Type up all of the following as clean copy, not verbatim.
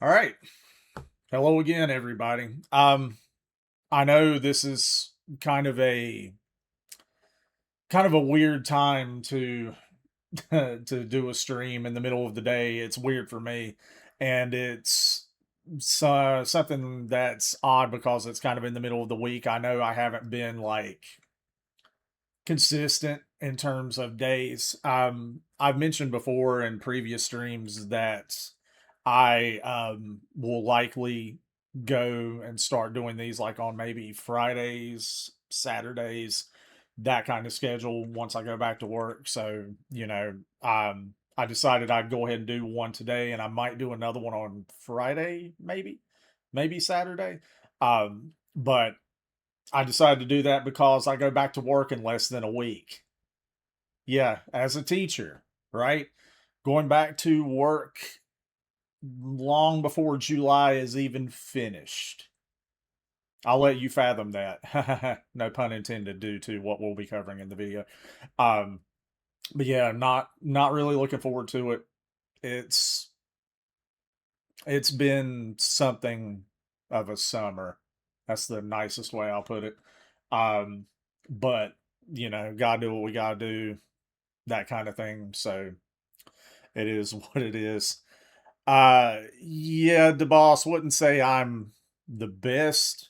All right. Hello again, everybody. I know this is kind of a weird time to to do a stream in the middle of the day. It's weird for me, and it's something that's odd because it's kind of in the middle of the week. I know I haven't been like consistent in terms of days. I've mentioned before in previous streams that I will likely go and start doing these like on maybe Fridays, Saturdays, that kind of schedule once I go back to work. So, I decided I'd go ahead and do one today, and I might do another one on Friday, maybe Saturday. But I decided to do that because I go back to work in less than a week. Yeah, as a teacher, right? Going back to work long before July is even finished. I'll let you fathom that. No pun intended due to what we'll be covering in the video. Um, but yeah, not really looking forward to it. It's it's been something of a summer. That's the nicest way I'll put it. Um, but gotta do what we gotta do, that kind of thing. So it is what it is. Yeah, the boss wouldn't say I'm the best,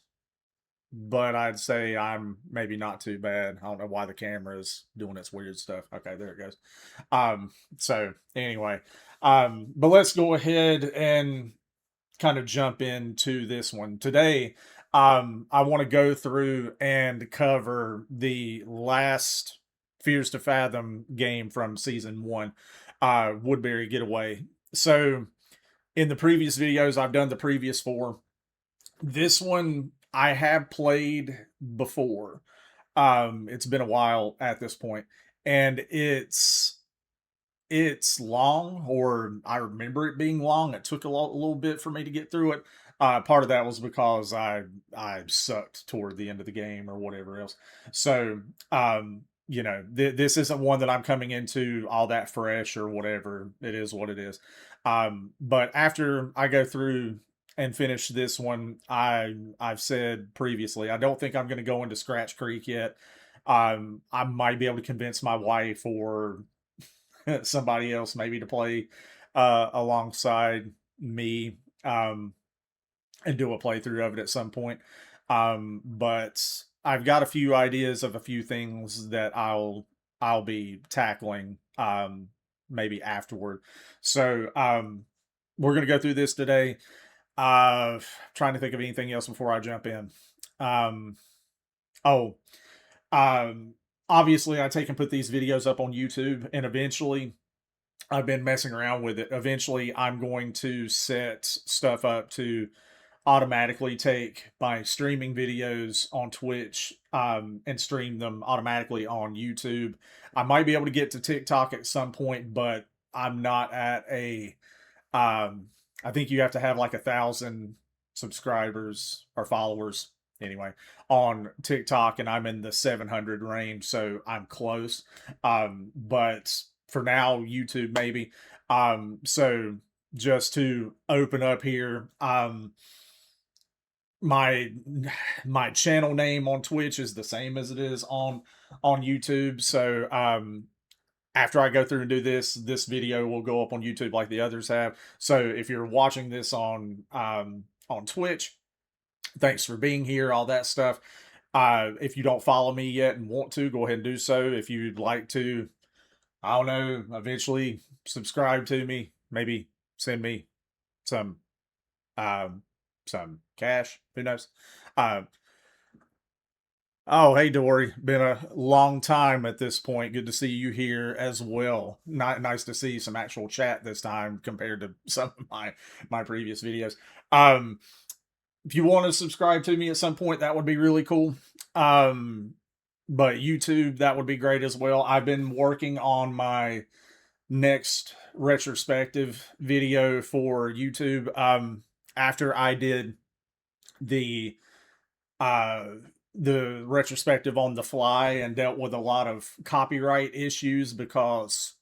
but I'd say I'm maybe not too bad. I don't know why the camera is doing its weird stuff. Okay, there it goes. So anyway, but let's go ahead and kind of jump into this one today. I want to go through and cover the last Fears to Fathom game from season one, Woodbury Getaway. So in the previous videos, I've done the previous four. This one I have played before. It's been a while at this point, and it's long, or I remember it being long. It took a little bit for me to get through it. Part of that was because I sucked toward the end of the game or whatever else. So this isn't one that I'm coming into all that fresh or whatever. It is what it is. But after I go through and finish this one, I've said previously I don't think I'm going to go into Scratch Creek yet. I might be able to convince my wife or somebody else maybe to play alongside me, and do a playthrough of it at some point. But I've got a few ideas of a few things that I'll be tackling maybe afterward. So we're gonna go through this today. Trying to think of anything else before I jump in. Um, oh, um, Obviously, I take and put these videos up on YouTube, and eventually, I've been messing around with it. Eventually, I'm going to set stuff up to automatically take my streaming videos on Twitch, and stream them automatically on YouTube. I might be able to get to TikTok at some point, but I'm not at a. I think you have to have like 1,000 subscribers or followers anyway on TikTok, and I'm in the 700 range, so I'm close. But for now, YouTube maybe. So just to open up here, my my channel name on Twitch is the same as it is on YouTube. So after I go through and do this video will go up on YouTube like the others have. So if you're watching this on Twitch, thanks for being here, all that stuff. If you don't follow me yet and want to, go ahead and do so. If you'd like to, I don't know, eventually subscribe to me, maybe send me some um some cash. Who knows? Uh, oh, hey Dory, been a long time at this point. Good to see you here as well. Not nice to see some actual chat this time compared to some of my previous videos. Um, if you want to subscribe to me at some point, that would be really cool. Um, but YouTube, that would be great as well. I've been working on my next retrospective video for YouTube. After I did the uh the retrospective on the fly and dealt with a lot of copyright issues because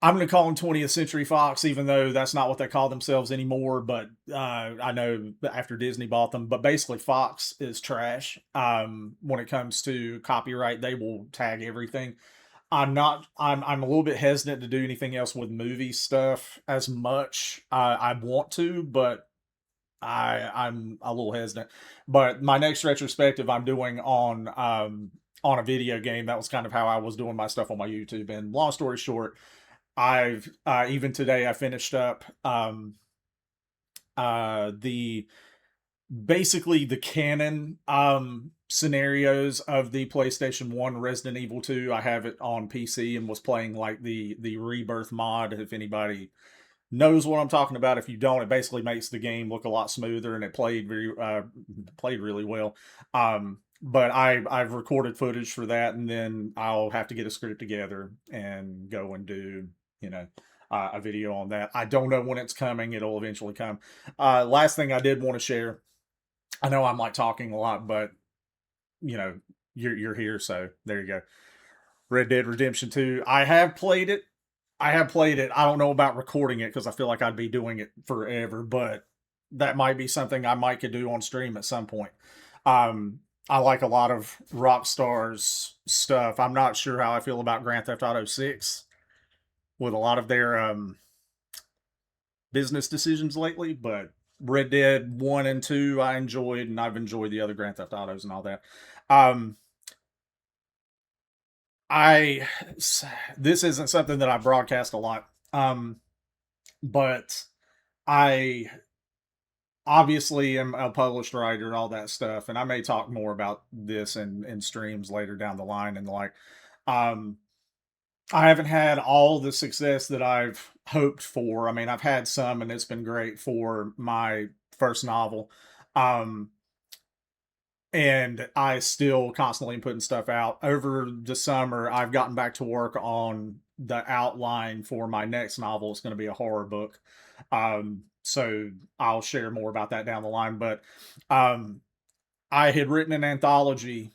I'm going to call them 20th Century Fox, even though that's not what they call themselves anymore. But I know after Disney bought them. But basically, Fox is trash. When it comes to copyright, they will tag everything. I'm not. I'm a little bit hesitant to do anything else with movie stuff as much. I want to, but I'm a little hesitant. But my next retrospective I'm doing on a video game. That was kind of how I was doing my stuff on my YouTube. And long story short, I've even today I finished up the basically the canon scenarios of the PlayStation 1 Resident Evil 2. I have it on PC and was playing like the Rebirth mod. If anybody knows what I'm talking about, if you don't, it basically makes the game look a lot smoother and it played really well. But I've recorded footage for that, and then I'll have to get a script together and go and do, you know, a video on that. I don't know when it's coming. It'll eventually come. Last thing I did want to share. I know I'm like talking a lot, but you know, you're here, so there you go. Red Dead Redemption 2. I have played it. I don't know about recording it because I feel like I'd be doing it forever, but that might be something I might could do on stream at some point. I like a lot of Rockstar's stuff. I'm not sure how I feel about Grand Theft Auto 6 with a lot of their business decisions lately, but Red Dead 1 and 2 I enjoyed, and I've enjoyed the other Grand Theft Autos and all that. Um, I this isn't something that I broadcast a lot, but I obviously am a published writer and all that stuff, and I may talk more about this in streams later down the line and like. Um, I haven't had all the success that I've hoped for. I mean, I've had some, and it's been great for my first novel. Um, and I still constantly am putting stuff out. Over the summer, I've gotten back to work on the outline for my next novel. It's going to be a horror book. So I'll share more about that down the line. But um, I had written an anthology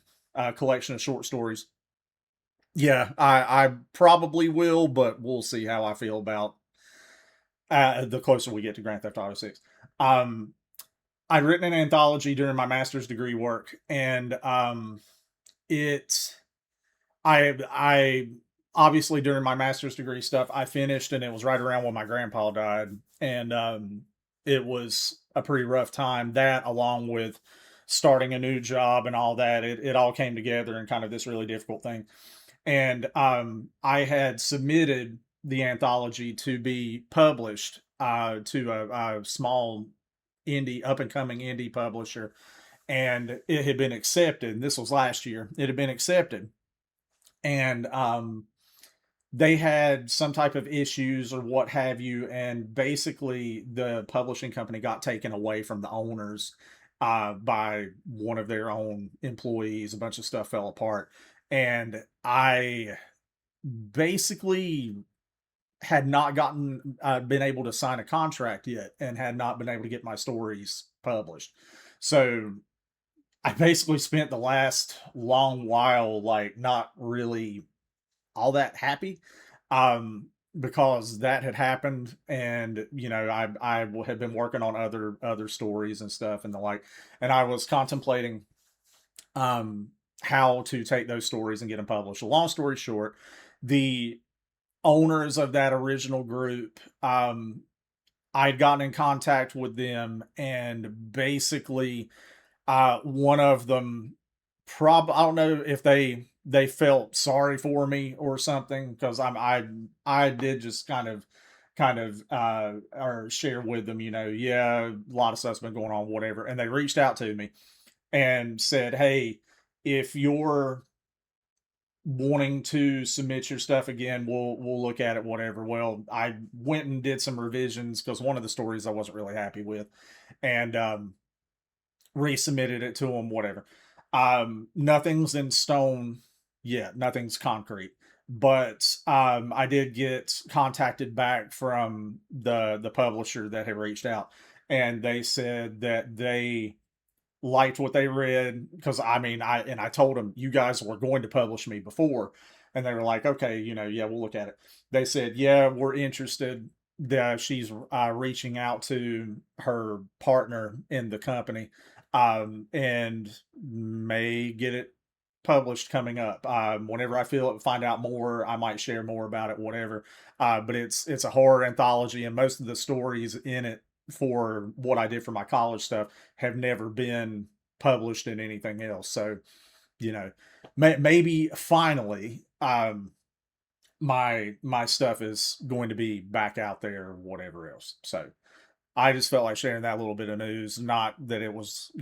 collection of short stories. Yeah, I probably will, but we'll see how I feel about the closer we get to Grand Theft Auto 6. Um, I'd written an anthology during my master's degree work, and it I obviously during my master's degree stuff I finished, and it was right around when my grandpa died, and it was a pretty rough time. That along with starting a new job and all that, it all came together in kind of this really difficult thing. And I had submitted the anthology to be published to a small indie, up and coming indie publisher, and it had been accepted. And this was last year. It had been accepted, and they had some type of issues or what have you, and basically the publishing company got taken away from the owners by one of their own employees. A bunch of stuff fell apart, and I basically had not gotten been able to sign a contract yet, and had not been able to get my stories published. So I basically spent the last long while like not really all that happy, um, because that had happened, and you know I had been working on other stories and stuff and the like, and I was contemplating um how to take those stories and get them published. Long story short, the owners of that original group, I'd gotten in contact with them, and basically one of them I don't know if they felt sorry for me or something, because I did just kind of or share with them, you know, yeah, a lot of stuff's been going on, whatever, and they reached out to me and said, hey, if you're wanting to submit your stuff again, we'll look at it, whatever. Well, I went and did some revisions because one of the stories I wasn't really happy with, and resubmitted it to them, whatever. Nothing's in stone yet, nothing's concrete. But I did get contacted back from the publisher that had reached out, and they said that they liked what they read, because I mean I told them you guys were going to publish me before, And they were like, okay, yeah, we'll look at it. They said, yeah, we're interested. She's reaching out to her partner in the company, and may get it published coming up. Whenever I find out more, I might share more about it, whatever. But it's a horror anthology, and most of the stories in it for what I did for my college stuff have never been published in anything else. So, you know, maybe finally, my stuff is going to be back out there or whatever else. So I just felt like sharing that little bit of news. Not that it was,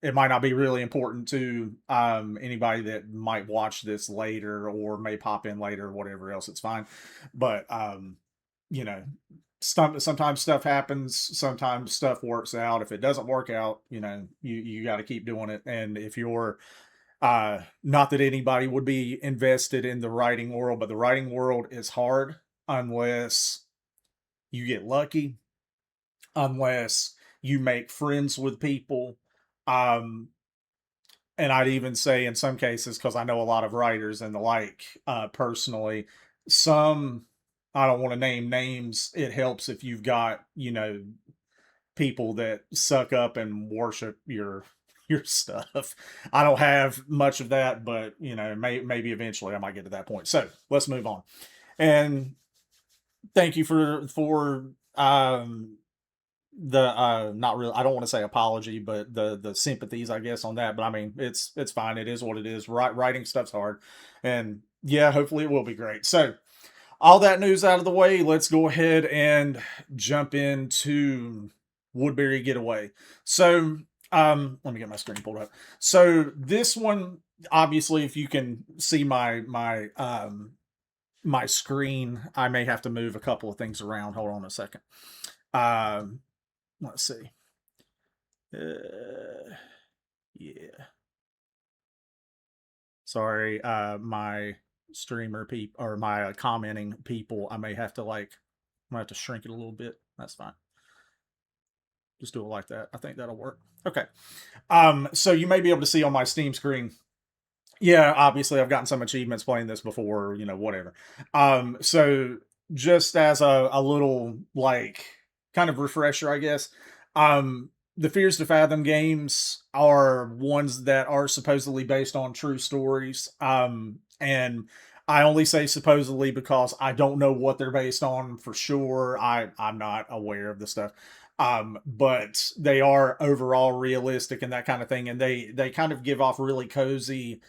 it might not be really important to anybody that might watch this later or may pop in later or whatever else. It's fine, but you know, sometimes stuff happens. Sometimes stuff works out. If it doesn't work out, you got to keep doing it. And if you're not that anybody would be invested in the writing world, but the writing world is hard unless you get lucky, unless you make friends with people. Um, and I'd even say in some cases, because I know a lot of writers and the like, personally, some, I don't want to name names, it helps if you've got, people that suck up and worship your stuff. I don't have much of that, but maybe eventually I might get to that point. So let's move on. And thank you for the not really, I don't want to say apology, but the sympathies, I guess, on that. But I mean, it's fine. It is what it is. Writing stuff's hard, and yeah, hopefully it will be great. So all that news out of the way, let's go ahead and jump into Woodbury Getaway. So let me get my screen pulled up. So this one, obviously, if you can see my screen, I may have to move a couple of things around. Hold on a second. Let's see. Yeah. Sorry, my streamer people or my commenting people, I may have to I'm gonna have to shrink it a little bit. That's fine. Just do it like that. I think that'll work. Okay. So you may be able to see on my Steam screen. Yeah, obviously I've gotten some achievements playing this before, whatever. So just as a little kind of refresher, I guess. The Fears to Fathom games are ones that are supposedly based on true stories. And I only say supposedly because I don't know what they're based on for sure. I'm not aware of the stuff. But they are overall realistic and that kind of thing. And they kind of give off really cozy,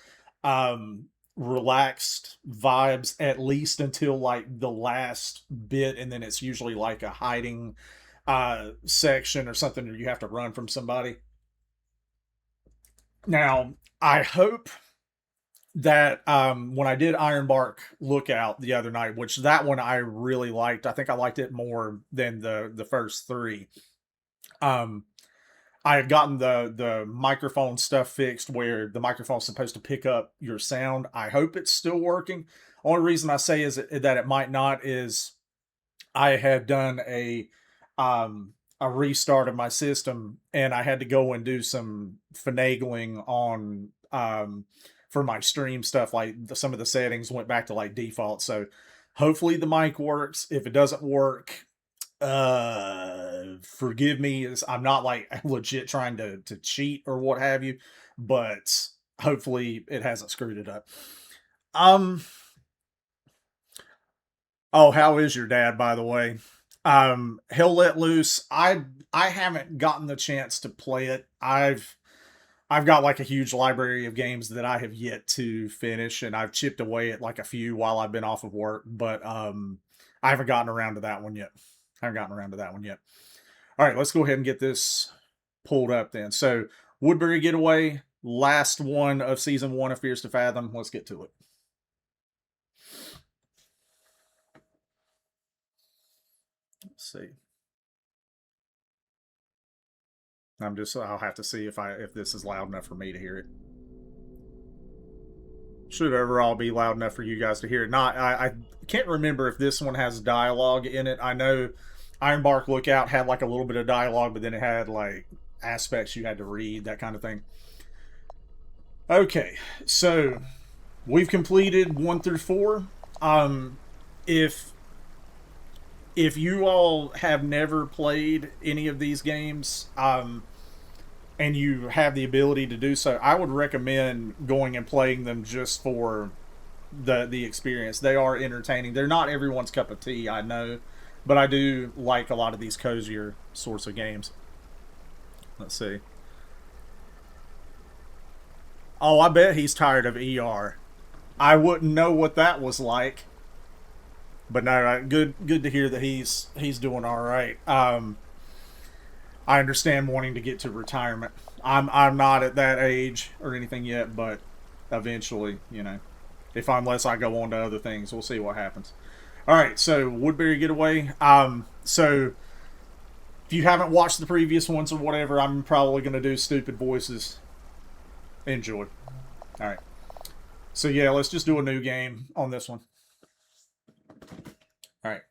relaxed vibes, at least until the last bit. And then it's usually like a hiding section or something where you have to run from somebody. Now, I hope that when I did Ironbark Lookout the other night, which that one I really liked. I think I liked it more than the first three. I had gotten the microphone stuff fixed where the microphone's supposed to pick up your sound. I hope it's still working. Only reason I say is that it might not is I had done a restart of my system and I had to go and do some finagling on for my stream stuff. Some of the settings went back to default. So hopefully the mic works. If it doesn't work, forgive me. I'm not legit trying to cheat or what have you, but hopefully it hasn't screwed it up. Oh, how is your dad, by the way? Hell Let Loose. I haven't gotten the chance to play it. I've got a huge library of games that I have yet to finish, and I've chipped away at a few while I've been off of work, but I haven't gotten around to that one yet. All right, let's go ahead and get this pulled up then. So, Woodbury Getaway, last one of season 1 of Fears to Fathom. Let's get to it. Let's see. I'll have to see if this is loud enough for me to hear it. Should overall be loud enough for you guys to hear it. I can't remember if this one has dialogue in it. I know Ironbark Lookout had a little bit of dialogue, but then it had aspects you had to read, that kind of thing. Okay, so we've completed 1 through 4. If you all have never played any of these games, and you have the ability to do so, I would recommend going and playing them just for the experience. They are entertaining. They're not everyone's cup of tea, I know, but I do like a lot of these cozier sorts of games. Let's see. Oh, I bet he's tired of ER. I wouldn't know what that was like, but no, good to hear that he's doing all right. I understand wanting to get to retirement. I'm not at that age or anything yet, but eventually, if unless I go on to other things, we'll see what happens. All right, so Woodbury Getaway. So if you haven't watched the previous ones or whatever, I'm probably going to do stupid voices. Enjoy. All right. So yeah, let's just do a new game on this one. All right.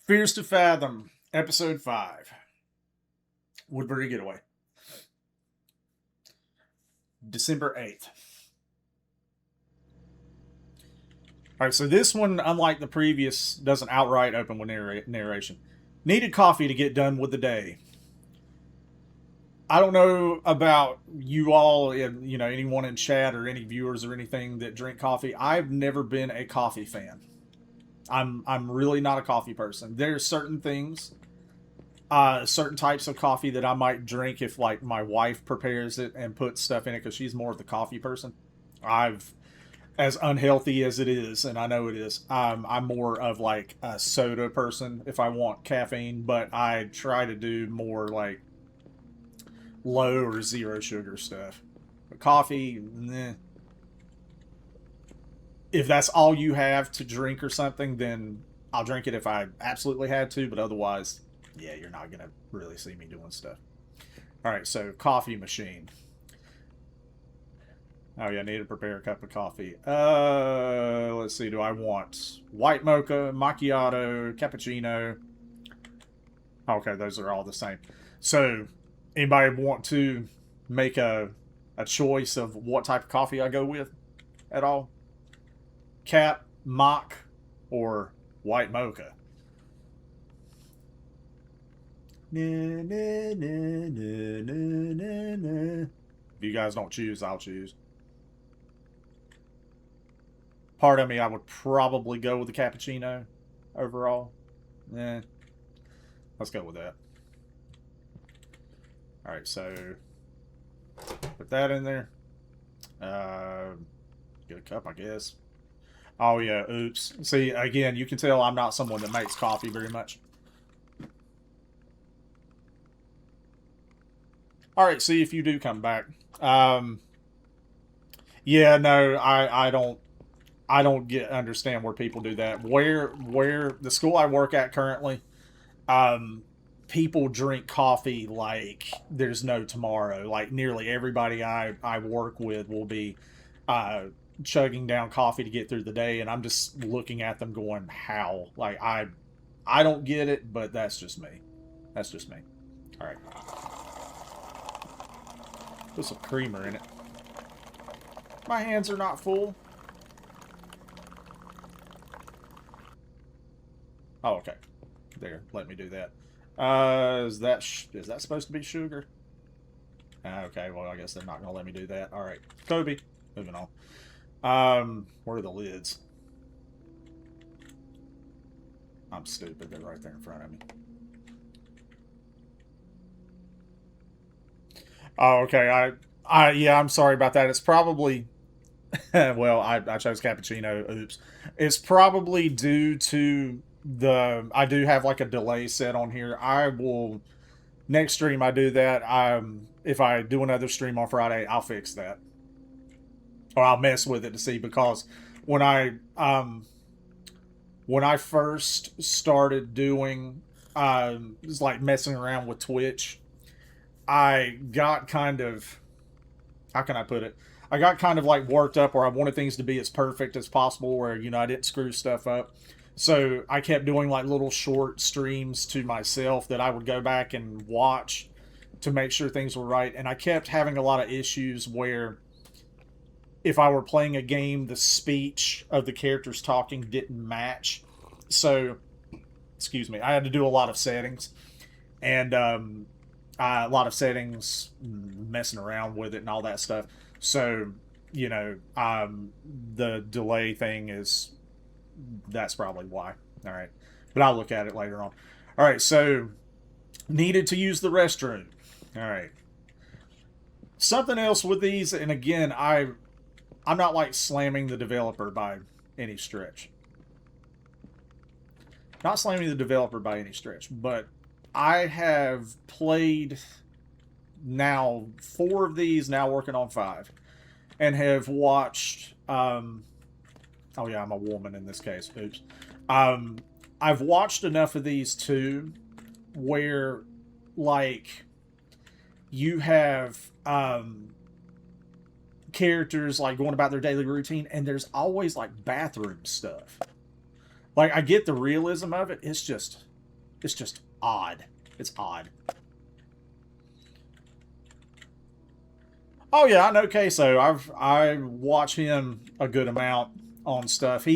Fears to Fathom, Episode 5. Woodbury Getaway. December 8th. Alright, so this one, unlike the previous, doesn't outright open with narration. Needed coffee to get done with the day. I don't know about you all, anyone in chat or any viewers or anything that drink coffee. I've never been a coffee fan. I'm really not a coffee person. There's certain things, certain types of coffee that I might drink if like my wife prepares it and puts stuff in it because she's more of the coffee person. As unhealthy as it is, and I know it is, I'm more of like a soda person if I want caffeine, but I try to do more like low or zero sugar stuff. But coffee, nah. If that's all you have to drink or something, then I'll drink it if I absolutely had to, but otherwise, yeah, you're not going to really see me doing stuff. All right, so coffee machine. Oh, yeah, I need to prepare a cup of coffee. Let's see, do I want white mocha, macchiato, cappuccino? Okay, those are all the same. So, anybody want to make a choice of what type of coffee I go with at all? Cap, mock, or white mocha. If you guys don't choose, I'll choose. Part of me, I would probably go with the cappuccino overall. Let's go with that. Alright, so put that in there. Get a cup, I guess. Oh, yeah, oops. See, again, you can tell I'm not someone that makes coffee very much. Alright, see if you do come back. Yeah, no, I don't understand where people do that. Where the school I work at currently, people drink coffee like there's no tomorrow. Like nearly everybody I work with will be chugging down coffee to get through the day, and I'm just looking at them going, how? Like I don't get it, but that's just me. That's just me. All right. Put some creamer in it. My hands are not full. Oh, okay. There, let me do that. Is that supposed to be sugar? Okay, well, I guess they're not going to let me do that. All right, Kobe. Moving on. Where are the lids? I'm stupid. They're right there in front of me. Oh, okay. Yeah, I'm sorry about that. It's probably, well, I chose cappuccino. Oops. It's probably due to I do have like a delay set on here. I will, next stream I do that. If I do another stream on Friday, I'll fix that. Or I'll mess with it to see, because when I first started doing, just like messing around with Twitch, I got kind of, how can I put it? I got kind of like worked up, where I wanted things to be as perfect as possible, where, I didn't screw stuff up. So I kept doing like little short streams to myself that I would go back and watch to make sure things were right, and I kept having a lot of issues where if I were playing a game, the speech of the characters talking didn't match. So, excuse me, I had to do a lot of settings, and a lot of settings, messing around with it and all that stuff. So, you know, the delay thing is, that's probably why. All right, but I'll look at it later on. All right, so needed to use the restroom. All right. Something else with these, and again, I'm not like slamming the developer by any stretch. Not slamming the developer by any stretch, but I have played now 4 of these, now working on 5, and have watched. Oh yeah, I'm a woman in this case. Oops. I've watched enough of these too, where like you have characters like going about their daily routine, and there's always like bathroom stuff. Like, I get the realism of it. It's just odd. It's odd. Oh yeah, I know Queso. I watch him a good amount on stuff.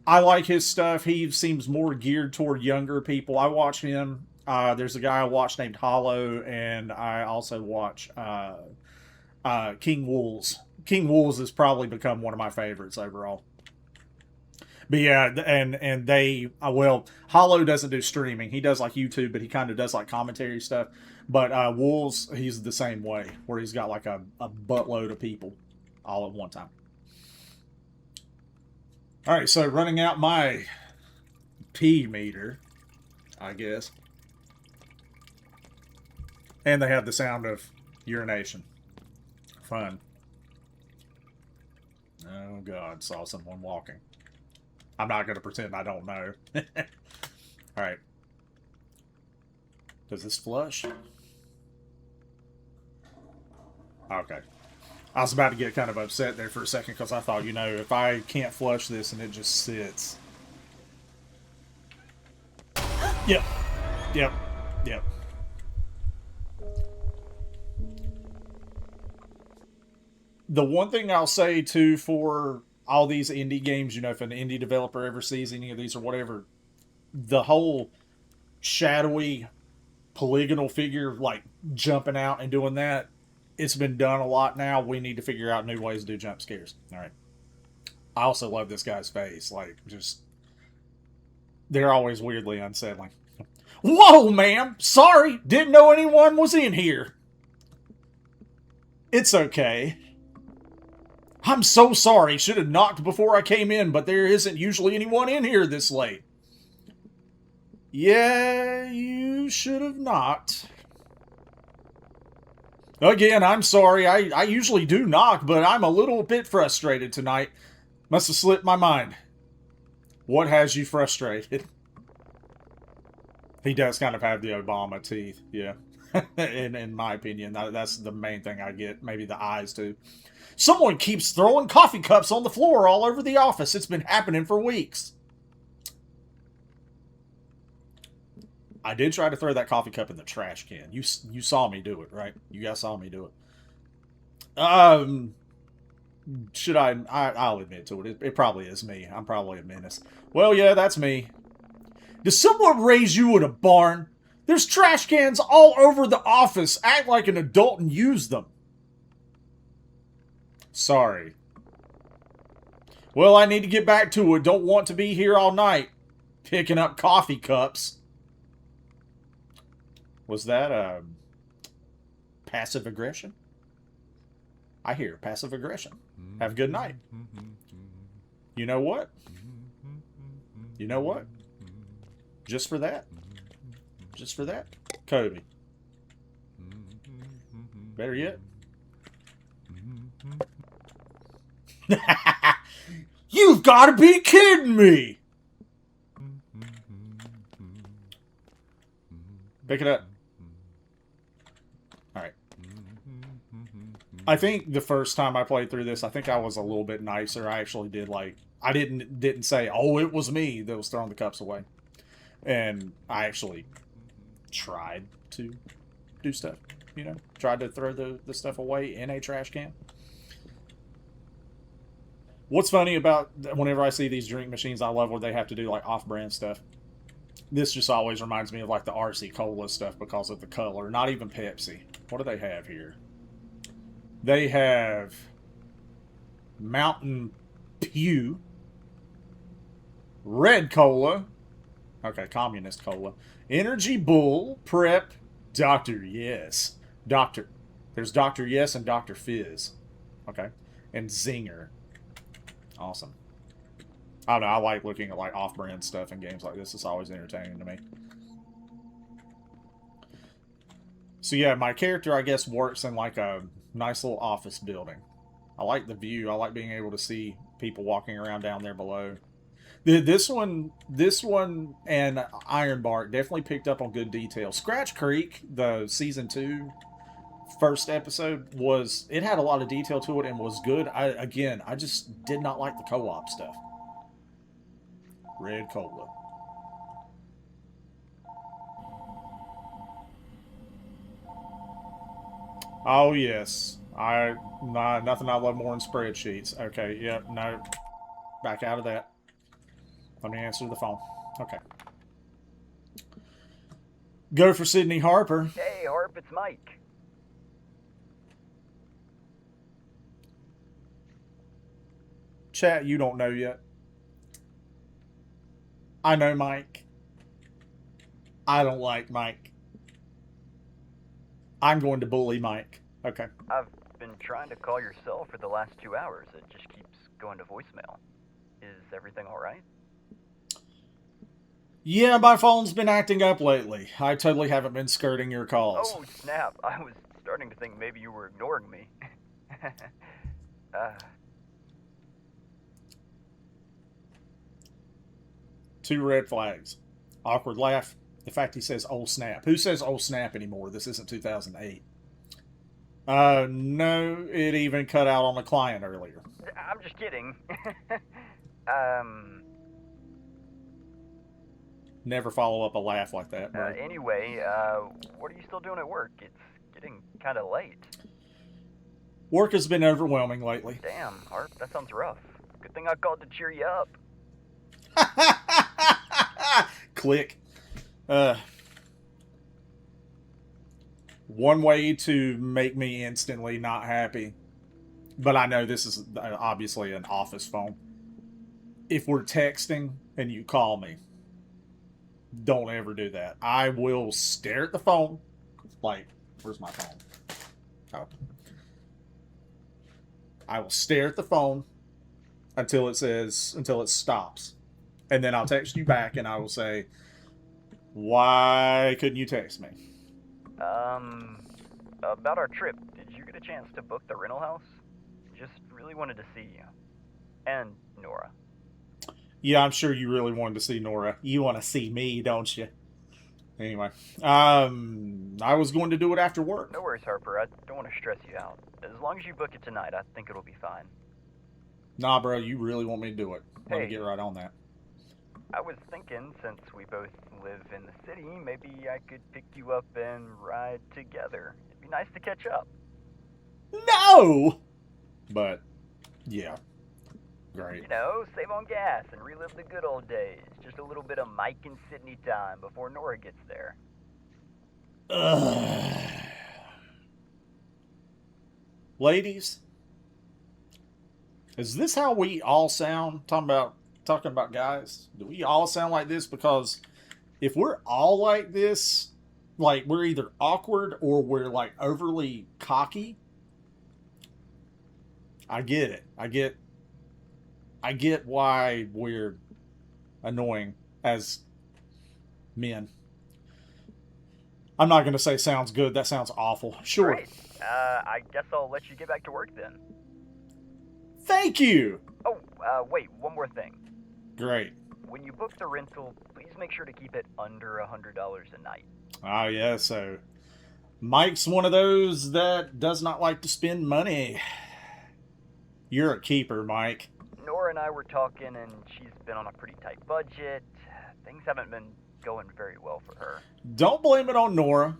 I like his stuff. He seems more geared toward younger people. I watch him. There's a guy I watch named Hollow, and I also watch King Wools. King Wools has probably become one of my favorites overall. But yeah, and they, well, Hollow doesn't do streaming. He does like YouTube, but he kind of does like commentary stuff. But Wolves, he's the same way, where he's got like a buttload of people all at one time. All right, so running out my pee meter, I guess. And they have the sound of urination. Fun. Oh God, saw someone walking. I'm not going to pretend I don't know. Alright. Does this flush? Okay. I was about to get kind of upset there for a second because I thought, you know, if I can't flush this and it just sits. Yep. Yep. Yep. The one thing I'll say, too, for all these indie games, you know, if an indie developer ever sees any of these or whatever, the whole shadowy polygonal figure, like, jumping out and doing that, it's been done a lot now. We need to figure out new ways to do jump scares. All right. I also love this guy's face. Like, just, they're always weirdly unsettling. Whoa, ma'am! Sorry! Didn't know anyone was in here. It's okay. I'm so sorry. Should have knocked before I came in, but there isn't usually anyone in here this late. Yeah, you should have knocked. Again, I'm sorry. I usually do knock, but I'm a little bit frustrated tonight. Must have slipped my mind. What has you frustrated? He does kind of have the Obama teeth, yeah. in my opinion, that's the main thing I get. Maybe the eyes, too. Someone keeps throwing coffee cups on the floor all over the office. It's been happening for weeks. I did try to throw that coffee cup in the trash can. You saw me do it, right? You guys saw me do it. Should I'll admit to it. It probably is me. I'm probably a menace. Well, yeah, that's me. Does someone raise you in a barn? There's trash cans all over the office. Act like an adult and use them. Sorry. Well, I need to get back to it. Don't want to be here all night. Picking up coffee cups. Was that passive aggression? I hear passive aggression. Have a good night. You know what? You know what? Just for that. Just for that. Kobe. Better yet. You've got to be kidding me! Pick it up. Alright. I think the first time I played through this, I think I was a little bit nicer. I actually did like... I didn't say, oh, it was me that was throwing the cups away. And I actually tried to do stuff. You know, tried to throw the stuff away in a trash can. What's funny about whenever I see these drink machines, I love where they have to do like off-brand stuff. This just always reminds me of like the RC Cola stuff because of the color. Not even Pepsi. What do they have here? They have Mountain Pew, Red Cola, okay, Communist Cola, Energy Bull, Prep, Dr. Yes. There's Dr. Yes and Dr. Fizz. Okay. And Zinger. Awesome. I don't know, I like looking at like off-brand stuff in games like this. It's always entertaining to me. So yeah, my character, I guess, works in like a nice little office building. I like the view. I like being able to see people walking around down there below. This one and Ironbark definitely picked up on good detail. Scratch Creek, the season 2 first episode, it had a lot of detail to it and was good. I just did not like the co-op stuff. Red Cola. Oh yes, nothing I love more than spreadsheets. Okay, yep, no, back out of that. Let me answer the phone. Okay. Go for Sydney Harper. Hey, Harp, it's Mike. Chat, you don't know yet. I know Mike. I don't like Mike. I'm going to bully Mike. Okay. I've been trying to call your cell for the last 2 hours. It just keeps going to voicemail. Is everything alright? Yeah, my phone's been acting up lately. I totally haven't been skirting your calls. Oh, snap. I was starting to think maybe you were ignoring me. 2 red flags. Awkward laugh. The fact he says, oh snap. Who says oh snap anymore? This isn't 2008. No, it even cut out on the client earlier. I'm just kidding. Never follow up a laugh like that, bro. Anyway, what are you still doing at work? It's getting kind of late. Work has been overwhelming lately. Damn, Art, that sounds rough. Good thing I called to cheer you up. Click. One way to make me instantly not happy, but I know this is obviously an office phone. If we're texting and you call me, don't ever do that. I will stare at the phone. Like, where's my phone? Oh. I will stare at the phone until it stops. And then I'll text you back and I will say, why couldn't you text me? About our trip, did you get a chance to book the rental house? Just really wanted to see you. And Nora. Yeah, I'm sure you really wanted to see Nora. You want to see me, don't you? Anyway, I was going to do it after work. No worries, Harper. I don't want to stress you out. As long as you book it tonight, I think it'll be fine. Nah, bro, you really want me to do it. Let me get right on that. I was thinking, since we both live in the city, maybe I could pick you up and ride together. It'd be nice to catch up. No! But, yeah. Great. You know, save on gas and relive the good old days. Just a little bit of Mike and Sydney time before Nora gets there. Ladies, is this how we all sound? Talking about guys? Do we all sound like this? Because if we're all like this, like we're either awkward or we're like overly cocky. I get it. I get why we're annoying as men. I'm not going to say sounds good. That sounds awful. Sure. Great. I guess I'll let you get back to work then. Thank you. Oh, wait, one more thing. Great. When you book the rental, please make sure to keep it under $100 a night. Ah, yeah, so Mike's one of those that does not like to spend money. You're a keeper, Mike. Nora and I were talking, and she's been on a pretty tight budget. Things haven't been going very well for her. Don't blame it on Nora.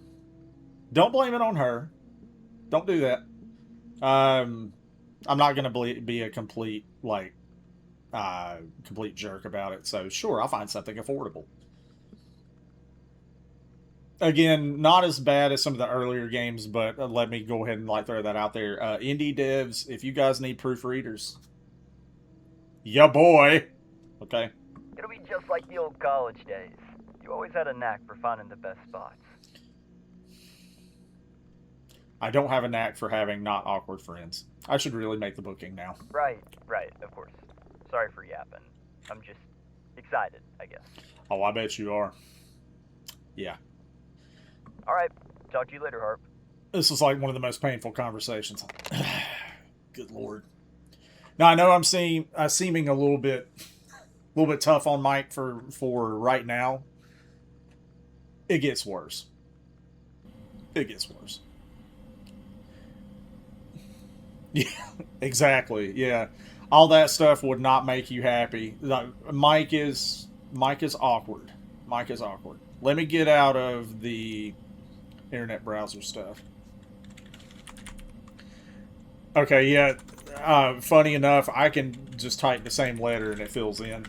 Don't blame it on her. Don't do that. I'm not gonna be a complete complete jerk about it. So sure, I'll find something affordable. Again, not as bad as some of the earlier games, but let me go ahead and throw that out there. Indie devs, if you guys need proofreaders, ya boy. Okay. It'll be just like the old college days. You always had a knack for finding the best spots. I don't have a knack for having not awkward friends. I should really make the booking now. Right, of course. Sorry for yapping. I'm just excited, I guess. Oh, I bet you are. Yeah. Alright, talk to you later, Harp. This was like one of the most painful conversations. Good lord. Now I know I'm seeming a little bit tough on Mike for right now. It gets worse. It gets worse. Yeah, exactly. Yeah, all that stuff would not make you happy. Mike is awkward. Mike is awkward. Let me get out of the internet browser stuff. Okay, yeah. Funny enough, I can just type the same letter and it fills in.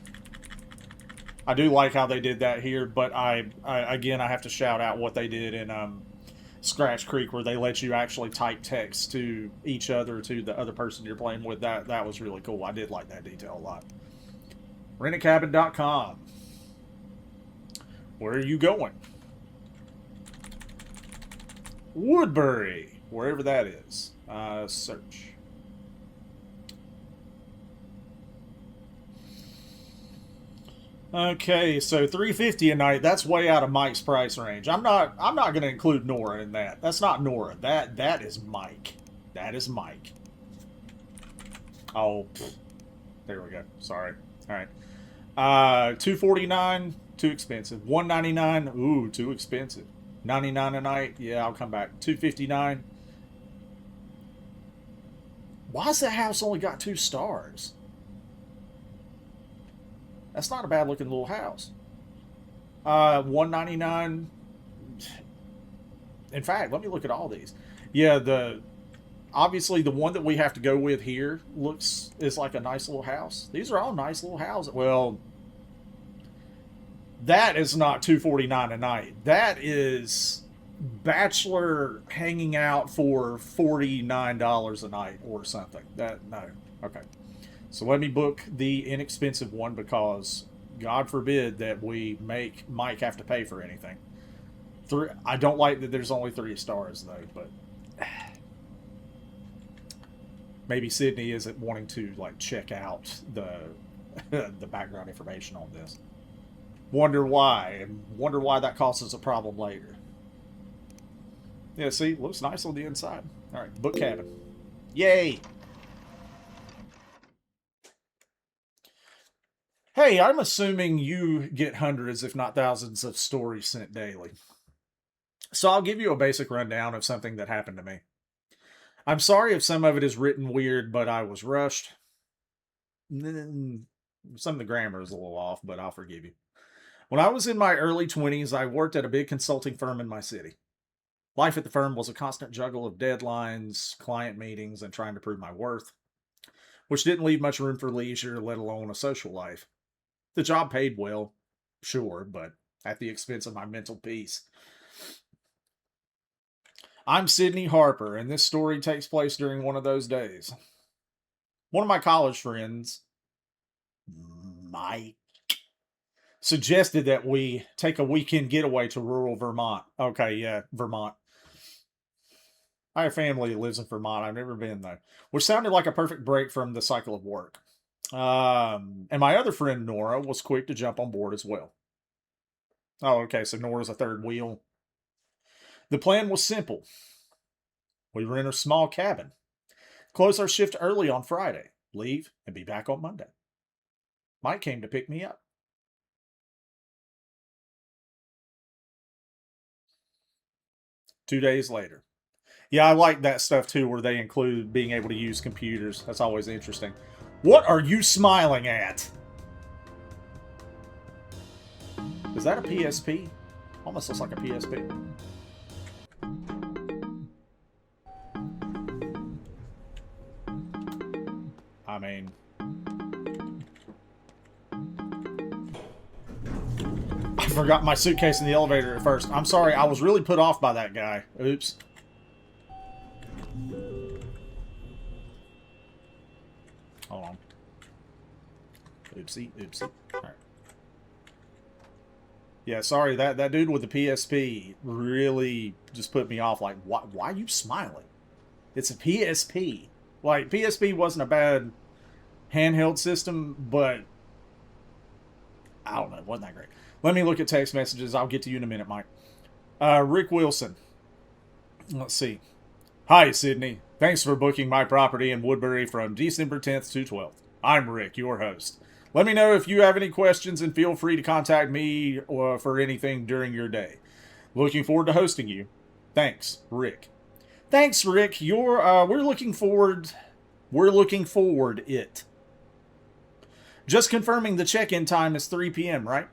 I do like how they did that here, but I again I have to shout out what they did in Scratch Creek, where they let you actually type text to each other, to the other person you're playing with. That was really cool. I did like that detail a lot. Rentacabin.com. Where are you going? Woodbury, wherever that is. Search. Okay, so $350 a night. That's way out of Mike's price range. I'm not going to include Nora in that. That's not Nora. That is Mike. That is Mike. Oh, there we go. Sorry. All right. $249, too expensive. $199, ooh, too expensive. $99 a night. Yeah, I'll come back. $259. Why's that house only got 2 stars? That's not a bad looking little house. $199. In fact, let me look at all these. Yeah, obviously the one that we have to go with here is like a nice little house. These are all nice little houses. Well, that is not $249 a night. That is bachelor hanging out for $49 a night or something. No. Okay. So let me book the inexpensive one, because God forbid that we make Mike have to pay for anything. I don't like that there's only 3 stars though, but maybe Sydney isn't wanting to check out the the background information on this. Wonder why that causes a problem later. Yeah, see, looks nice on the inside. All right, book cabin. Yay! Hey, I'm assuming you get hundreds, if not thousands, of stories sent daily. So I'll give you a basic rundown of something that happened to me. I'm sorry if some of it is written weird, but I was rushed. Some of the grammar is a little off, but I'll forgive you. When I was in my early 20s, I worked at a big consulting firm in my city. Life at the firm was a constant juggle of deadlines, client meetings, and trying to prove my worth, which didn't leave much room for leisure, let alone a social life. The job paid well, sure, but at the expense of my mental peace. I'm Sydney Harper, and this story takes place during one of those days. One of my college friends, Mike, suggested that we take a weekend getaway to rural Vermont. Okay, yeah, Vermont. I have family that lives in Vermont. I've never been, though. Which sounded like a perfect break from the cycle of work. And my other friend, Nora, was quick to jump on board as well. Oh, okay, so Nora's a third wheel. The plan was simple. We rent a small cabin, close our shift early on Friday, leave, and be back on Monday. Mike came to pick me up. Two days later. Yeah, I like that stuff too, where they include being able to use computers. That's always interesting. What are you smiling at? Is that a PSP? Almost looks like a PSP. I mean, I forgot my suitcase in the elevator at first. I'm sorry, I was really put off by that guy. Oops. Hold on. Oopsie, oopsie. Alright. Yeah, sorry, that dude with the PSP really just put me off. Like, why are you smiling? It's a PSP. Like, PSP wasn't a bad handheld system, but I don't know, it wasn't that great. Let me look at text messages. I'll get to you in a minute, Mike. Rick Wilson. Let's see. Hi, Sydney. Thanks for booking my property in Woodbury from December 10th to 12th. I'm Rick, your host. Let me know if you have any questions and feel free to contact me for anything during your day. Looking forward to hosting you. Thanks, Rick. Thanks, Rick. We're looking forward it. Just confirming the check-in time is 3 p.m., right?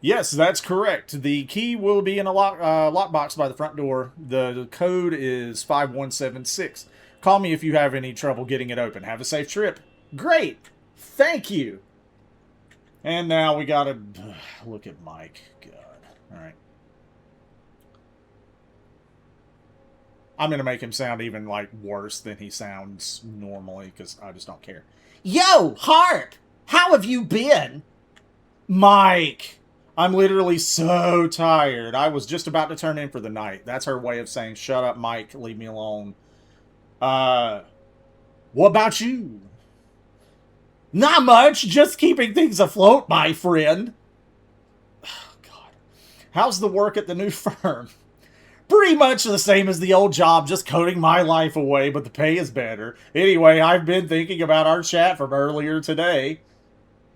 Yes, that's correct. The key will be in a lockbox by the front door. The code is 5176. Call me if you have any trouble getting it open. Have a safe trip. Great. Thank you. And now we gotta look at Mike. God. Alright. I'm gonna make him sound even, like, worse than he sounds normally, because I just don't care. Yo, Harp! How have you been? Mike! I'm literally so tired. I was just about to turn in for the night. That's her way of saying, shut up, Mike, leave me alone. What about you? Not much, just keeping things afloat, my friend. Oh, God. How's the work at the new firm? Pretty much the same as the old job, just coding my life away, but the pay is better. Anyway, I've been thinking about our chat from earlier today.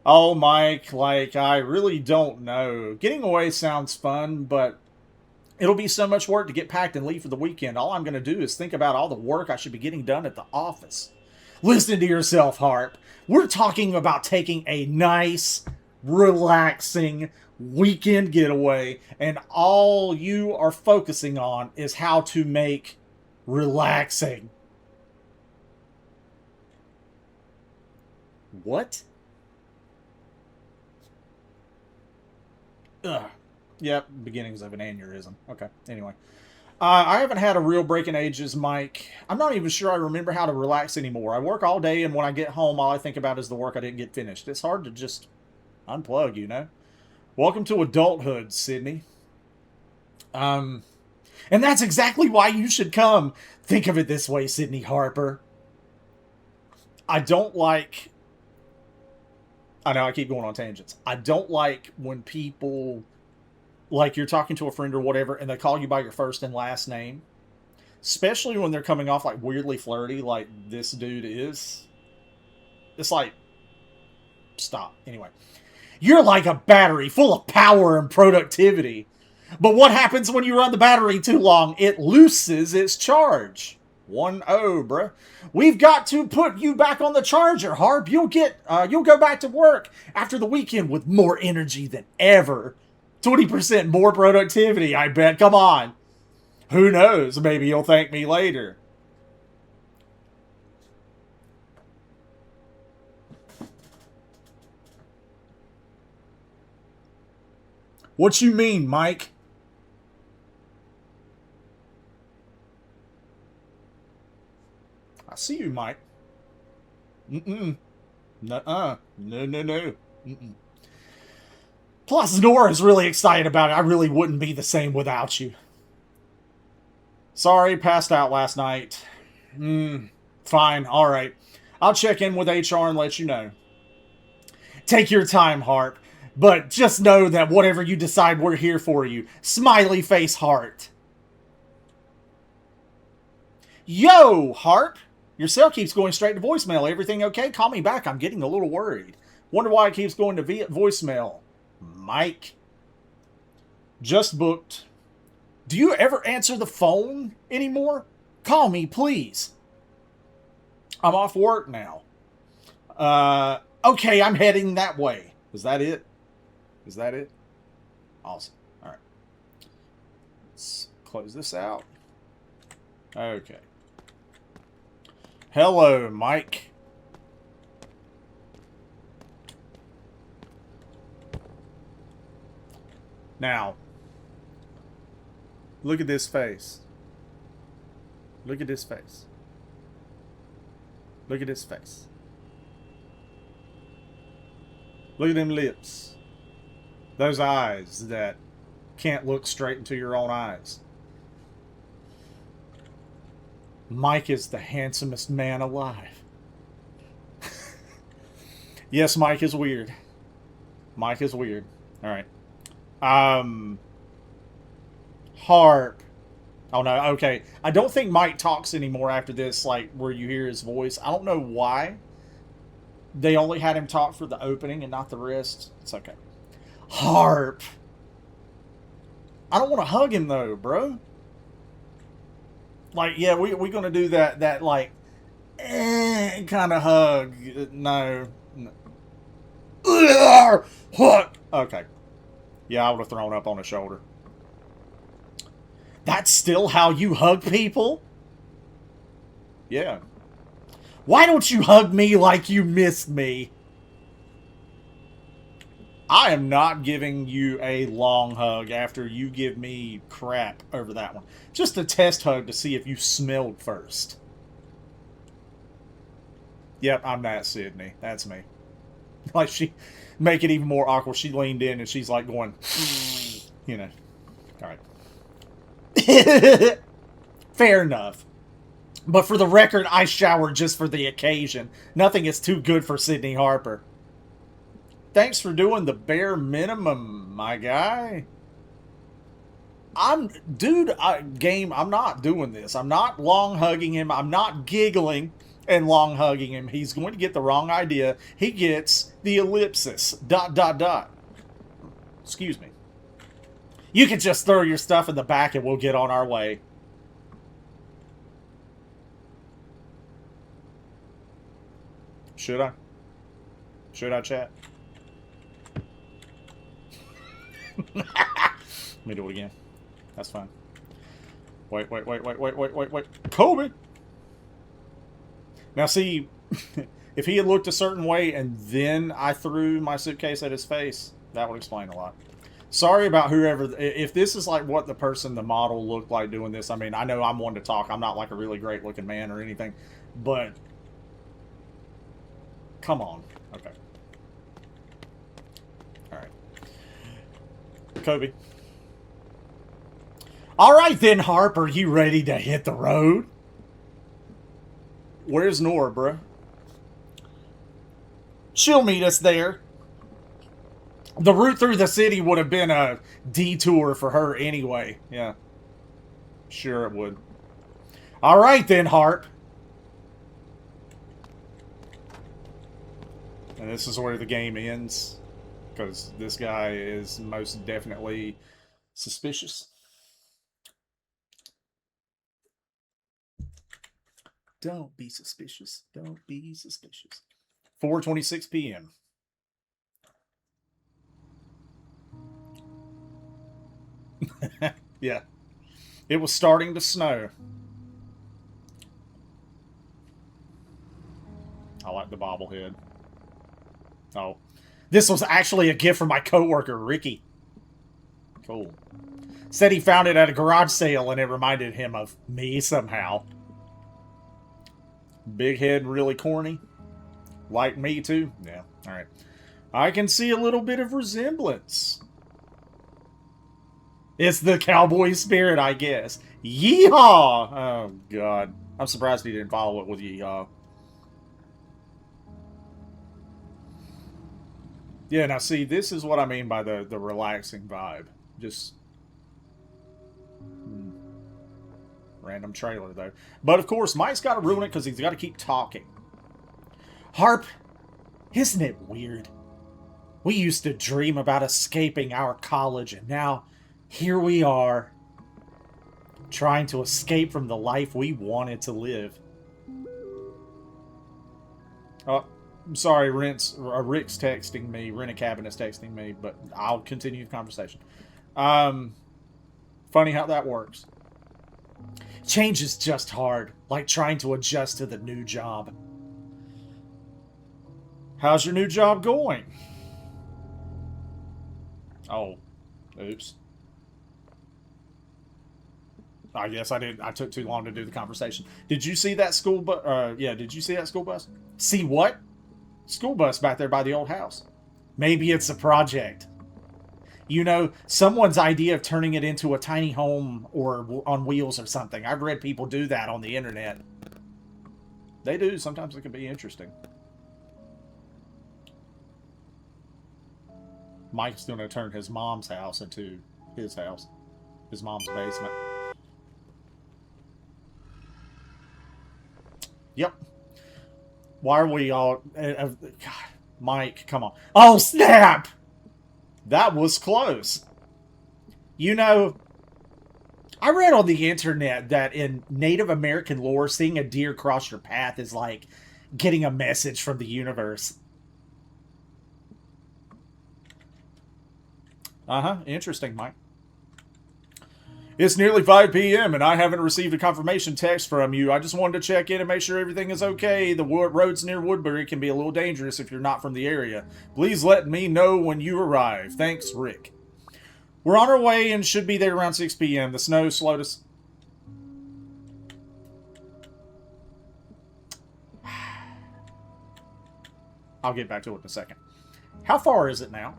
Oh, Mike, like, I really don't know. Getting away sounds fun, but it'll be so much work to get packed and leave for the weekend. All I'm going to do is think about all the work I should be getting done at the office. Listen to yourself, Harp. We're talking about taking a nice, relaxing weekend getaway, and all you are focusing on is how to make relaxing. What? Ugh. Yep, beginnings of an aneurysm. Okay, anyway. I haven't had a real break in ages, Mike. I'm not even sure I remember how to relax anymore. I work all day, and when I get home, all I think about is the work I didn't get finished. It's hard to just unplug, you know? Welcome to adulthood, Sydney. And that's exactly why you should come. Think of it this way, Sydney Harper. I don't like... I know I keep going on tangents. I don't like when people, like, you're talking to a friend or whatever, and they call you by your first and last name. Especially when they're coming off, like, weirdly flirty, like this dude is. It's like, stop. Anyway. You're like a battery full of power and productivity. But what happens when you run the battery too long? It loses its charge. 1-0, bruh. We've got to put you back on the charger, Harp. You'll go back to work after the weekend with more energy than ever. 20% more productivity, I bet. Come on. Who knows? Maybe you'll thank me later. What you mean, Mike? I see you, Mike. Nuh-uh. No. Plus, Nora's really excited about it. I really wouldn't be the same without you. Sorry, passed out last night. Fine, alright. I'll check in with HR and let you know. Take your time, Harp. But just know that whatever you decide, we're here for you. Smiley face heart. Yo, Harp. Your cell keeps going straight to voicemail. Everything okay? Call me back. I'm getting a little worried. Wonder why it keeps going to voicemail. Mike. Just booked. Do you ever answer the phone anymore? Call me, please. I'm off work now. Okay, I'm heading that way. Is that it? Is that it? Awesome. All right. Let's close this out. Okay. Hello, Mike. Now, look at this face. Look at this face. Look at this face. Look at them lips. Those eyes that can't look straight into your own eyes. Mike is the handsomest man alive. Yes, Mike is weird. Mike is weird. Alright. Harp. Oh no, okay. I don't think Mike talks anymore after this, like, where you hear his voice. I don't know why. They only had him talk for the opening and not the rest. It's okay. Harp. I don't want to hug him though, bro. Like, yeah, we're gonna do that like kind of hug. No. Okay. Yeah, I would have thrown up on his shoulder. That's still how you hug people? Yeah. Why don't you hug me like you missed me? I am not giving you a long hug after you give me crap over that one. Just a test hug to see if you smelled first. Yep, I'm that Sydney. That's me. Like, she make it even more awkward. She leaned in and she's like going, you know. All right. Fair enough. But for the record, I showered just for the occasion. Nothing is too good for Sydney Harper. Thanks for doing the bare minimum, my guy. Game, I'm not doing this. I'm not long hugging him. I'm not giggling and long hugging him. He's going to get the wrong idea. He gets the ellipsis. ... Excuse me. You can just throw your stuff in the back and we'll get on our way. Should I? Should I, chat? Let me do it again. That's fine. Wait. Kobe! Now see, if he had looked a certain way and then I threw my suitcase at his face, that would explain a lot. Sorry about whoever, if this is like what the model looked like doing this. I mean, I know I'm one to talk. I'm not like a really great looking man or anything, but come on. Okay. All right. Kobe. All right then, Harp. Are you ready to hit the road? Where's Nora, bruh? She'll meet us there. The route through the city would have been a detour for her anyway. Yeah. Sure it would. All right then, Harp. And this is where the game ends. Because this guy is most definitely suspicious. Don't be suspicious. Don't be suspicious. 4:26 p.m. Yeah. It was starting to snow. I like the bobblehead. Oh. This was actually a gift from my coworker, Ricky. Cool. Said he found it at a garage sale and it reminded him of me somehow. Big head, really corny. Like me too? Yeah, alright. I can see a little bit of resemblance. It's the cowboy spirit, I guess. Yeehaw! Oh, God. I'm surprised he didn't follow it with yeehaw. Yeah, now see, this is what I mean by the relaxing vibe. Just... random trailer, though. But, of course, Mike's got to ruin it because he's got to keep talking. Harp, isn't it weird? We used to dream about escaping our college, and now here we are, trying to escape from the life we wanted to live. Oh, I'm sorry, Rick's texting me. Rent-A-Cabin is texting me, but I'll continue the conversation. Funny how that works. Change is just hard, like trying to adjust to the new job. How's your new job going? Oh, Oops. I guess I did. I took too long to do the conversation. Did you see that school bus? Yeah, did you see that school bus? See what? School bus back there by the old house. Maybe it's a project. You know, someone's idea of turning it into a tiny home or on wheels or something. I've read people do that on the internet. They do. Sometimes it can be interesting. Mike's going to turn his mom's house into his house. His mom's basement. Yep. Why are we all... God, Mike, come on. Oh, snap! That was close. You know, I read on the internet that in Native American lore, seeing a deer cross your path is like getting a message from the universe. Uh-huh. Interesting, Mike. It's nearly 5 p.m. and I haven't received a confirmation text from you. I just wanted to check in and make sure everything is okay. The roads near Woodbury can be a little dangerous if you're not from the area. Please let me know when you arrive. Thanks, Rick. We're on our way and should be there around 6 p.m. The snow slowed us. I'll get back to it in a second. How far is it now?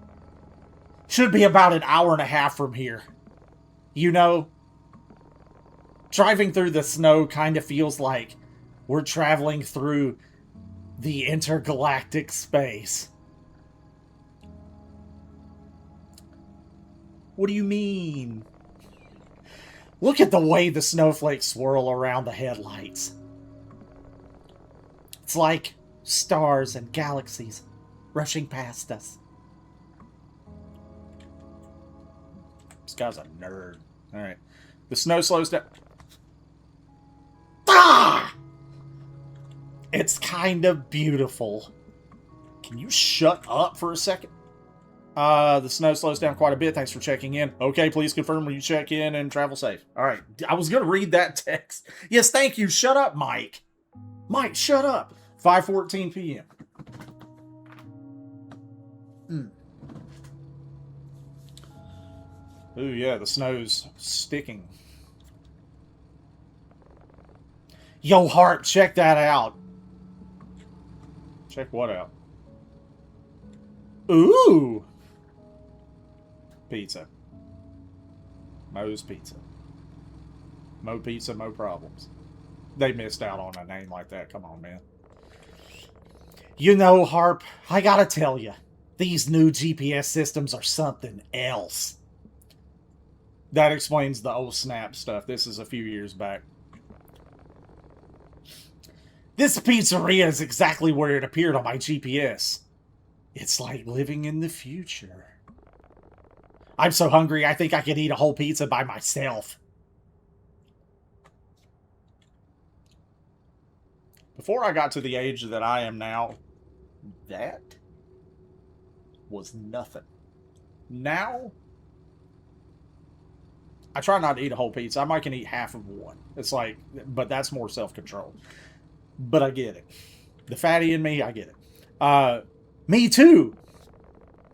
Should be about an hour and a half from here. You know, driving through the snow kind of feels like we're traveling through the intergalactic space. What do you mean? Look at the way the snowflakes swirl around the headlights. It's like stars and galaxies rushing past us. This guy's a nerd. Alright. The snow slows down. Ah! It's kind of beautiful. Can you shut up for a second? The snow slows down quite a bit. Thanks for checking in. Okay, please confirm when you check in and travel safe. Alright. I was going to read that text. Yes, thank you. Shut up, Mike. Mike, shut up. 5:14 p.m. Ooh, yeah, the snow's sticking. Yo, Hart, check that out. Check what out? Ooh! Pizza. Moe's Pizza. Mo Pizza, Mo Problems. They missed out on a name like that. Come on, man. You know, Harp, I gotta tell you, these new GPS systems are something else. That explains the old snap stuff. This is a few years back. This pizzeria is exactly where it appeared on my GPS. It's like living in the future. I'm so hungry, I think I could eat a whole pizza by myself. Before I got to the age that I am now, that was nothing. Now, I try not to eat a whole pizza. I might can eat half of one. It's like, but that's more self-control. But I get it. The fatty in me, I get it. Me too.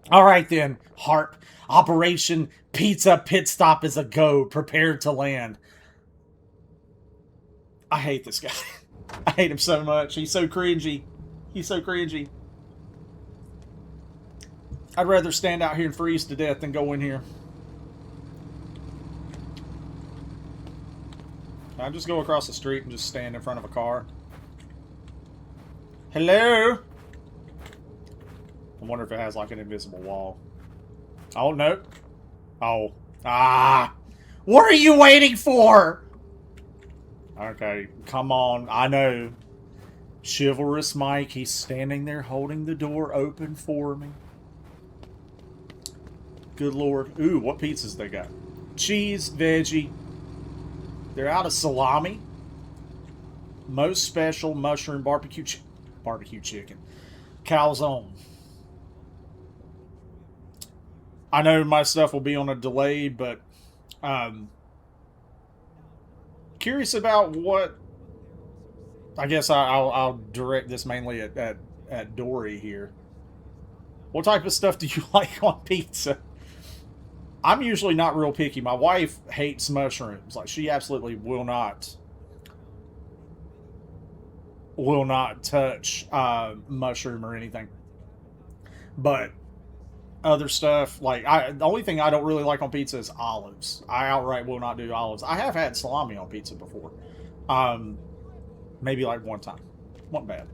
All right then, Harp. Operation Pizza Pit Stop is a go. Prepared to land. I hate this guy. I hate him so much. He's so cringy. He's so cringy. I'd rather stand out here and freeze to death than go in here. Can I just go across the street and just stand in front of a car? Hello? I wonder if it has like an invisible wall. Oh, no. Oh. Ah! What are you waiting for? Okay, come on. I know. Chivalrous Mike, he's standing there holding the door open for me. Good Lord. Ooh, what pizzas they got? Cheese, veggie. They're out of salami. Most special mushroom barbecue chicken. Calzone. I know my stuff will be on a delay, but curious about what. I guess I'll direct this mainly at Dory here. What type of stuff do you like on pizza? I'm usually not real picky. My wife hates mushrooms. Like, she absolutely will not touch mushroom or anything. But other stuff, like, the only thing I don't really like on pizza is olives. I outright will not do olives. I have had salami on pizza before. Maybe like one time. Wasn't bad.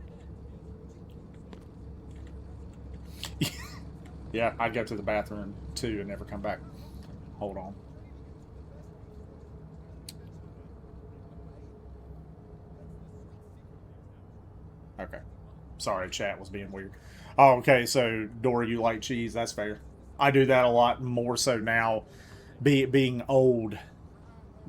Yeah, I'd go to the bathroom too and never come back. Hold on. Okay. Sorry, chat was being weird. Oh, okay, so Dora, you like cheese? That's fair. I do that a lot more so now, being old,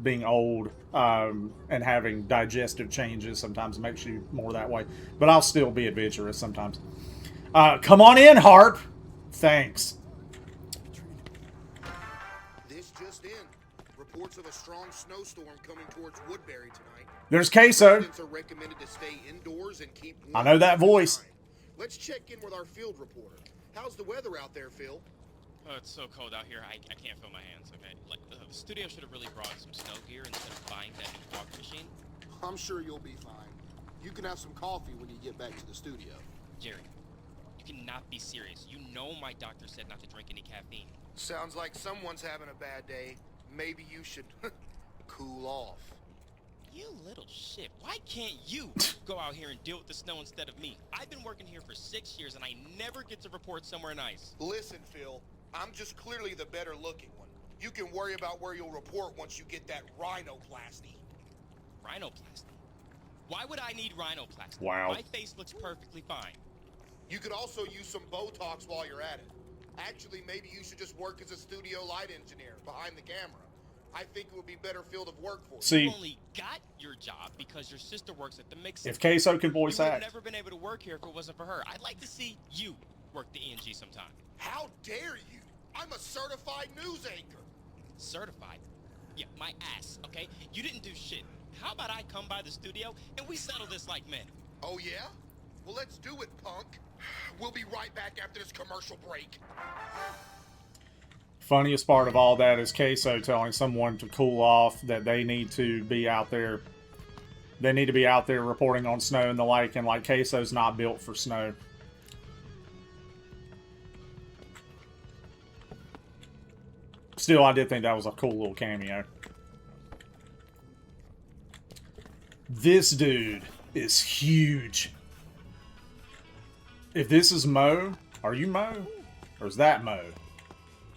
and having digestive changes sometimes makes you more that way. But I'll still be adventurous sometimes. Come on in, Harp. Thanks. This just in. Reports of a strong snowstorm coming towards Woodbury tonight. There's Queso. Residents are recommended to stay indoors and keep warm. I know that voice. Let's check in with our field reporter. How's the weather out there, Phil? Oh, it's so cold out here. I can't feel my hands. Okay, like the studio should have really brought some snow gear instead of buying that new fog machine. I'm sure you'll be fine. You can have some coffee when you get back to the studio. Jerry, you cannot be serious. You know my doctor said not to drink any caffeine. Sounds like someone's having a bad day. Maybe you should cool off. You little shit. Why can't you go out here and deal with the snow instead of me? I've been working here for 6 years and I never get to report somewhere nice. Listen, Phil, I'm just clearly the better looking one. You can worry about where you'll report once you get that rhinoplasty. Rhinoplasty? Why would I need rhinoplasty? Wow. My face looks perfectly fine. You could also use some Botox while you're at it. Actually, maybe you should just work as a studio light engineer behind the camera. I think it would be a better field of work for you. See, you only got your job because your sister works at the mix. if Queso could voice you would act. have never been able to work here if it wasn't for her. I'd like to see you work the ENG sometime. How dare you? I'm a certified news anchor. Certified? Yeah, my ass, okay? You didn't do shit. How about I come by the studio and we settle this like men? Oh yeah? Well, let's do it, punk. We'll be right back after this commercial break. Funniest part of all that is Queso telling someone to cool off, that they need to be out there. They need to be out there reporting on snow and the like, and like Queso's not built for snow. Still, I did think that was a cool little cameo. This dude is huge. If this is Mo, are you Mo? Or is that Mo?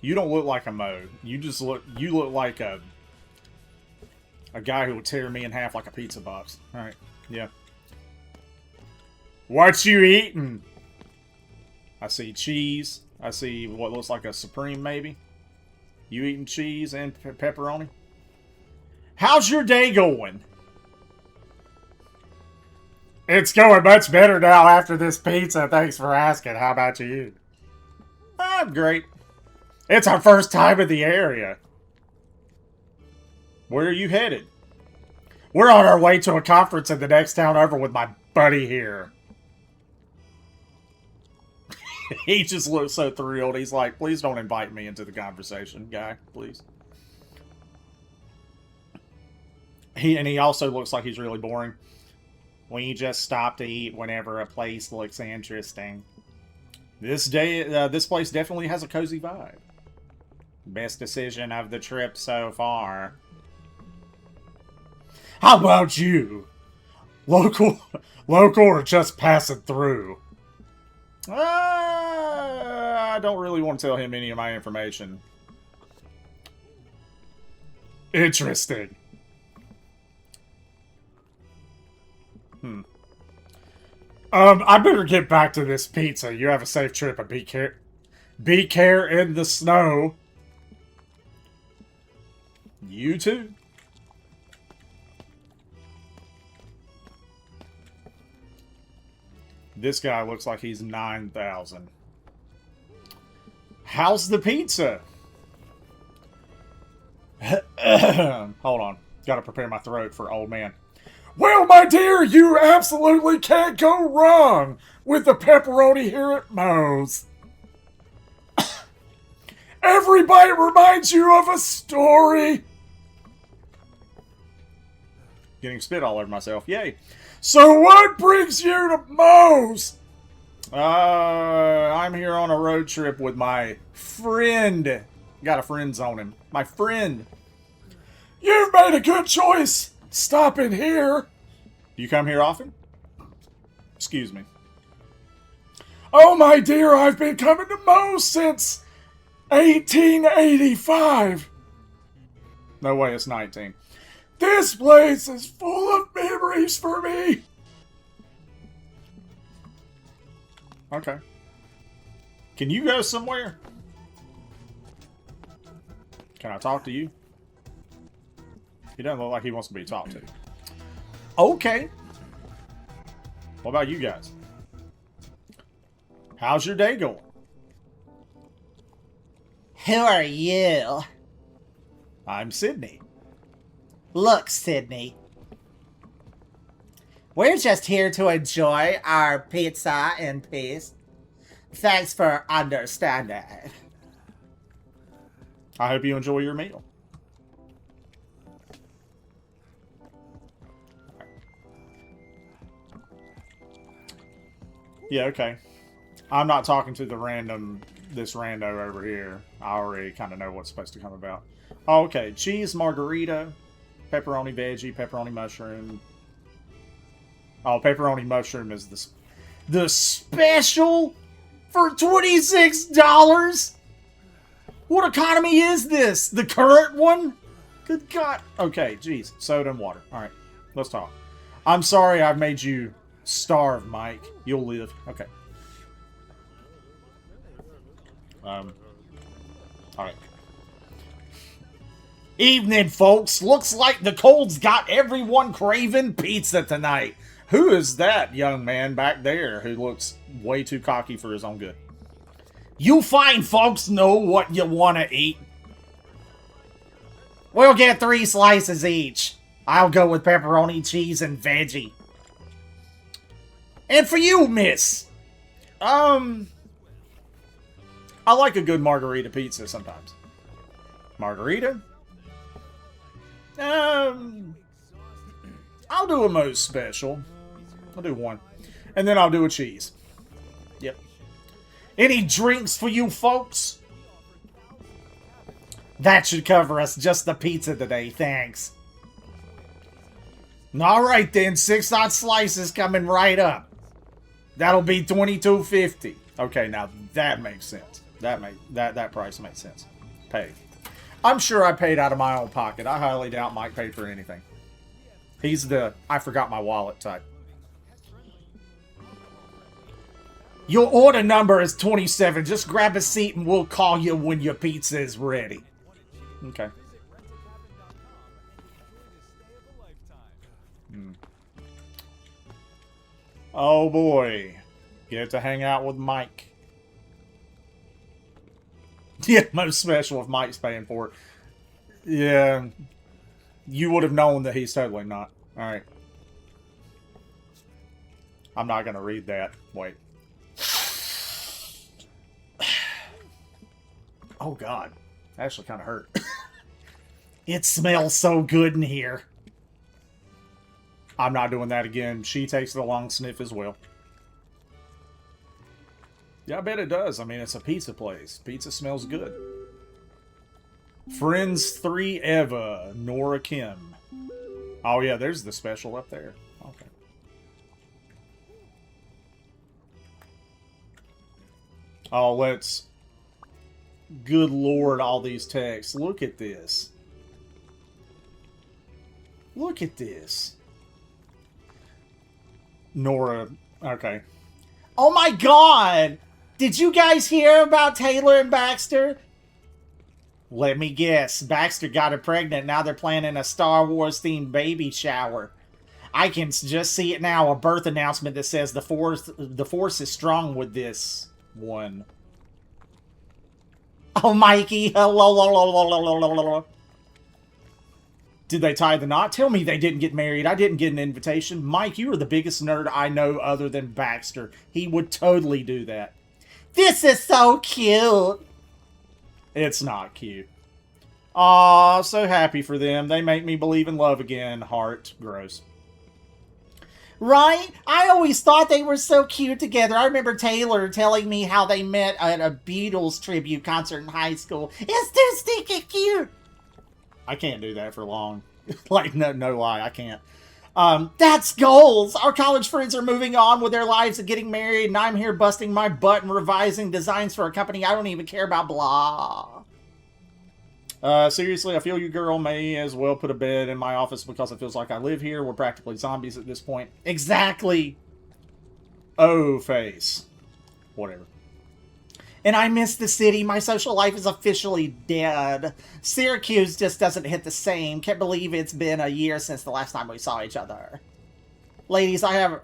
You don't look like a Mo. You look like a guy who would tear me in half like a pizza box. Alright, yeah. What you eating? I see cheese. I see what looks like a Supreme, maybe. You eating cheese and pepperoni? How's your day going? It's going much better now after this pizza. Thanks for asking. How about you? I'm great. It's our first time in the area. Where are you headed? We're on our way to a conference in the next town over with my buddy here. He just looks so thrilled. He's like, please don't invite me into the conversation, guy. Please. He also looks like he's really boring. We just stop to eat whenever a place looks interesting. This place definitely has a cozy vibe. Best decision of the trip so far. How about you? Local or just passing through? I don't really want to tell him any of my information. Interesting. I better get back to this pizza. You have a safe trip and be care in the snow. You too. This guy looks like he's 9,000. How's the pizza? Hold on. Gotta prepare my throat for old man. Well, my dear, you absolutely can't go wrong with the pepperoni here at Moe's. Every bite reminds you of a story. Getting spit all over myself. Yay. So what brings you to Moe's? I'm here on a road trip with my friend. Got a friend on him. My friend. You've made a good choice. Stopping here. You come here often? Excuse me. Oh, my dear, I've been coming to Moe's since 1885. No way, it's 19. This place is full of memories for me. Okay. Can you go somewhere? Can I talk to you? He doesn't look like he wants to be talked to. Okay. What about you guys? How's your day going? Who are you? I'm Sydney. Look, Sydney. We're just here to enjoy our pizza in peace. Thanks for understanding. I hope you enjoy your meal. Yeah, okay. I'm not talking to this rando over here. I already kind of know what's supposed to come about. Oh, okay, cheese margarita, pepperoni veggie, pepperoni mushroom. Oh, pepperoni mushroom is the special for $26? What economy is this? The current one? Good God. Okay, geez. Soda and water. All right, let's talk. I'm sorry I've made you starve, Mike. You'll live. Okay. All right. Evening, folks. Looks like the cold's got everyone craving pizza tonight. Who is that young man back there who looks way too cocky for his own good? You fine folks know what you want to eat. We'll get 3 slices each. I'll go with pepperoni, cheese, and veggie. And for you, miss. I like a good margarita pizza sometimes. Margarita? I'll do a most special. I'll do one. And then I'll do a cheese. Yep. Any drinks for you folks? That should cover us. Just the pizza today, thanks. Alright then, 6 odd slices coming right up. That'll be $22.50. Okay, now that makes sense. That price makes sense. Pay. I'm sure I paid out of my own pocket. I highly doubt Mike paid for anything. He's the I forgot my wallet type. Your order number is 27. Just grab a seat and we'll call you when your pizza is ready. Okay. Oh boy. Get to hang out with Mike. Yeah, most special if Mike's paying for it. Yeah. You would have known that he's totally not. Alright. I'm not going to read that. Wait. Oh, God. That actually kind of hurt. It smells so good in here. I'm not doing that again. She takes the long sniff as well. Yeah, I bet it does. I mean, it's a pizza place. Pizza smells good. Friends 3 Eva, Nora Kim. Oh, yeah, there's the special up there. Okay. Oh, let's... Good Lord, all these texts. Look at this. Look at this. Nora, okay. Oh my God! Did you guys hear about Taylor and Baxter? Let me guess. Baxter got her pregnant. Now they're planning a Star Wars themed baby shower. I can just see it now. A birth announcement that says the force is strong with this one. Oh, Mikey. Hello. Did they tie the knot? Tell me they didn't get married. I didn't get an invitation. Mike, you are the biggest nerd I know other than Baxter. He would totally do that. This is so cute. It's not cute. Aw, so happy for them. They make me believe in love again. Heart. Gross. Right? I always thought they were so cute together. I remember Taylor telling me how they met at a Beatles tribute concert in high school. It's too stinking cute. I can't do that for long. Like, no lie, I can't. That's goals. Our college friends are moving on with their lives and getting married, and I'm here busting my butt and revising designs for a company I don't even care about. Blah. Seriously, I feel you, girl. May as well put a bed in my office because it feels like I live here. We're practically zombies at this point. Exactly. Oh, face. Whatever. And I miss the city. My social life is officially dead. Syracuse just doesn't hit the same. Can't believe it's been a year since the last time we saw each other. Ladies, I have...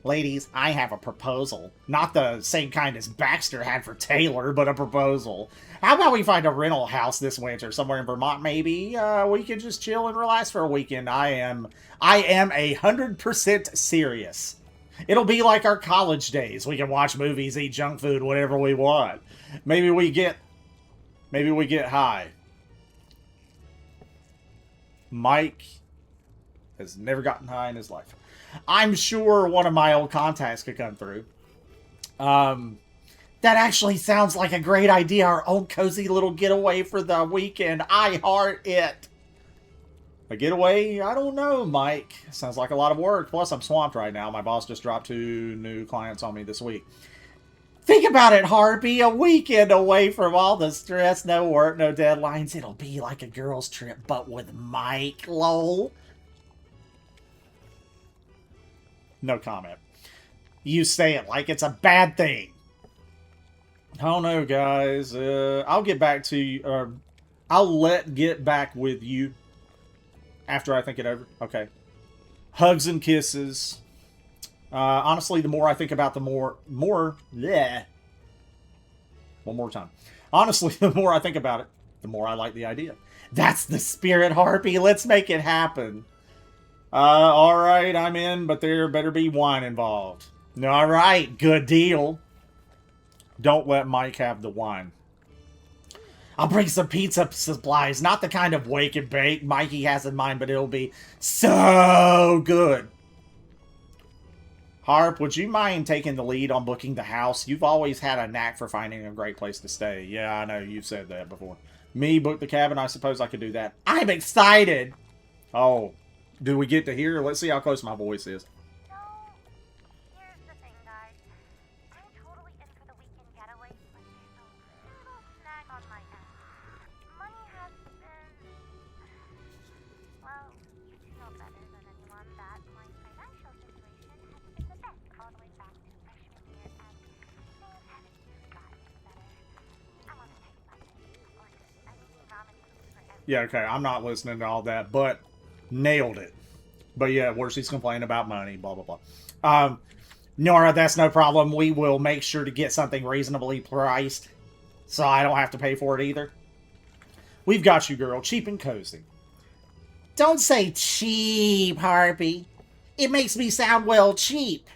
Ladies, I have a proposal. Not the same kind as Baxter had for Taylor, but a proposal. How about we find a rental house this winter, somewhere in Vermont, maybe? We can just chill and relax for a weekend. I am 100% serious. It'll be like our college days. We can watch movies, eat junk food, whatever we want. Maybe we get high. Mike has never gotten high in his life. I'm sure one of my old contacts could come through. That actually sounds like a great idea. Our own cozy little getaway for the weekend. I heart it. A getaway? I don't know, Mike. Sounds like a lot of work. Plus, I'm swamped right now. My boss just dropped 2 new clients on me this week. Think about it, Harpy. A weekend away from all the stress. No work, no deadlines. It'll be like a girl's trip, but with Mike, lol. No comment. You say it like it's a bad thing. I don't know, guys. I'll get back to you. I'll get back with you after I think it over. Okay. Hugs and kisses. Honestly, the more I think about the more... Yeah. One more time. Honestly, the more I think about it, the more I like the idea. That's the spirit, Harpy. Let's make it happen. Alright, I'm in, but there better be wine involved. Alright, good deal. Don't let Mike have the wine. I'll bring some pizza supplies. Not the kind of wake and bake Mikey has in mind, but it'll be so good. Harp, would you mind taking the lead on booking the house? You've always had a knack for finding a great place to stay. Yeah, I know, you've said that before. Me book the cabin, I suppose I could do that. I'm excited. Oh, do we get to hear? Let's see how close my voice is. So, here's the thing, guys. I'm totally in for the weekend getaway, but there's a little snag on my end. Money has been... Well, you know better than anyone that my financial situation hasn't been the best all the way back to freshman year, and things haven't gotten better. I want to tell you about this. Like, I mean, ramen noodles for everyone. Yeah, okay, I'm not listening to all that, but nailed it. But yeah, worse, he's complaining about money, blah, blah, blah. Nora, that's no problem. We will make sure to get something reasonably priced, so I don't have to pay for it either. We've got you, girl. Cheap and cozy. Don't say cheap, Harpy. It makes me sound, well, cheap.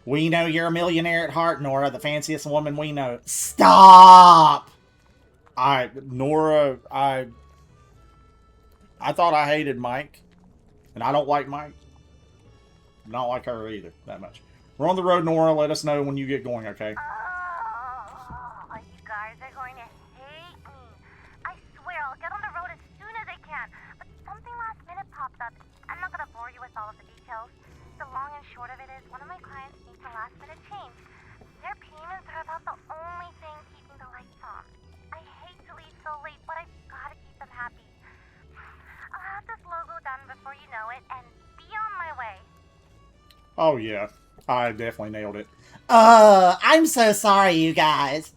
We know you're a millionaire at heart, Nora, the fanciest woman we know. Stop! Nora, I thought I hated Mike. And I don't like Mike. Not like her either, that much. We're on the road, Nora. Let us know when you get going, okay? Oh, you guys are going to hate me. I swear, I'll get on the road as soon as I can. But something last minute popped up. I'm not going to bore you with all of the details. The long and short of it is, one of my clients needs a last minute change. Their payments are about the only thing keeping the lights on. I hate to leave so late, but I've got to keep them happy. I'll have this logo done before you know it, and be on my way. Oh, yeah. I definitely nailed it. I'm so sorry, you guys.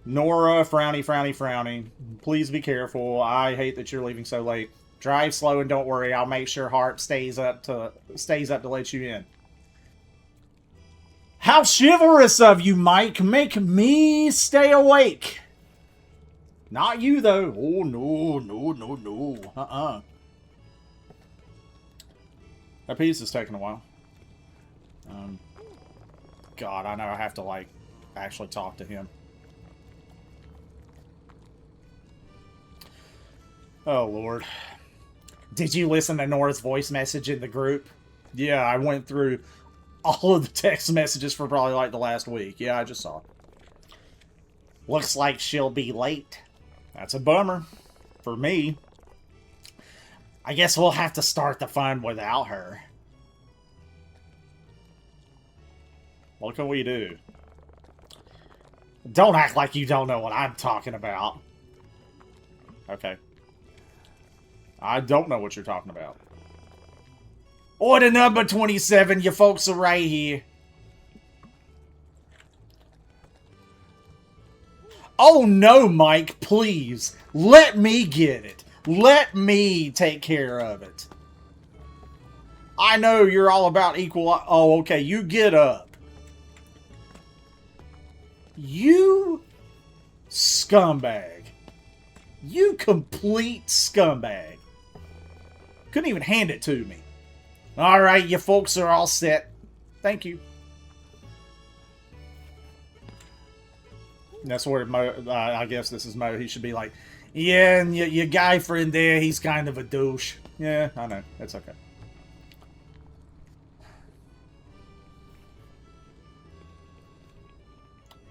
Nora, frowny, frowny, frowny. Please be careful. I hate that you're leaving so late. Drive slow and don't worry. I'll make sure Harp stays up to let you in. How chivalrous of you, Mike. Make me stay awake. Not you, though. Oh, no. That piece is taking a while. God, I know I have to, like, actually talk to him. Oh, Lord. Did you listen to Nora's voice message in the group? Yeah, I went through all of the text messages for probably like the last week. Yeah, I just saw it. Looks like she'll be late. That's a bummer. For me. I guess we'll have to start the fun without her. What can we do? Don't act like you don't know what I'm talking about. Okay. I don't know what you're talking about. Order number 27, you folks are right here. Oh no, Mike, please. Let me get it. Let me take care of it. I know you're all about equal... Oh, okay, you get up. You scumbag. You complete scumbag. Couldn't even hand it to me. Alright, you folks are all set. Thank you. That's where Mo, I guess this is Mo. He should be like, yeah, and your guy friend there, he's kind of a douche. Yeah, I know. It's okay.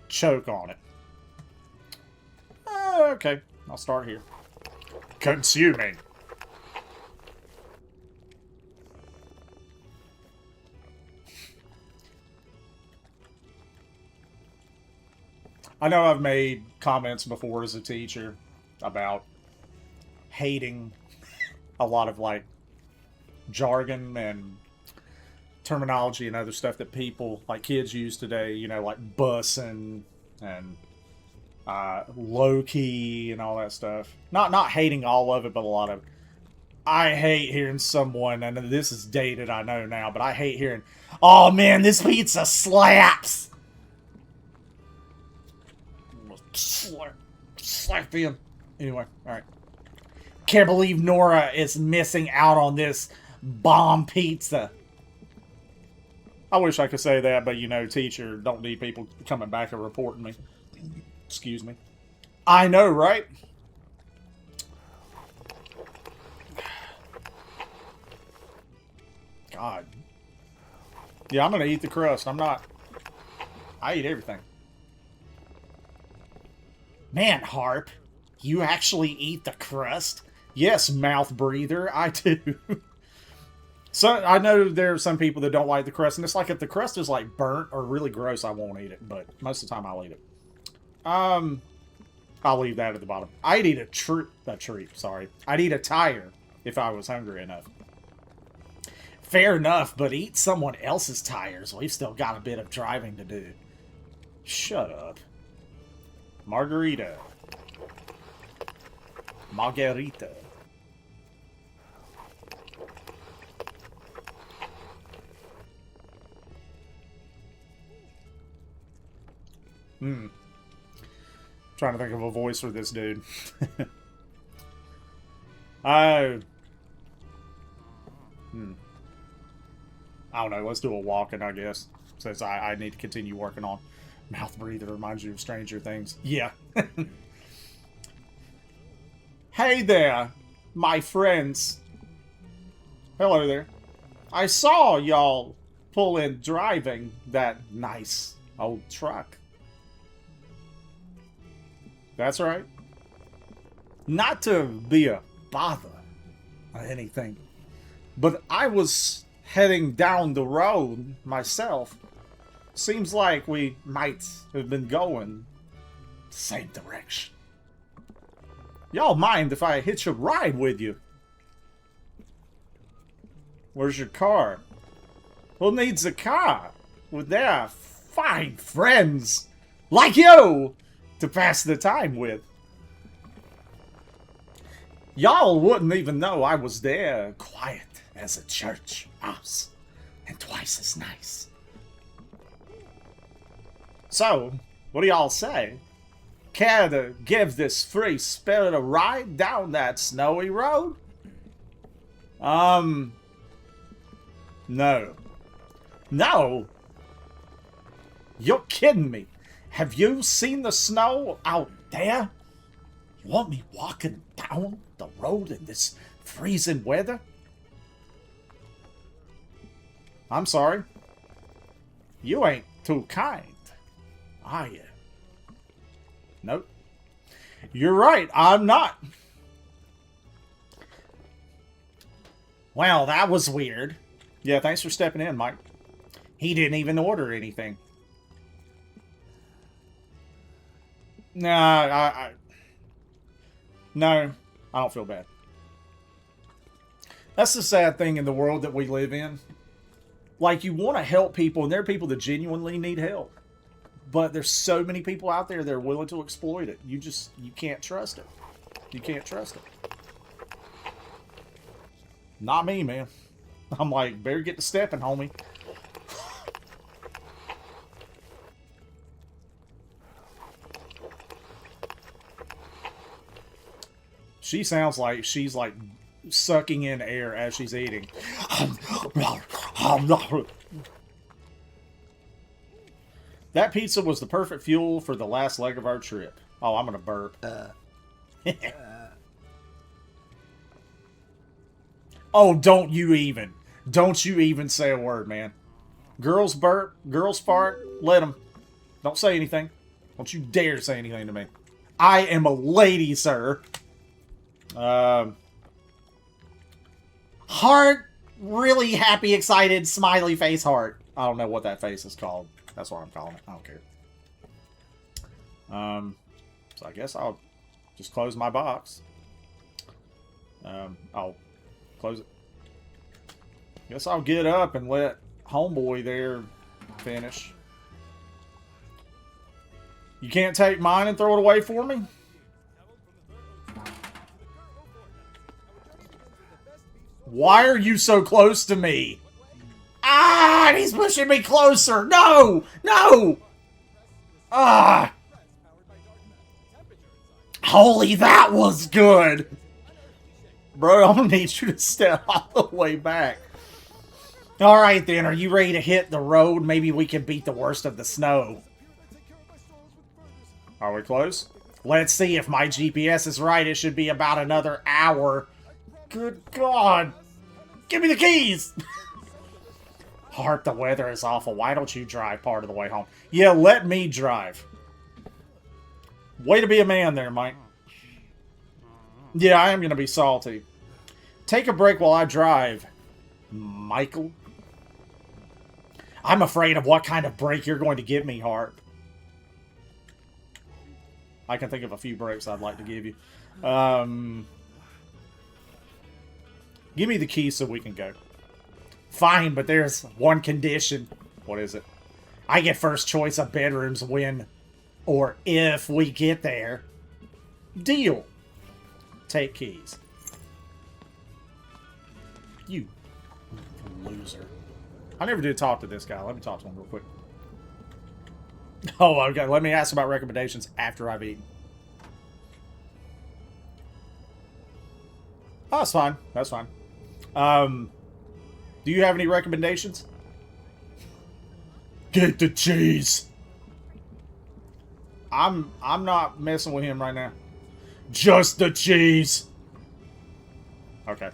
Choke on it. Okay, I'll start here. Consuming. I know I've made comments before as a teacher about hating a lot of like jargon and terminology and other stuff that people, like kids use today, you know, like bussing and low-key and all that stuff. Not hating all of it, but a lot of it. I hate hearing someone, and this is dated, I know now, but I hate hearing, oh man, this pizza slaps! Slap him. Anyway, alright. Can't believe Nora is missing out on this bomb pizza. I wish I could say that, but you know, teacher, don't need people coming back and reporting me. Excuse me. I know, right? God. Yeah, I'm gonna eat the crust. I eat everything. Man, Harp, you actually eat the crust? Yes, mouth breather, I do. So, I know there are some people that don't like the crust, and it's like if the crust is like burnt or really gross, I won't eat it, but most of the time I'll eat it. I'll leave that at the bottom. I'd eat a treat, sorry. I'd eat a tire if I was hungry enough. Fair enough, but eat someone else's tires. We've still got a bit of driving to do. Shut up. Margarita. Margarita. Trying to think of a voice for this dude. I don't know. Let's do a walking, I guess. Since I need to continue working on mouth breather. Reminds you of Stranger Things. Yeah. Hey there, my friends. Hello there. I saw y'all pull in driving that nice old truck. That's right. Not to be a bother or anything, but I was heading down the road myself. Seems like we might have been going the same direction. Y'all mind if I hitch a ride with you? Where's your car? Who needs a car with their fine friends like you to pass the time with? Y'all wouldn't even know I was there, quiet as a church mouse, and twice as nice. So, what do y'all say? Care to give this free spirit a ride down that snowy road? No. No? You're kidding me. Have you seen the snow out there? Want me walking down the road in this freezing weather? I'm sorry. You ain't too kind, are you? Nope. You're right, I'm not. Well, that was weird. Yeah, thanks for stepping in, Mike. He didn't even order anything. Nah, no, I don't feel bad. That's the sad thing in the world that we live in. Like, you want to help people, and there are people that genuinely need help. But there's so many people out there that are willing to exploit it. You can't trust it. You can't trust it. Not me, man. I'm like, better get to stepping, homie. She sounds like she's like sucking in air as she's eating. That pizza was the perfect fuel for the last leg of our trip. Oh, I'm gonna burp. Oh, don't you even say a word, man. Girls burp, girls fart, let them. Don't say anything. Don't you dare say anything to me. I am a lady, sir. Heart, really happy, excited, smiley face heart. I don't know what that face is called. That's what I'm calling it. I don't care. So I guess I'll just close my box. I'll close it. Guess I'll get up and let homeboy there finish. You can't take mine and throw it away for me? Why are you so close to me? Ah, he's pushing me closer. No, no. Ah. Holy, that was good. Bro, I'm gonna need you to step all the way back. Alright then, are you ready to hit the road? Maybe we can beat the worst of the snow. Are we close? Let's see if my GPS is right. It should be about another hour. Good God. Give me the keys. Heart, the weather is awful. Why don't you drive part of the way home? Yeah, let me drive. Way to be a man there, Mike. Yeah, I am going to be salty. Take a break while I drive, Michael. I'm afraid of what kind of break you're going to give me, Hart. I can think of a few breaks I'd like to give you. Give me the key so we can go. Fine, but there's one condition. What is it? I get first choice of bedrooms when or if we get there. Deal. Take keys. You loser. I never did talk to this guy. Let me talk to him real quick. Oh, okay. Let me ask about recommendations after I've eaten. Oh, that's fine. That's fine. Do you have any recommendations? Get the cheese. I'm not messing with him right now. Just the cheese. Okay.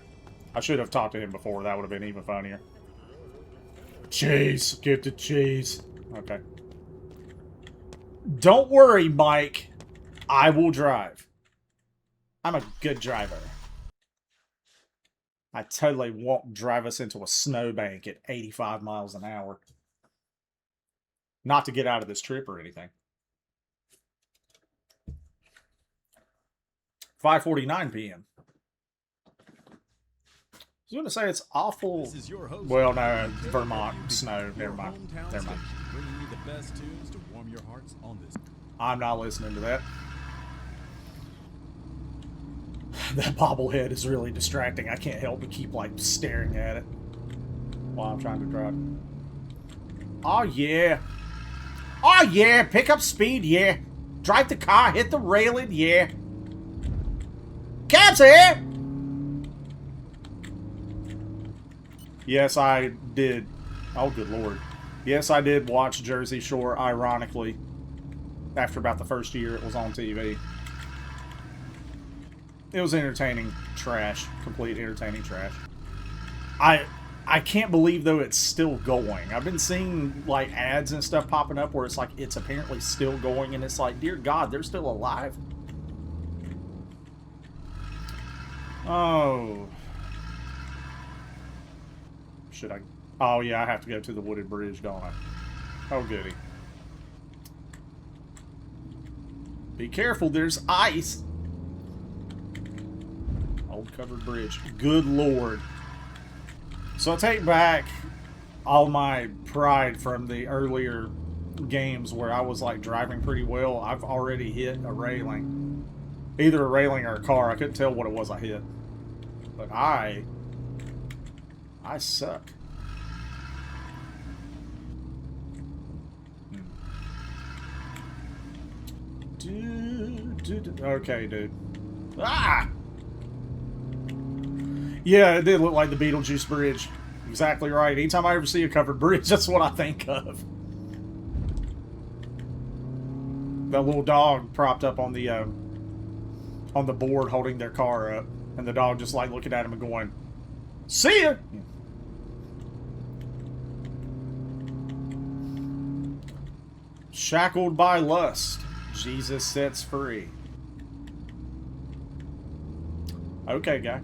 I should have talked to him before. That would have been even funnier. Cheese. Get the cheese. Okay. Don't worry, Mike. I will drive. I'm a good driver. I totally won't drive us into a snowbank at 85 miles an hour. Not to get out of this trip or anything. 5:49 p.m. I was going to say it's awful. Well, no, Vermont snow. Never mind. Never mind. I'm not listening to that. That bobblehead is really distracting. I can't help but keep, like, staring at it while I'm trying to drive. Oh, yeah. Oh, yeah. Pick up speed, yeah. Drive the car, hit the railing, yeah. Cab's here! Yes, I did. Oh, good lord. Yes, I did watch Jersey Shore, ironically, after about the first year it was on TV. it was entertaining trash. Complete entertaining trash. I can't believe, though, it's still going. I've been seeing, like, ads and stuff popping up where it's like, it's apparently still going, and it's like, dear God, they're still alive? Oh. Should I? Oh, yeah, I have to go to the wooded bridge, don't I? Oh, goody. Be careful, there's ice. Old covered bridge. Good Lord. So I take back all my pride from the earlier games where I was like driving pretty well. I've already hit a railing. Either a railing or a car. I couldn't tell what it was I hit. But I suck. Okay, dude. Ah! Yeah, it did look like the Beetlejuice Bridge. Exactly right. Anytime I ever see a covered bridge, that's what I think of. That little dog propped up on the board holding their car up. And the dog just like looking at him and going, "See ya!" Shackled by lust, Jesus sets free. Okay, guy.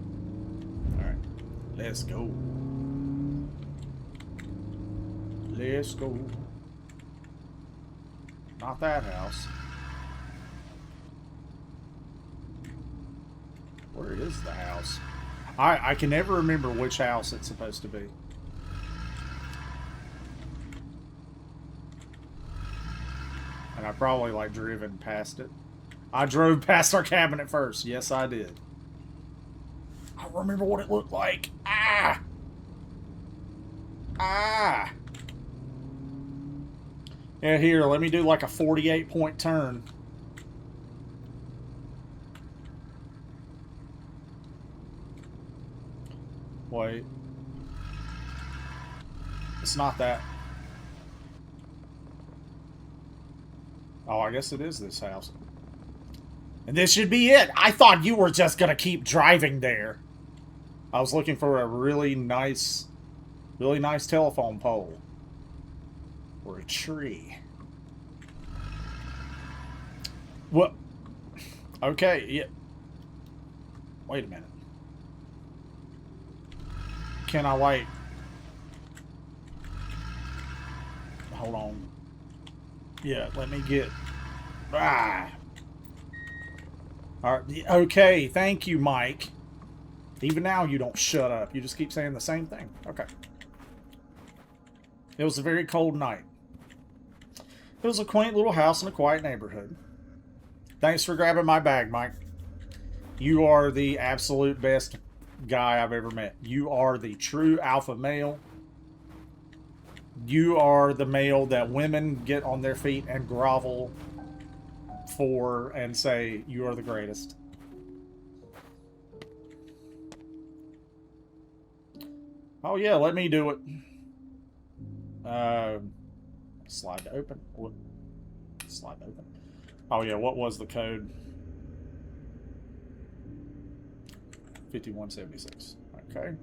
Alright. Let's go. Let's go. Not that house. Where is the house? I can never remember which house it's supposed to be. And I probably like driven past it. I drove past our cabinet first. Yes, I did. I don't remember what it looked like. Ah! Ah! Yeah, here, let me do like a 48-point turn. Wait. It's not that. Oh, I guess it is this house. And this should be it. I thought you were just going to keep driving there. I was looking for a really nice telephone pole. Or a tree. What? Okay, yeah. Wait a minute. Can I, like... Hold on. Yeah, let me get... Ah! Alright, okay, thank you, Mike. Even now you don't shut up. You just keep saying the same thing. Okay. It was a very cold night. It was a quaint little house in a quiet neighborhood. Thanks for grabbing my bag, Mike. You are the absolute best guy I've ever met. You are the true alpha male. You are the male that women get on their feet and grovel for and say, you are the greatest. Oh yeah, let me do it. Slide to open. Slide to open. Oh yeah, what was the code? 5176. Okay.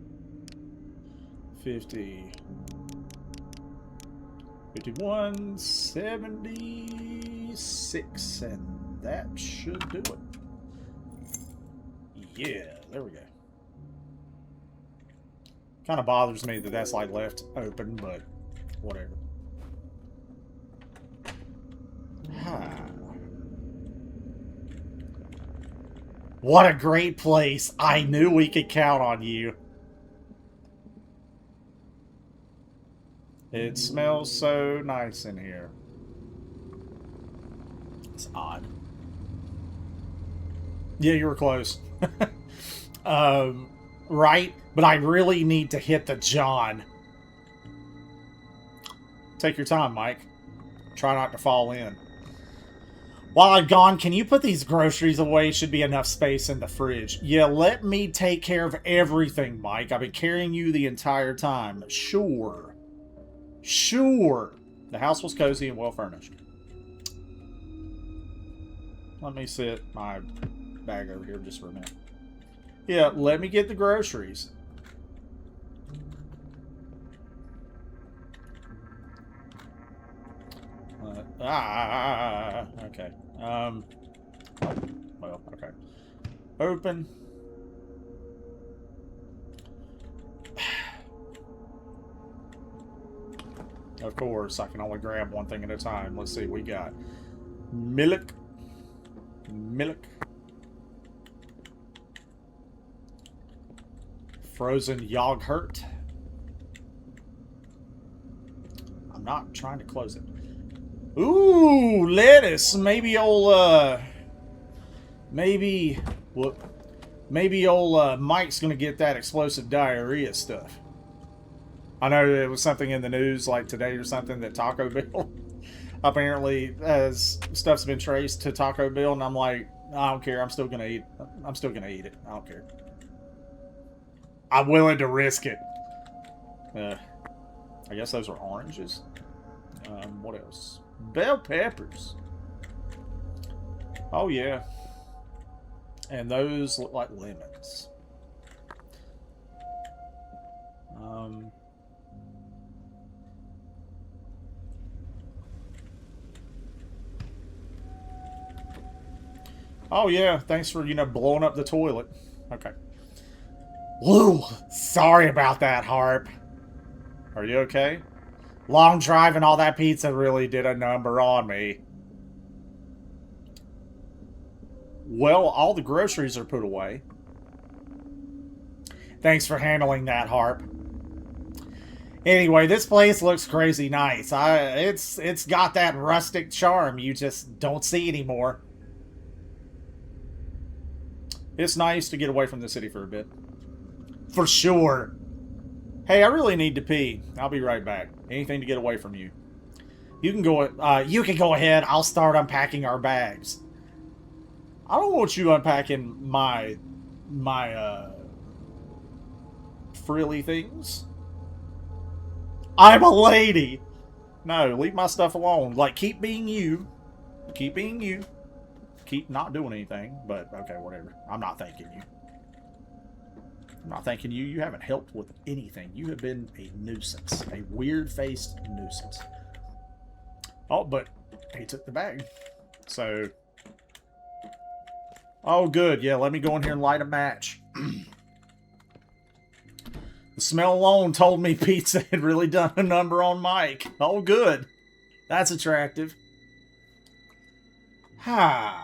5176, and that should do it. Yeah, there we go. Kind of bothers me that that's like left open, but whatever. What a great place. I knew we could count on you. It smells so nice in here. It's odd. Yeah, you were close. Right? But I really need to hit the John. Take your time, Mike. Try not to fall in. While I'm gone, can you put these groceries away? Should be enough space in the fridge. Yeah, let me take care of everything, Mike. I've been carrying you the entire time. Sure. Sure. The house was cozy and well furnished. Let me sit my bag over here just for a minute. Yeah, let me get the groceries. Okay. Well, okay. Open. Of course, I can only grab one thing at a time. Let's see, we got milk. Milk. Frozen yogurt. I'm not trying to close it. Ooh, lettuce. Maybe old, maybe old Mike's gonna get that explosive diarrhea stuff. I know it was something in the news like today or something that Taco Bell apparently stuff's been traced to Taco Bell, and I'm like, I don't care. I'm still gonna eat. I'm still gonna eat it. I don't care. I'm willing to risk it. I guess those are oranges. What else? Bell peppers. Oh yeah. And those look like lemons. Oh yeah, thanks for, blowing up the toilet. Okay. Woo! Sorry about that, Harp. Are you okay? Long drive and all that pizza really did a number on me. Well, all the groceries are put away. Thanks for handling that, Harp. Anyway, this place looks crazy nice. It's got that rustic charm you just don't see anymore. It's nice to get away from the city for a bit. For sure. Hey, I really need to pee. I'll be right back. Anything to get away from you. You can go ahead. I'll start unpacking our bags. I don't want you unpacking my frilly things. I'm a lady. No, leave my stuff alone. Like, keep being you. Keep being you. Keep not doing anything. But, okay, whatever. I'm not thanking you. I'm not thanking you. You haven't helped with anything. You have been a nuisance. A weird-faced nuisance. Oh, but he took the bag. So... Oh, good. Yeah, let me go in here and light a match. The smell alone told me pizza had really done a number on Mike. Oh, good. That's attractive. Ha.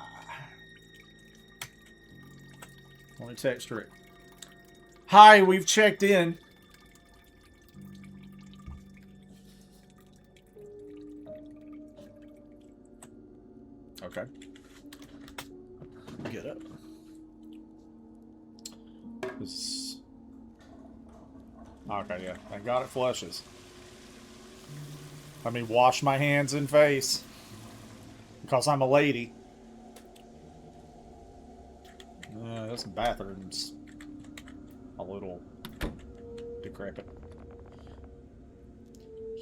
Let me text Rick. Hi, we've checked in. Okay. Get up. Okay, yeah. Thank God it flushes. Let me wash my hands and face. Because I'm a lady. This bathroom's a little decrepit.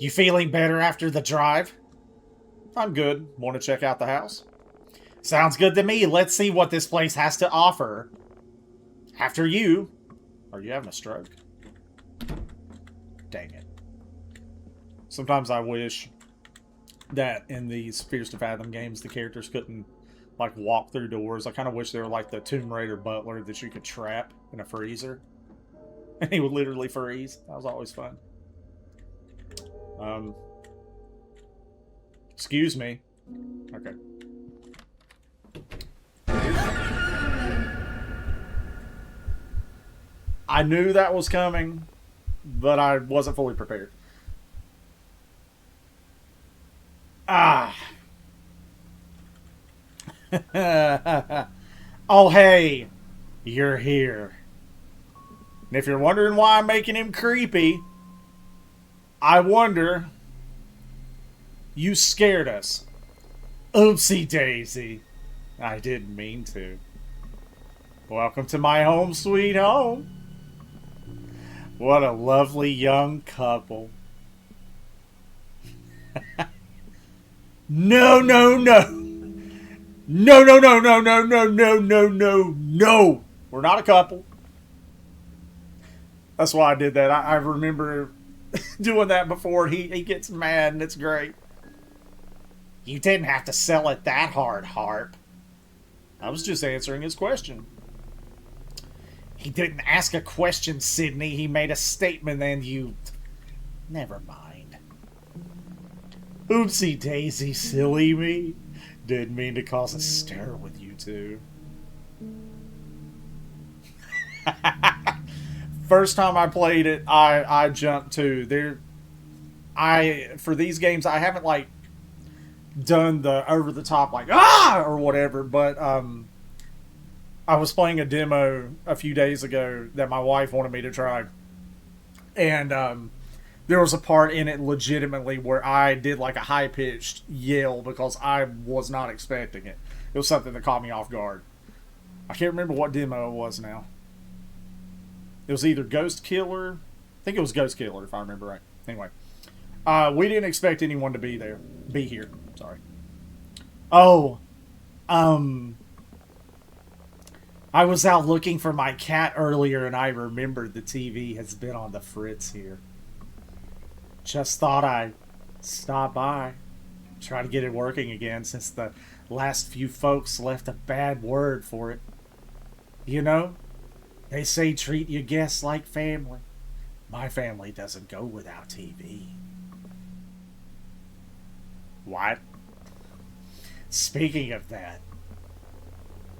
You feeling better after the drive? I'm good. Want to check out the house? Sounds good to me. Let's see what this place has to offer. After you. Are you having a stroke? Dang it. Sometimes I wish that in these Fears to Fathom games, the characters couldn't, like, walk through doors. I kind of wish they were like the Tomb Raider butler that you could trap in a freezer. And he would literally freeze. That was always fun. Excuse me. Okay. I knew that was coming, but I wasn't fully prepared. Ah. Oh, hey. You're here. And if you're wondering why I'm making him creepy, I wonder... You scared us. Oopsie daisy. I didn't mean to. Welcome to my home sweet home. What a lovely young couple. No, no, no. No, no, no, no, no, no, no, no, no, no. We're not a couple. That's why I did that. I remember doing that before. He gets mad, and it's great. You didn't have to sell it that hard, Harp. I was just answering his question. He didn't ask a question, Sydney. He made a statement and you... Never mind. Oopsie daisy, silly me. Didn't mean to cause a stir with you two. First time I played it, I jumped to. For these games, I haven't, like, done the over-the-top, like, ah! Or whatever, but, I was playing a demo a few days ago that my wife wanted me to try. And, there was a part in it legitimately where I did like a high-pitched yell because I was not expecting it. It was something that caught me off guard. I can't remember what demo it was now. It was either Ghost Killer. I think it was Ghost Killer, if I remember right. Anyway. We didn't expect anyone to be here. Sorry. Oh. I was out looking for my cat earlier and I remembered the TV has been on the fritz here. Just thought I'd stop by. Try to get it working again since the last few folks left a bad word for it. You know, they say treat your guests like family. My family doesn't go without TV. What? Speaking of that,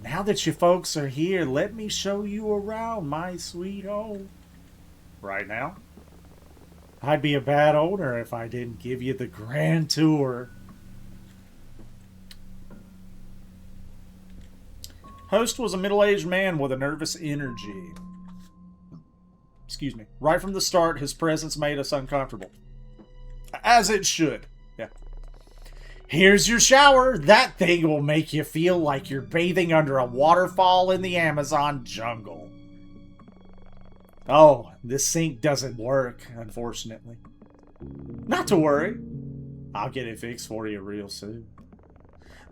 now that you folks are here, let me show you around my sweet home. Right now? I'd be a bad owner if I didn't give you the grand tour. Host was a middle-aged man with a nervous energy. Excuse me. Right from the start, his presence made us uncomfortable. As it should. Yeah. Here's your shower. That thing will make you feel like you're bathing under a waterfall in the Amazon jungle. Oh, this sink doesn't work, unfortunately. Not to worry. I'll get it fixed for you real soon.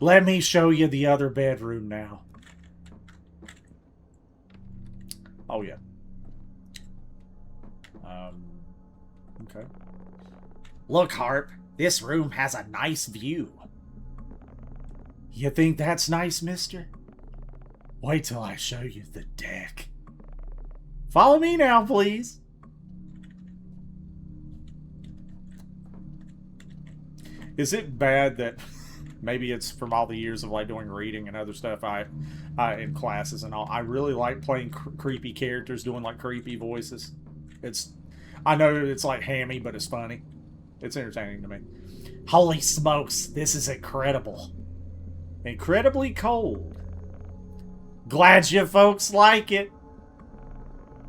Let me show you the other bedroom now. Oh, yeah. Okay. Look, Harp, this room has a nice view. You think that's nice, mister? Wait till I show you the deck. Follow me now, please. Is it bad that maybe it's from all the years of like doing reading and other stuff I in classes and all? I really like playing creepy characters, doing like creepy voices. I know it's like hammy, but it's funny. It's entertaining to me. Holy smokes, this is incredible. Incredibly cold. Glad you folks like it.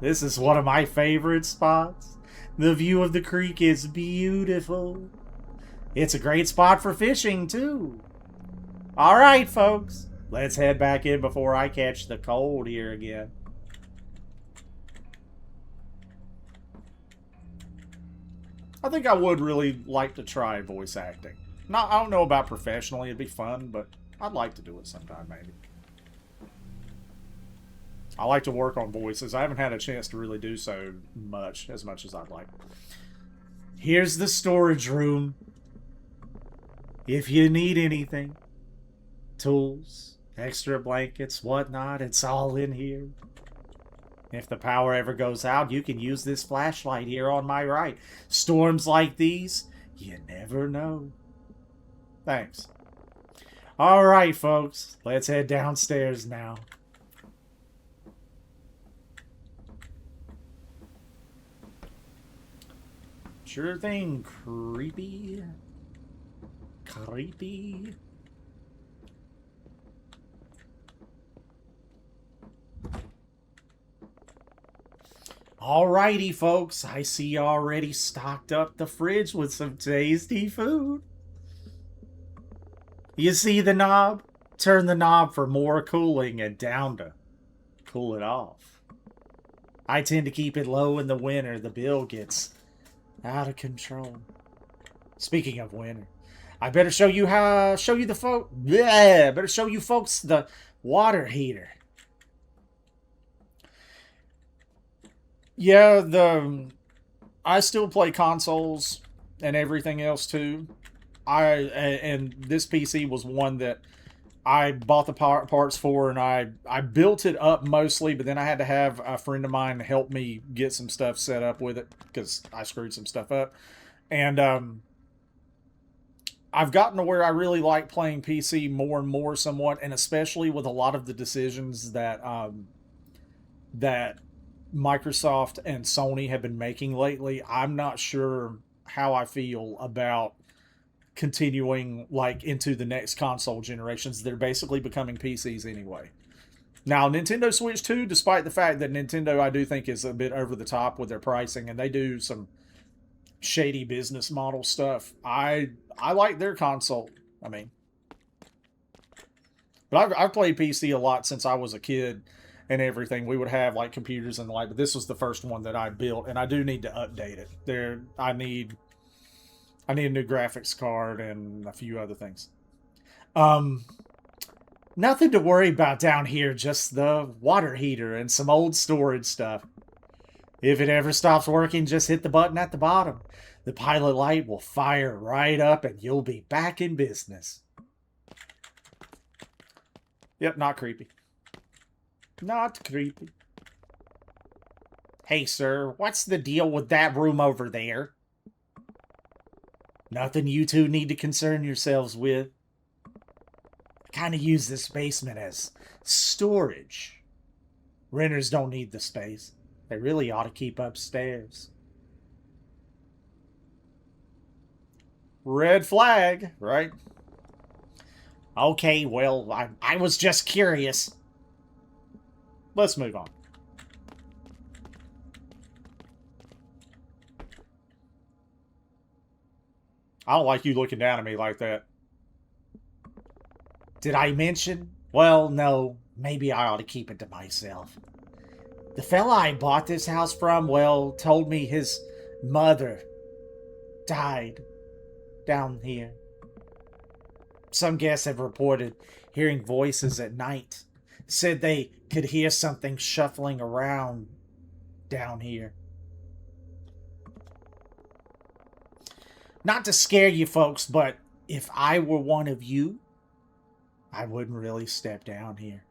This is one of my favorite spots. The view of the creek is beautiful. It's a great spot for fishing, too. Alright, folks. Let's head back in before I catch the cold here again. I think I would really like to try voice acting. I don't know about professionally, it'd be fun, but I'd like to do it sometime, maybe. I like to work on voices. I haven't had a chance to really do so as much as I'd like. Here's the storage room. If you need anything, tools, extra blankets, whatnot, it's all in here. If the power ever goes out, you can use this flashlight here on my right. Storms like these, you never know. Thanks. All right, folks, let's head downstairs now. Sure thing, creepy. Creepy. Alrighty, folks, I see you already stocked up the fridge with some tasty food. You see the knob? Turn the knob for more cooling and down to cool it off. I tend to keep it low in the winter. The bill gets out of control. Speaking of winter, I better show you better show you folks the water heater. Yeah, I still play consoles and everything else too. And this PC was one that I bought the parts for, and I built it up mostly, but then I had to have a friend of mine help me get some stuff set up with it because I screwed some stuff up. And I've gotten to where I really like playing PC more and more somewhat, and especially with a lot of the decisions that that Microsoft and Sony have been making lately. I'm not sure how I feel about continuing like into the next console generations. They're basically becoming PCs anyway. Now, Nintendo Switch 2, despite the fact that Nintendo I do think is a bit over the top with their pricing, and they do some shady business model stuff, I like their console. I mean, but I've played PC a lot since I was a kid and everything. We would have like computers and the like, but this was the first one that I built, and I do need to update it. I need a new graphics card and a few other things. Nothing to worry about down here, just the water heater and some old storage stuff. If it ever stops working, just hit the button at the bottom. The pilot light will fire right up and you'll be back in business. Yep, not creepy. Not creepy. Hey, sir, what's the deal with that room over there? Nothing you two need to concern yourselves with. I kind of use this basement as storage. Renters don't need the space. They really ought to keep upstairs. Red flag, right? Okay, well, I was just curious. Let's move on. I don't like you looking down at me like that. Did I mention? Well, no. Maybe I ought to keep it to myself. The fella I bought this house from, well, told me his mother died down here. Some guests have reported hearing voices at night. Said they could hear something shuffling around down here. Not to scare you folks, but if I were one of you, I wouldn't really step down here.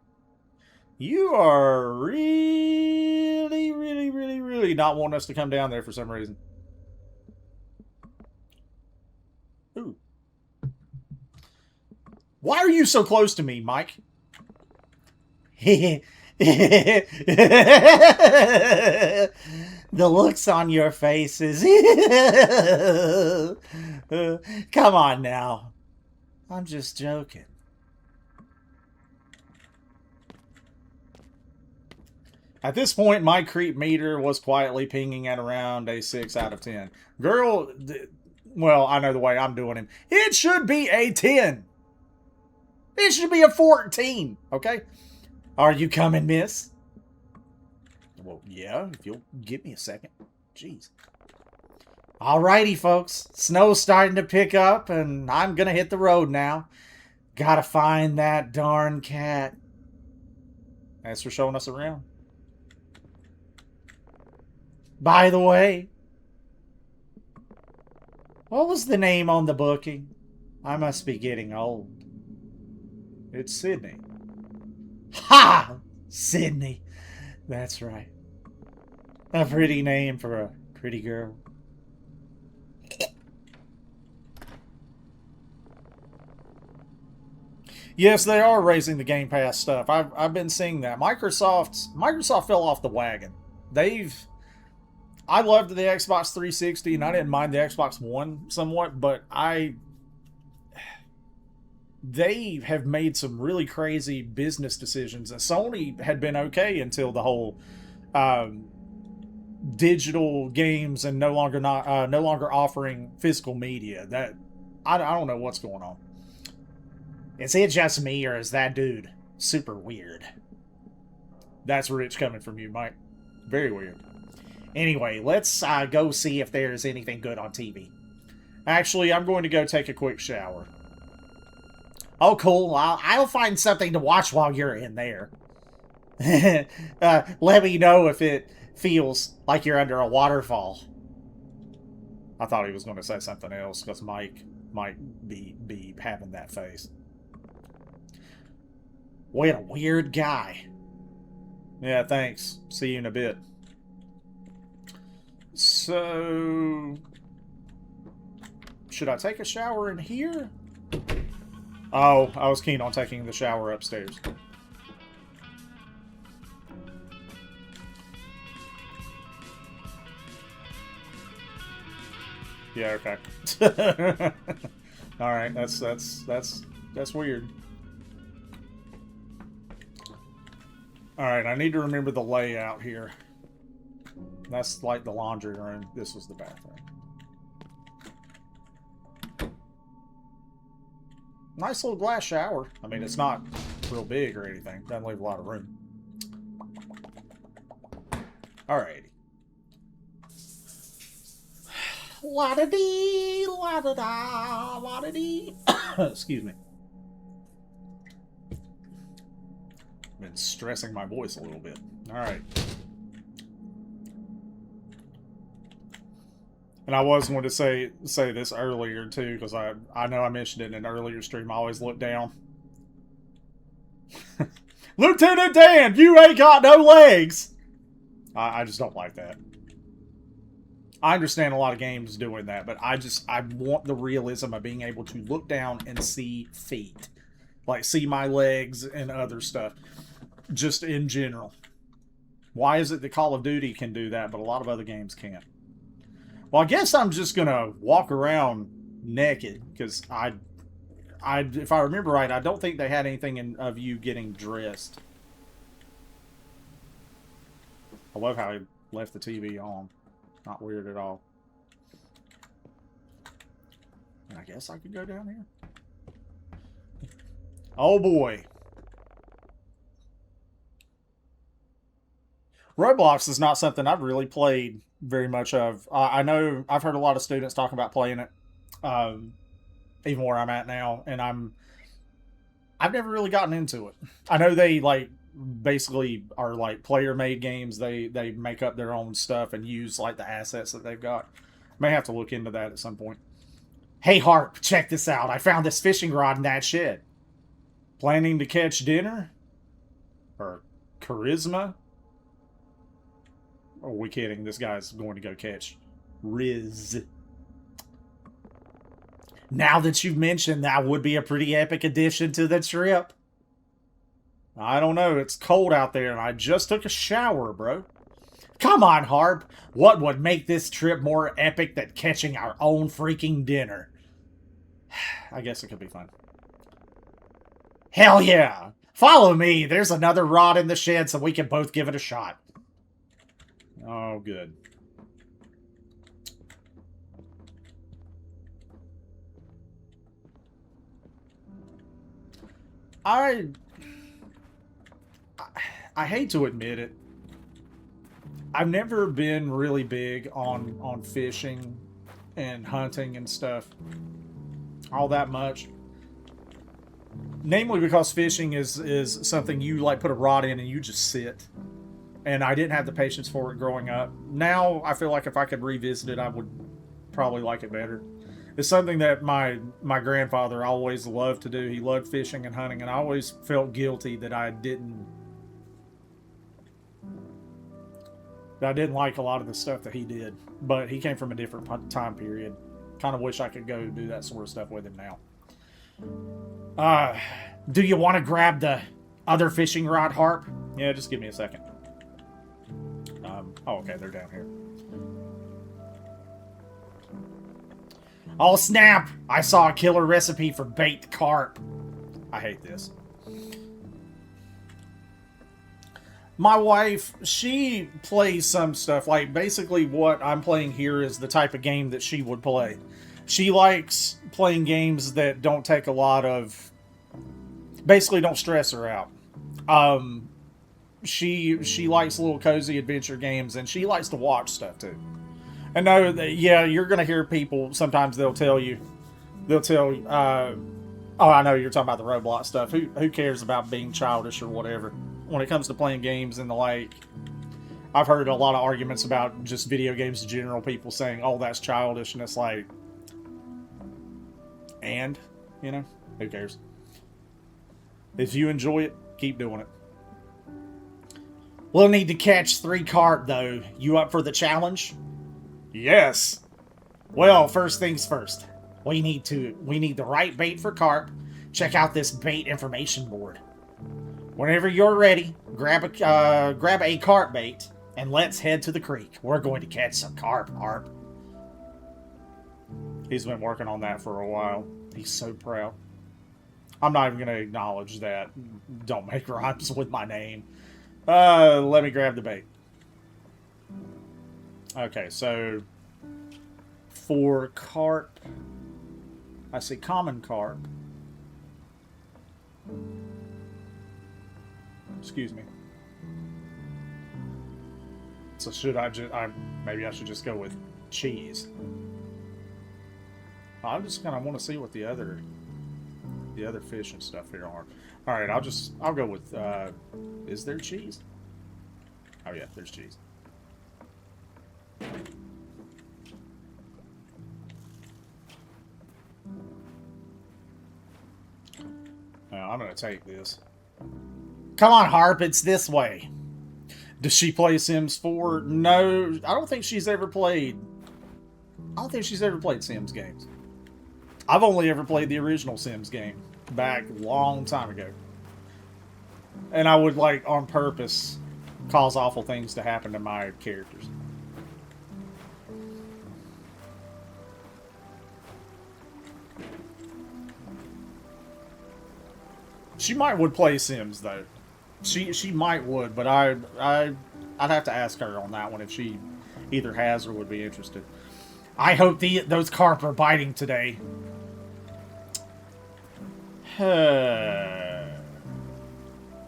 You are really not wanting us to come down there for some reason. Ooh. Why are you so close to me, Mike? The looks on your faces. Come on now. I'm just joking. At this point, my creep meter was quietly pinging at around a 6 out of 10. Girl, well, I know the way I'm doing him. It should be a 10. It should be a 14, okay? Are you coming, miss? Well, yeah, if you'll give me a second. Jeez. Alrighty, folks. Snow's starting to pick up, and I'm gonna hit the road now. Gotta find that darn cat. Thanks for showing us around. By the way, what was the name on the booking? I must be getting old. It's Sydney. Ha! Sydney. That's right. A pretty name for a pretty girl. Yes, they are raising the Game Pass stuff. I've been seeing that. Microsoft fell off the wagon. I loved the Xbox 360 and I didn't mind the Xbox One somewhat, but they have made some really crazy business decisions. And Sony had been okay until the whole digital games and no longer offering physical media. That I don't know what's going on. Is it just me, or is that dude super weird? That's rich coming from you, Mike. Very weird. Anyway, let's go see if there's anything good on TV. Actually, I'm going to go take a quick shower. Oh, cool. I'll find something to watch while you're in there. Let me know if it feels like you're under a waterfall. I thought he was going to say something else because Mike might be having that face. What a weird guy. Yeah, thanks. See you in a bit. So, should I take a shower in here? Oh, I was keen on taking the shower upstairs. Yeah, okay. All right, that's weird. All right, I need to remember the layout here. That's like the laundry room. This was the bathroom. Nice little glass shower. I mean, it's not real big or anything. Doesn't leave a lot of room. Alrighty. La-da-dee, la-da-da, la-da-dee. Excuse me. Been stressing my voice a little bit. Alright. And I was going to say this earlier too, because I know I mentioned it in an earlier stream. I always look down. Lieutenant Dan, you ain't got no legs! I just don't like that. I understand a lot of games doing that, but I want the realism of being able to look down and see feet. Like, see my legs and other stuff. Just in general. Why is it that Call of Duty can do that, but a lot of other games can't? Well, I guess I'm just gonna walk around naked, because if I remember right, I don't think they had anything of you getting dressed. I love how he left the TV on. Not weird at all. And I guess I could go down here. Oh boy. Roblox is not something I've really played very much of. I know I've heard a lot of students talking about playing it, even where I'm at now, and I've never really gotten into it. I know they like basically are like player-made games. They make up their own stuff and use like the assets that they've got. May have to look into that at some point. Hey Harp, check this out. I found this fishing rod in that shed. Planning to catch dinner? Or charisma? Or are we kidding? This guy's going to go catch Riz. Now that you've mentioned, that would be a pretty epic addition to the trip. I don't know. It's cold out there and I just took a shower, bro. Come on, Harp. What would make this trip more epic than catching our own freaking dinner? I guess it could be fun. Hell yeah. Follow me. There's another rod in the shed so we can both give it a shot. Oh, good. I hate to admit it. I've never been really big on fishing and hunting and stuff all that much. Namely because fishing is something you like put a rod in and you just sit. And I didn't have the patience for it growing up. Now I feel like if I could revisit it, I would probably like it better. It's something that my grandfather always loved to do. He loved fishing and hunting, and I always felt guilty that I didn't like a lot of the stuff that he did. But he came from a different time period. Kind of wish I could go do that sort of stuff with him now. Do you want to grab the other fishing rod, Harp? Yeah, just give me a second. Oh, okay, they're down here. Oh, snap! I saw a killer recipe for baked carp. I hate this. My wife, she plays some stuff. Like, basically what I'm playing here is the type of game that she would play. She likes playing games that don't take a lot of... Basically, don't stress her out. She likes little cozy adventure games, and she likes to watch stuff too. And no, yeah, you're gonna hear people sometimes they'll tell you, oh, I know you're talking about the Roblox stuff. Who cares about being childish or whatever when it comes to playing games and the like? I've heard a lot of arguments about just video games in general, people saying, oh, that's childish, and it's like, and, you know, who cares? If you enjoy it, keep doing it. We'll need to catch 3 carp, though. You up for the challenge? Yes. Well, first things first. We need the right bait for carp. Check out this bait information board. Whenever you're ready, grab a carp bait, and let's head to the creek. We're going to catch some carp, Harp. He's been working on that for a while. He's so proud. I'm not even going to acknowledge that. Don't make rhymes with my name. Let me grab the bait. Okay, so for carp, I say common carp. Excuse me. So should maybe I should just go with cheese. I'm just gonna want to see what the other fish and stuff here are. All right, I'll go with. Is there cheese? Oh yeah, there's cheese. Now, I'm gonna take this. Come on, Harp, it's this way. Does she play Sims 4? No, I don't think she's ever played. I don't think she's ever played Sims games. I've only ever played the original Sims game back a long time ago. And I would, like, on purpose, cause awful things to happen to my characters. She would play Sims, though. She might would, but I'd have to ask her on that one if she either has or would be interested. I hope those carp are biting today. Yeah,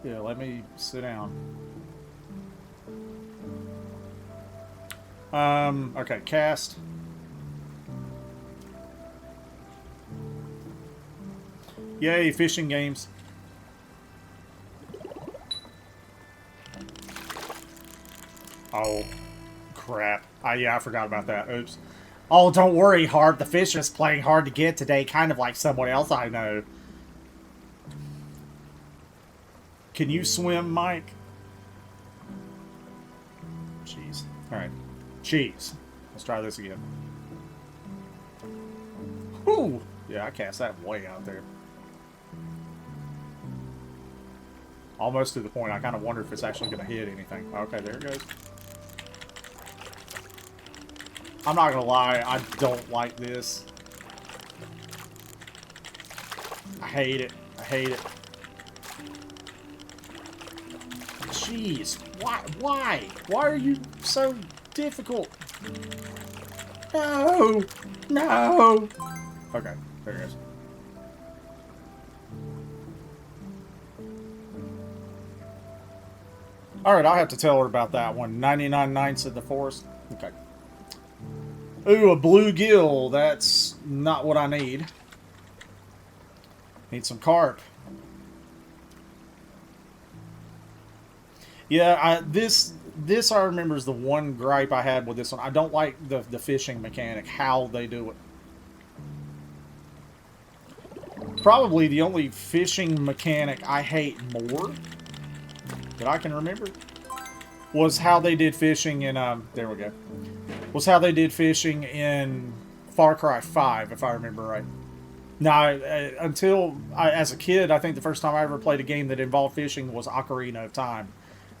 let me sit down. Okay, cast. Yay, fishing games. Oh, crap. Yeah, I forgot about that. Oops. Oh, don't worry, Harp. The fish is playing hard to get today, kind of like someone else I know. Can you swim, Mike? Cheese. Alright. Cheese. Let's try this again. Whew! Yeah, I cast that way out there. Almost to the point I kind of wonder if it's actually going to hit anything. Okay, there it goes. I'm not going to lie, I don't like this. I hate it. I hate it. Jeez, why? Why are you so difficult? No! No! Okay, there it goes. Alright, I'll have to tell her about that one. 99 Nights at the Forest. Okay. Ooh, a bluegill. That's not what I need. Need some carp. Yeah, this I remember is the one gripe I had with this one. I don't like the fishing mechanic, how they do it. Probably the only fishing mechanic I hate more that I can remember was how they did fishing in there we go. Was how they did fishing in Far Cry 5, if I remember right. Now, as a kid, I think the first time I ever played a game that involved fishing was Ocarina of Time.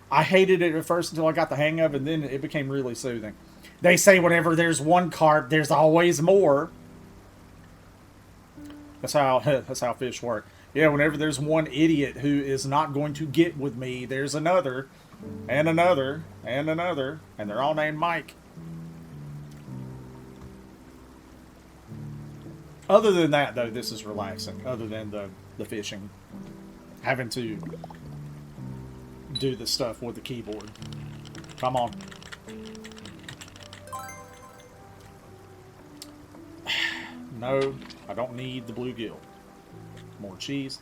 I hated it at first until I got the hang of it, and then it became really soothing. They say whenever there's one carp, there's always more. That's how fish work. Yeah, whenever there's one idiot who is not going to get with me, there's another, and another, and another, and they're all named Mike. Other than that, though, this is relaxing. Other than the fishing. Having to do the stuff with the keyboard. Come on. No, I don't need the bluegill. More cheese.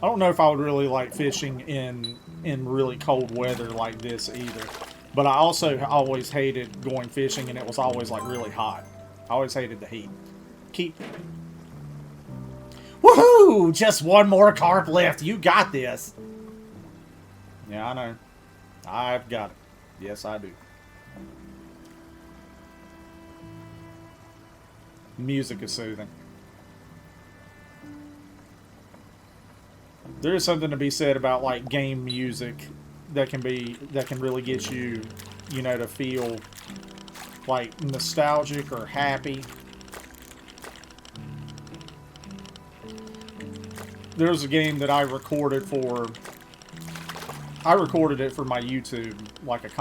I don't know if I would really like fishing in really cold weather like this either. But I also always hated going fishing, and it was always like really hot. I always hated the heat. Woohoo! Just one more carp left. You got this. Yeah, I know. I've got it. Yes, I do. Music is soothing. There is something to be said about like game music that can really get you, you know, to feel like nostalgic or happy. There's a game that I recorded it for my YouTube, like it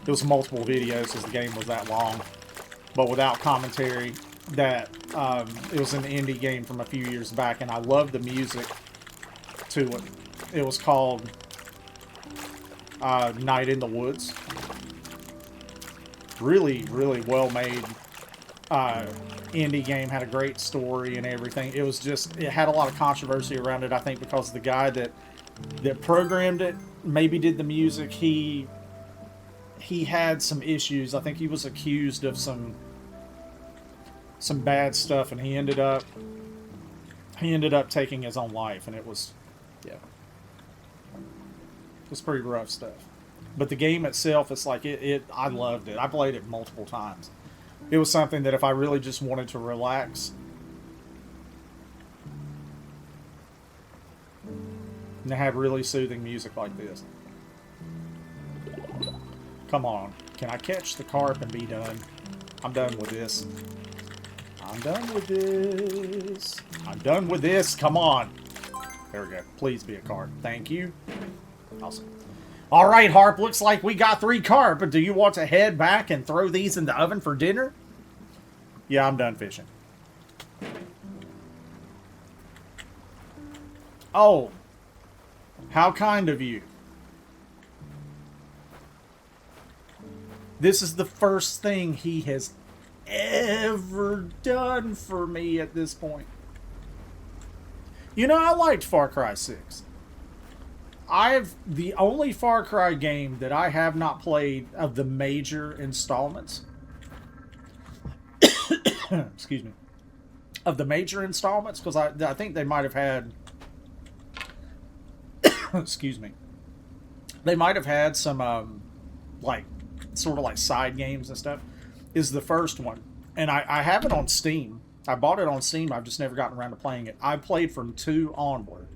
was multiple videos because the game was that long, but without commentary. That it was an indie game from a few years back, and I loved the music to it. It was called Night in the Woods. Really, really well made indie game. Had a great story and everything. It was just, it had a lot of controversy around it, I think, because the guy that programmed it, maybe did the music, he had some issues. I think he was accused of some bad stuff, and he ended up taking his own life, and it was, yeah, it was pretty rough stuff. But the game itself, it's like I loved it. I played it multiple times. It was something that if I really just wanted to relax and have really soothing music like this. Come on, can I catch the carp and be done? I'm done with this. I'm done with this. I'm done with this. Come on. There we go. Please be a carp. Thank you. Awesome. All right, Harp. Looks like we got 3 carp. But do you want to head back and throw these in the oven for dinner? Yeah, I'm done fishing. Oh. How kind of you. This is the first thing he has ever done for me at this point. You know, I liked Far Cry 6. The only Far Cry game that I have not played of the major installments, excuse me, of the major installments, because I think they might have had, excuse me, they might have had some, like, sort of like side games and stuff, is the first one. And I have it on Steam. I bought it on Steam. I've just never gotten around to playing it. I played from 2 onward.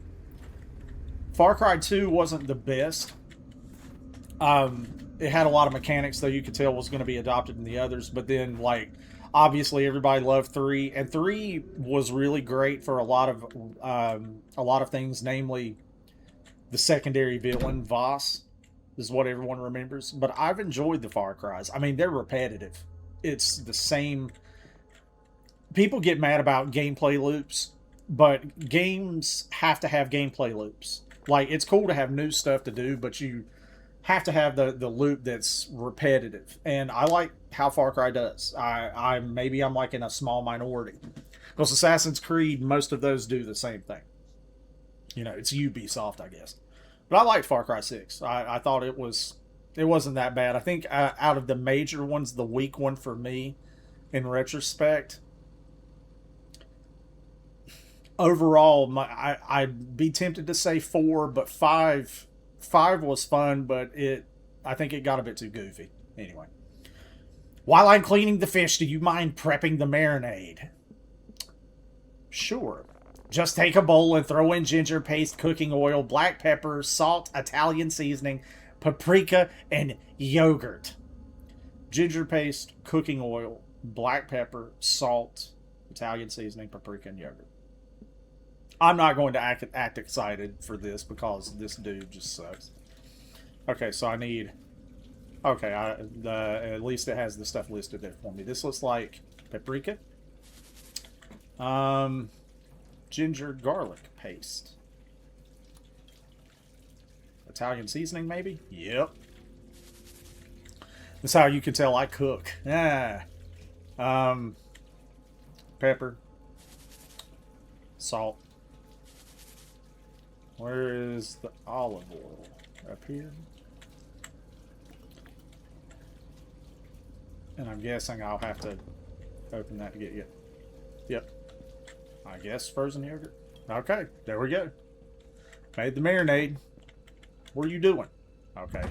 Far Cry 2 wasn't the best. It had a lot of mechanics that you could tell was going to be adopted in the others. But then, like, obviously everybody loved 3. And 3 was really great for a lot of things, namely the secondary villain, Voss, is what everyone remembers. But I've enjoyed the Far Cries. I mean, they're repetitive. It's the same. People get mad about gameplay loops, but games have to have gameplay loops. Like, it's cool to have new stuff to do, but you have to have the loop that's repetitive. And I like how Far Cry does. Maybe I'm like in a small minority. Because Assassin's Creed, most of those do the same thing. You know, it's Ubisoft, I guess. But I liked Far Cry 6. I thought it wasn't that bad. I think out of the major ones, the weak one for me, in retrospect, overall, I'd be tempted to say 4, but 5 was fun, but I think it got a bit too goofy. Anyway. While I'm cleaning the fish, do you mind prepping the marinade? Sure. Just take a bowl and throw in ginger paste, cooking oil, black pepper, salt, Italian seasoning, paprika, and yogurt. Ginger paste, cooking oil, black pepper, salt, Italian seasoning, paprika, and yogurt. I'm not going to act excited for this because this dude just sucks. Okay, so I need... Okay, at least it has the stuff listed there for me. This looks like paprika. Ginger garlic paste. Italian seasoning, maybe? Yep. That's how you can tell I cook. Yeah. Pepper. Salt. Where is the olive oil? Up here? And I'm guessing I'll have to open that to get you. Yep. I guess frozen yogurt. Okay, there we go. Made the marinade. What are you doing? Okay.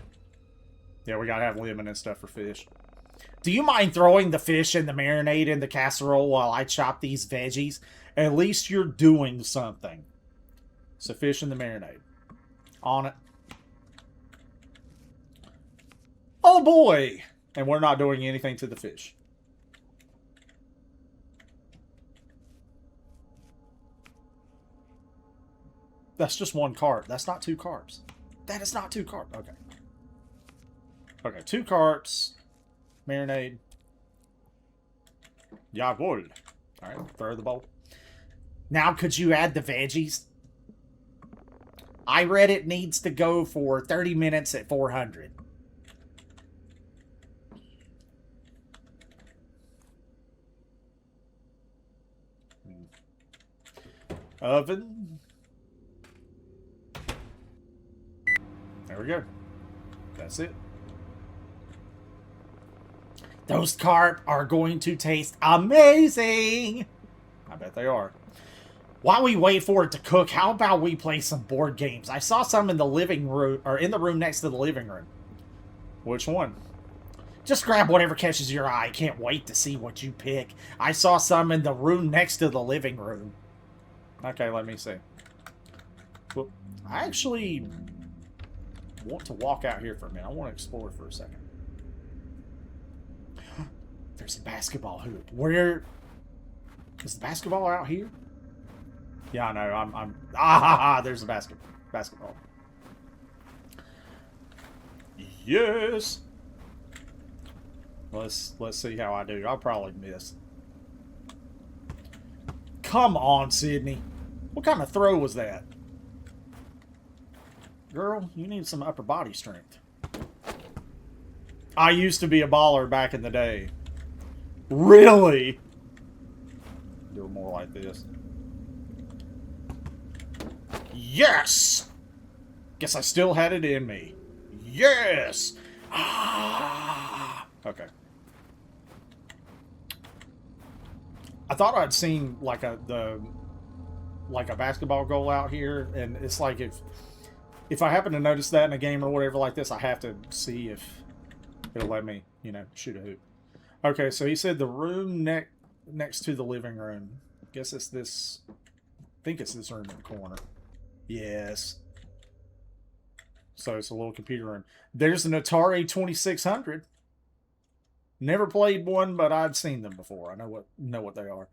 Yeah, we gotta have lemon and stuff for fish. Do you mind throwing the fish and the marinade in the casserole while I chop these veggies? At least you're doing something. So fish and the marinade. On it. Oh boy! And we're not doing anything to the fish. That's just one carp. That's not 2 carps. That is not 2 carp. Okay. Okay, 2 carps. Marinade. Jawohl. Alright, throw the bowl. Now could you add the veggies? I read it needs to go for 30 minutes at 400. Oven. There we go. That's it. Those carp are going to taste amazing. I bet they are. While we wait for it to cook, how about we play some board games? I saw some in the living room, or in the room next to the living room. Which one? Just grab whatever catches your eye. Can't wait to see what you pick. I saw some in the room next to the living room. Okay, let me see. Well, I actually want to walk out here for a minute. I want to explore for a second. There's a basketball hoop. Where is the basketball out here? Yeah, I know. There's a basketball. Yes. Let's see how I do. I'll probably miss. Come on, Sydney. What kind of throw was that? Girl, you need some upper body strength. I used to be a baller back in the day. Really? Do it more like this. Yes! Guess I still had it in me. Yes! Ah! Okay. I thought I'd seen like a basketball goal out here, and it's like if I happen to notice that in a game or whatever like this, I have to see if it'll let me, you know, shoot a hoop. Okay, so he said the room next to the living room. Guess it's this. I think it's this room in the corner. Yes. So it's a little computer room. There's an Atari 2600. Never played one, but I've seen them before. I know what they are.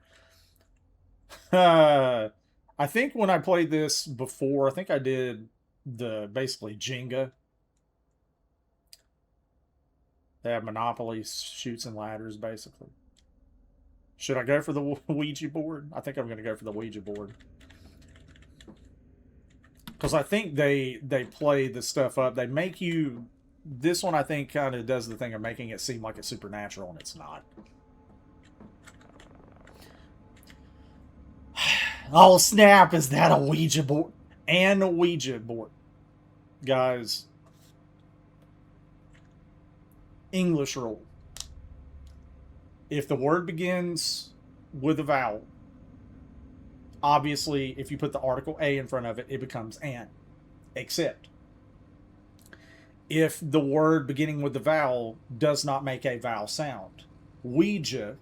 I think when I played this before, I think I did the basically Jenga. They have Monopoly, Chutes and Ladders, basically. Should I go for the Ouija board? I think I'm going to go for the Ouija board. Because I think they play the stuff up. They make you... This one, I think, kind of does the thing of making it seem like it's supernatural, and it's not. Oh, snap. Is that a Ouija board? And a Ouija board. Guys... English rule. If the word begins with a vowel, obviously, if you put the article a in front of it, it becomes an. Except, if the word beginning with the vowel does not make a vowel sound, Ouija,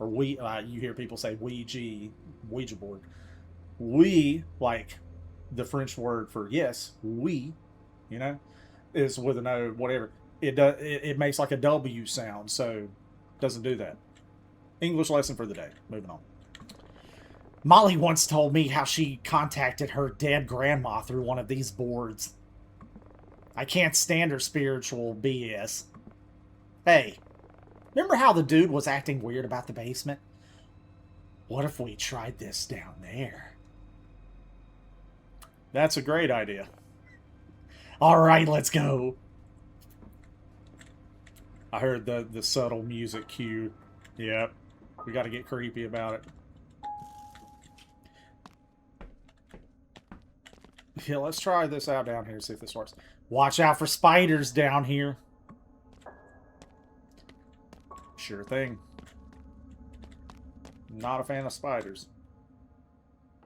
or you hear people say Ouija board. We, like the French word for yes, we, you know, is with an O, whatever. It makes like a W sound, so doesn't do that. English lesson for the day. Moving on. Molly once told me how she contacted her dead grandma through one of these boards. I can't stand her spiritual BS. Hey, remember how the dude was acting weird about the basement? What if we tried this down there? That's a great idea. Alright, let's go. I heard the subtle music cue. Yep. We got to get creepy about it. Yeah, let's try this out down here, see if this works. Watch out for spiders down here. Sure thing. Not a fan of spiders.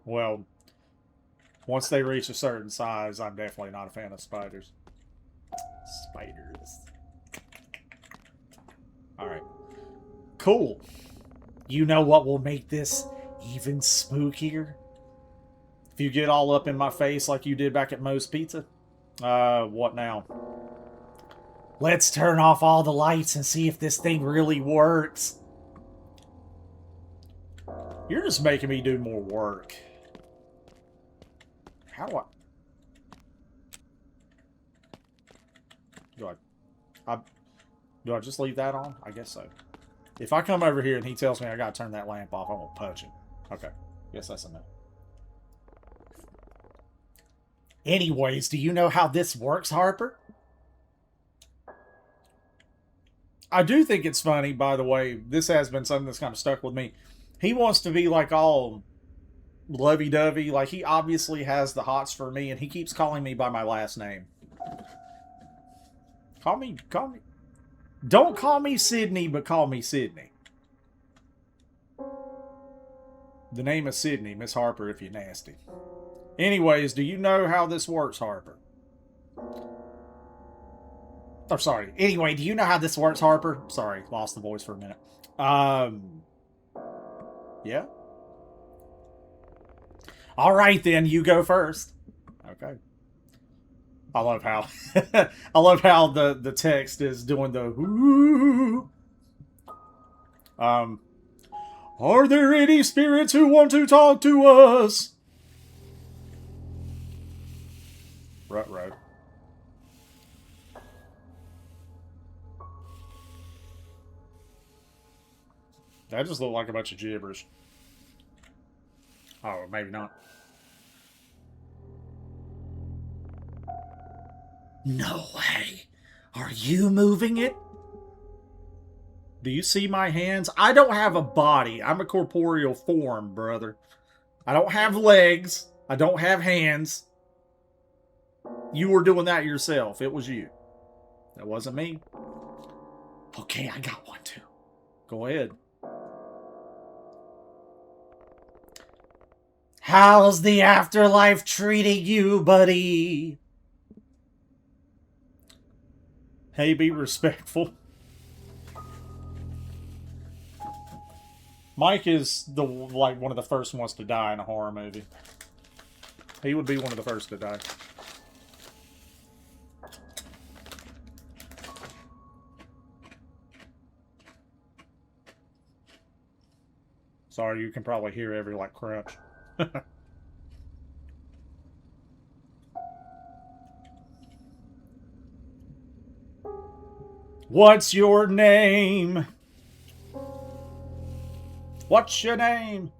Well, once they reach a certain size, I'm definitely not a fan of spiders. Spiders. Alright. Cool. You know what will make this even spookier? If you get all up in my face like you did back at Moe's Pizza. What now? Let's turn off all the lights and see if this thing really works. You're just making me do more work. How do do I just leave that on? I guess so. If I come over here and he tells me I gotta turn that lamp off, I'm gonna punch him. Okay. Guess that's enough. Anyways, do you know how this works, Harper? I do think it's funny, by the way. This has been something that's kind of stuck with me. He wants to be like all lovey-dovey. Like, he obviously has the hots for me, and he keeps calling me by my last name. Call me. Don't call me Sydney, but call me Sydney. The name is Sydney, Miss Harper, if you're nasty. Anyways, do you know how this works, Harper? Oh, sorry. Anyway, do you know how this works, Harper? Sorry, lost the voice for a minute. Yeah? Alright then, you go first. Okay. I love how I love how the text is doing the ooh. Are there any spirits who want to talk to us? Right. That just looked like a bunch of gibberish. Oh, maybe not. No way. Are you moving it? Do you see my hands? I don't have a body. I'm a corporeal form, brother. I don't have legs. I don't have hands. You were doing that yourself. It was you. That wasn't me. Okay, I got one too. Go ahead. How's the afterlife treating you, buddy? Hey, be respectful. Mike is one of the first ones to die in a horror movie. He would be one of the first to die. Sorry, you can probably hear every crunch. What's your name? What's your name?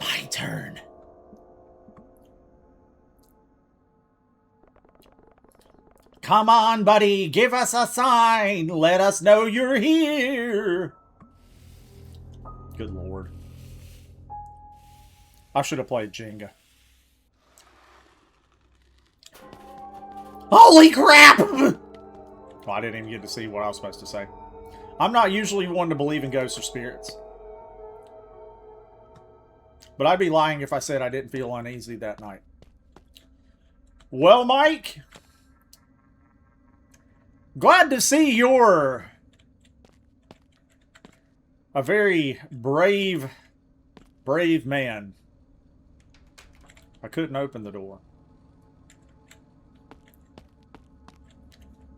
My turn. Come on, buddy. Give us a sign. Let us know you're here. Good lord. I should have played Jenga. Holy crap! Oh, I didn't even get to see what I was supposed to say. I'm not usually one to believe in ghosts or spirits. But I'd be lying if I said I didn't feel uneasy that night. Well, Mike, glad to see you're a very brave man. I couldn't open the door.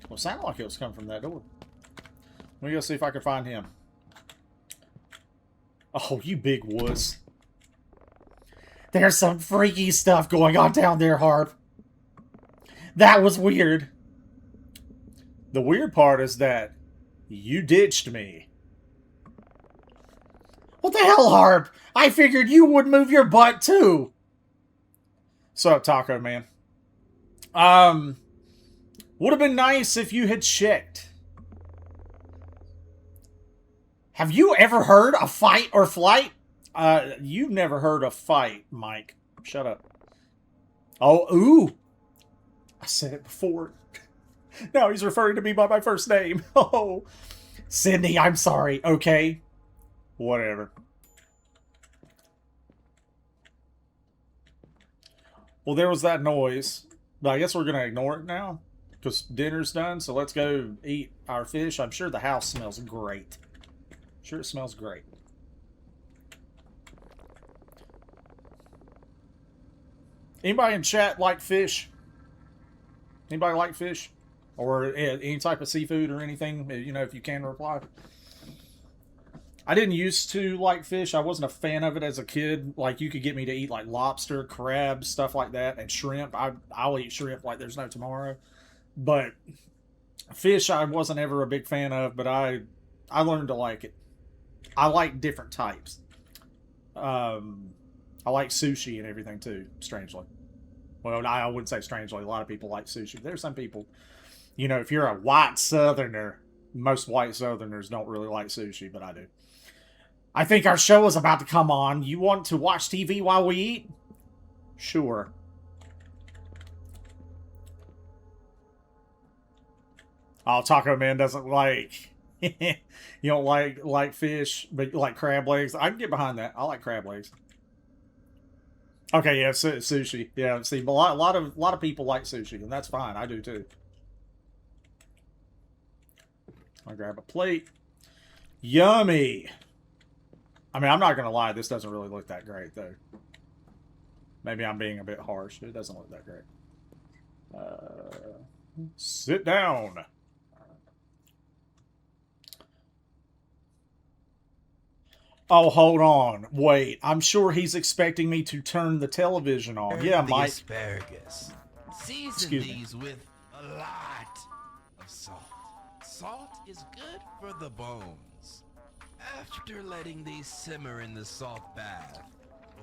Well, it sounded like it was coming from that door. Let me go see if I can find him. Oh, you big wuss. There's some freaky stuff going on down there, Harp. That was weird. The weird part is that you ditched me. What the hell, Harp? I figured you would move your butt, what's up, Taco Man? Would have been nice if you had checked. Have you ever heard of fight or flight? You've never heard of fight, Mike. Shut up. Oh, ooh. I said it before. Now he's referring to me by my first name. Oh. Sydney, I'm sorry, okay? Whatever. Well, there was that noise. But I guess we're going to ignore it now. Because dinner's done, so let's go eat our fish. I'm sure the house smells great. Sure it smells great. Anybody in chat like fish? Anybody like fish? Or any type of seafood or anything? You know, if you can reply. I didn't used to like fish. I wasn't a fan of it as a kid. Like, you could get me to eat, like, lobster, crabs, stuff like that, and shrimp. I'll eat shrimp like there's no tomorrow. But fish I wasn't ever a big fan of, but I learned to like it. I like different types. I like sushi and everything too, strangely. Well, I wouldn't say strangely. A lot of people like sushi. There's some people, you know, if you're a white southerner, most white southerners don't really like sushi, but I do. I think our show is about to come on. You want to watch TV while we eat? Sure. Oh, Taco Man doesn't like... you don't like fish, but you like crab legs. I can get behind that. I like crab legs. Okay, yeah, sushi. Yeah, see, a lot of people like sushi, and that's fine. I do too. I'll grab a plate. Yummy. I mean, I'm not gonna lie. This doesn't really look that great, though. Maybe I'm being a bit harsh. It doesn't look that great. Sit down. Oh, hold on. Wait, I'm sure he's expecting me to turn the television on. Yeah, Mike. Asparagus. Season these with a lot of salt. Salt is good for the bones. After letting these simmer in the salt bath,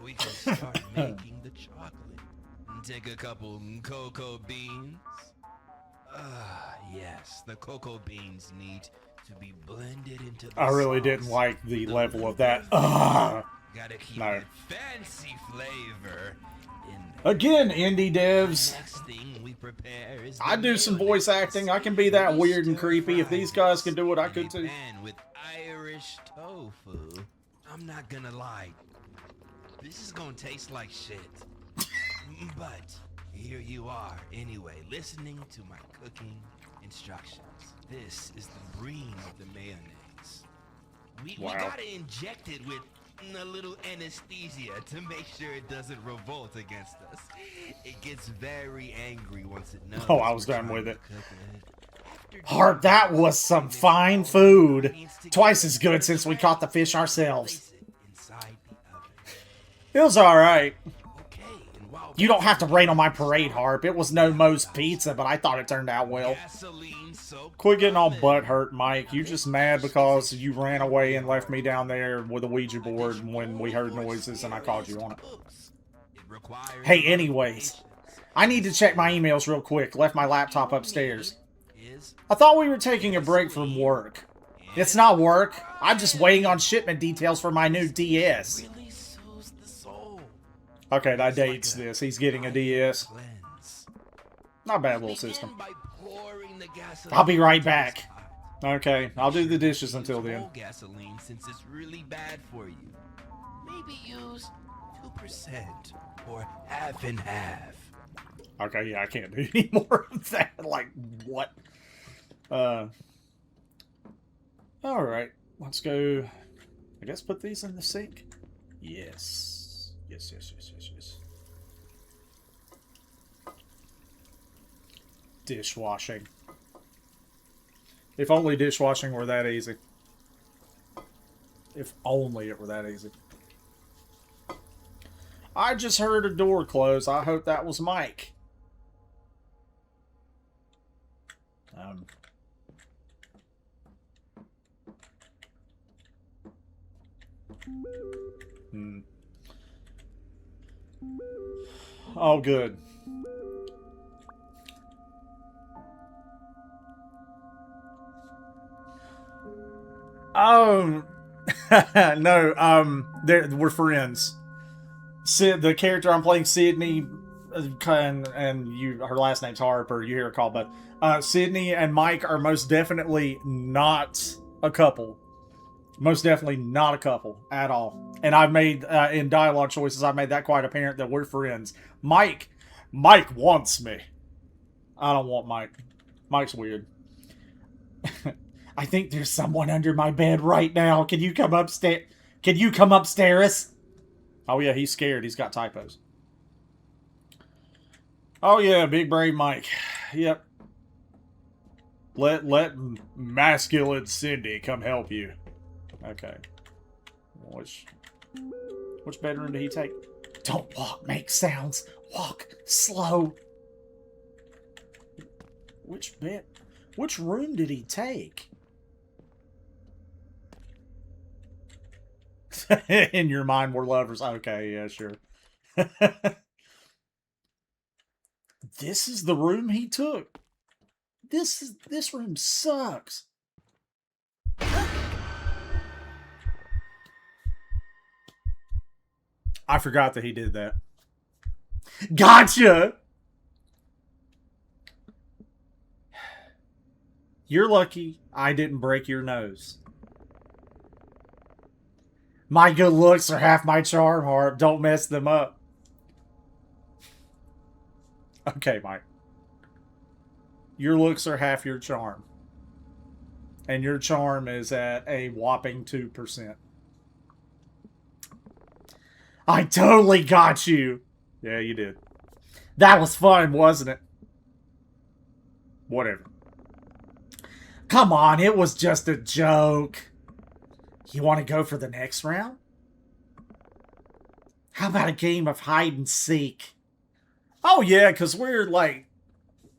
we can start making the chocolate. Take a couple cocoa beans. Yes, the cocoa beans need to be blended into the I really sauce. didn't like the level of that. Gotta keep No. that fancy flavor in there. Again, indie devs. Next thing we prepare is I the do some mayonnaise. voice acting. I can be that weird and creepy. If these guys can do it, I In a could too. pan with Irish tofu. I'm not gonna lie. This is gonna taste like shit. But here you are, anyway, listening to my cooking instructions. This is the brine of the mayonnaise. We gotta inject it with a little anesthesia to make sure it doesn't revolt against us. It gets very angry once it knows. Oh, I was we're done with trying it. to cook it. Heart, that was some fine food. Twice as good since we caught the fish ourselves. Place it inside the oven. It was alright. Okay, and while You don't have to rain on my parade, Harp. It was no Moe's Pizza, but I thought it turned out well. gasoline soaked Quit getting all ramen. butthurt, Mike. You just mad because you ran away and left me down there with a Ouija board when we heard noises and I called you on it. It requires Hey, anyways. I need to check my emails real quick. Left my laptop upstairs. is I thought we were taking a break from work. It's not work. I'm just waiting on shipment details for my new DS. really soothes the soul. Okay, that dates this. He's getting a DS. Cleanse. Not a bad little Begin system. by pouring the gasoline I'll be right into the back. pot. Okay, I'll do the dishes until Use then. whole gasoline since it's really bad for you. Maybe use 2% or half and half. Okay, yeah, I can't do any more of that. Like, what? Alright, let's go. I guess put these in the sink? Yes. Yes. Dishwashing. If only dishwashing were that easy. If only it were that easy. I just heard a door close. I hope that was Mike. Oh, good. Oh, no. We're friends. The character I'm playing, Sydney, and her last name's Harper. You hear her call, but Sydney and Mike are most definitely not a couple. Most definitely not a couple at all. And I've made in dialogue choices, I made that quite apparent that we're friends. Mike wants me. I don't want Mike. Mike's weird. I think there's someone under my bed right now. Can you come upstairs? Can you come upstairs? Oh yeah, he's scared. He's got typos. Oh yeah, big brain Mike. Yep. Let masculine Cindy come help you. Okay. Which bedroom did he take? Don't walk, make sounds. Walk slow. Which room did he take? In your mind, we're lovers. Okay, yeah, sure. This is the room he took. This room sucks. I forgot that he did that. Gotcha! You're lucky I didn't break your nose. My good looks are half my charm, Harp. Don't mess them up. Okay, Mike. Your looks are half your charm. And your charm is at a whopping 2%. I totally got you. Yeah, you did. That was fun, wasn't it? Whatever. Come on, it was just a joke. You want to go for the next round? How about a game of hide and seek? Oh yeah, because we're like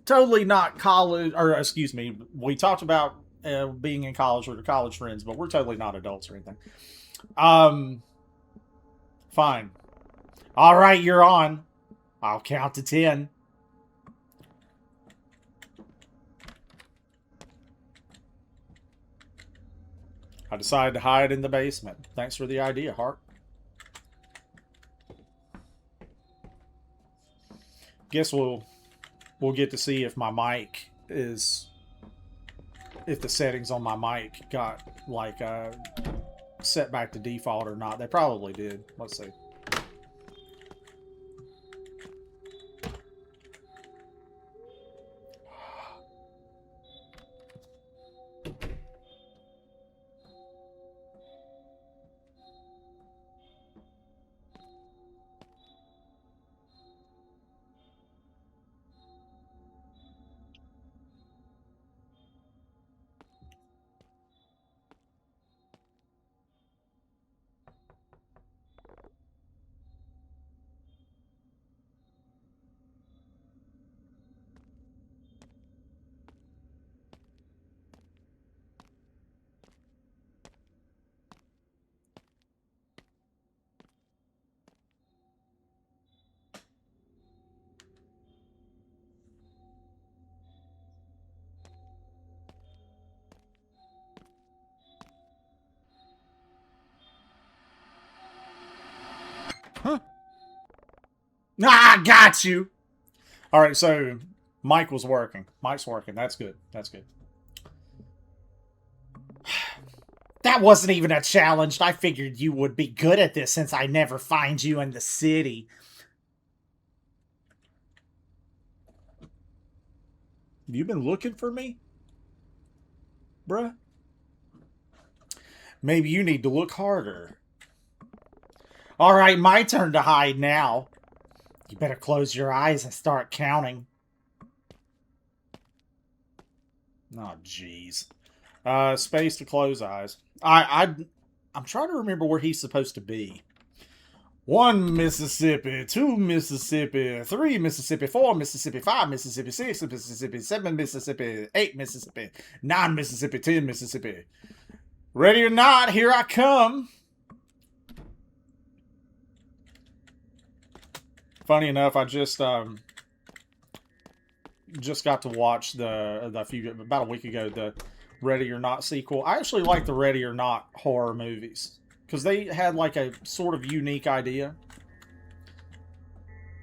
totally not college, or excuse me, we talked about being in college with our college friends, but we're totally not adults or anything. Fine. All right, you're on. I'll count to 10. I decided to hide in the basement. Thanks for the idea, Hart. Guess we'll get to see if my mic is, if the settings on my mic got like set back to default or not. They probably did. Let's see. Huh. Ah, got you. All right, so Mike was working. Mike's working. That's good. That's good. That wasn't even a challenge. I figured you would be good at this since I never find you in the city. You been looking for me? Bruh? Maybe you need to look harder. All right, my turn to hide now. You better close your eyes and start counting. Oh, jeez. Space to close eyes. I'm trying to remember where he's supposed to be. 1 Mississippi, 2 Mississippi, 3 Mississippi, 4 Mississippi, 5 Mississippi, 6 Mississippi, 7 Mississippi, 8 Mississippi, 9 Mississippi, 10 Mississippi. Ready or not, here I come. Funny enough, I just got to watch about a week ago, Ready or Not sequel. I actually like the Ready or Not horror movies because they had like a sort of unique idea.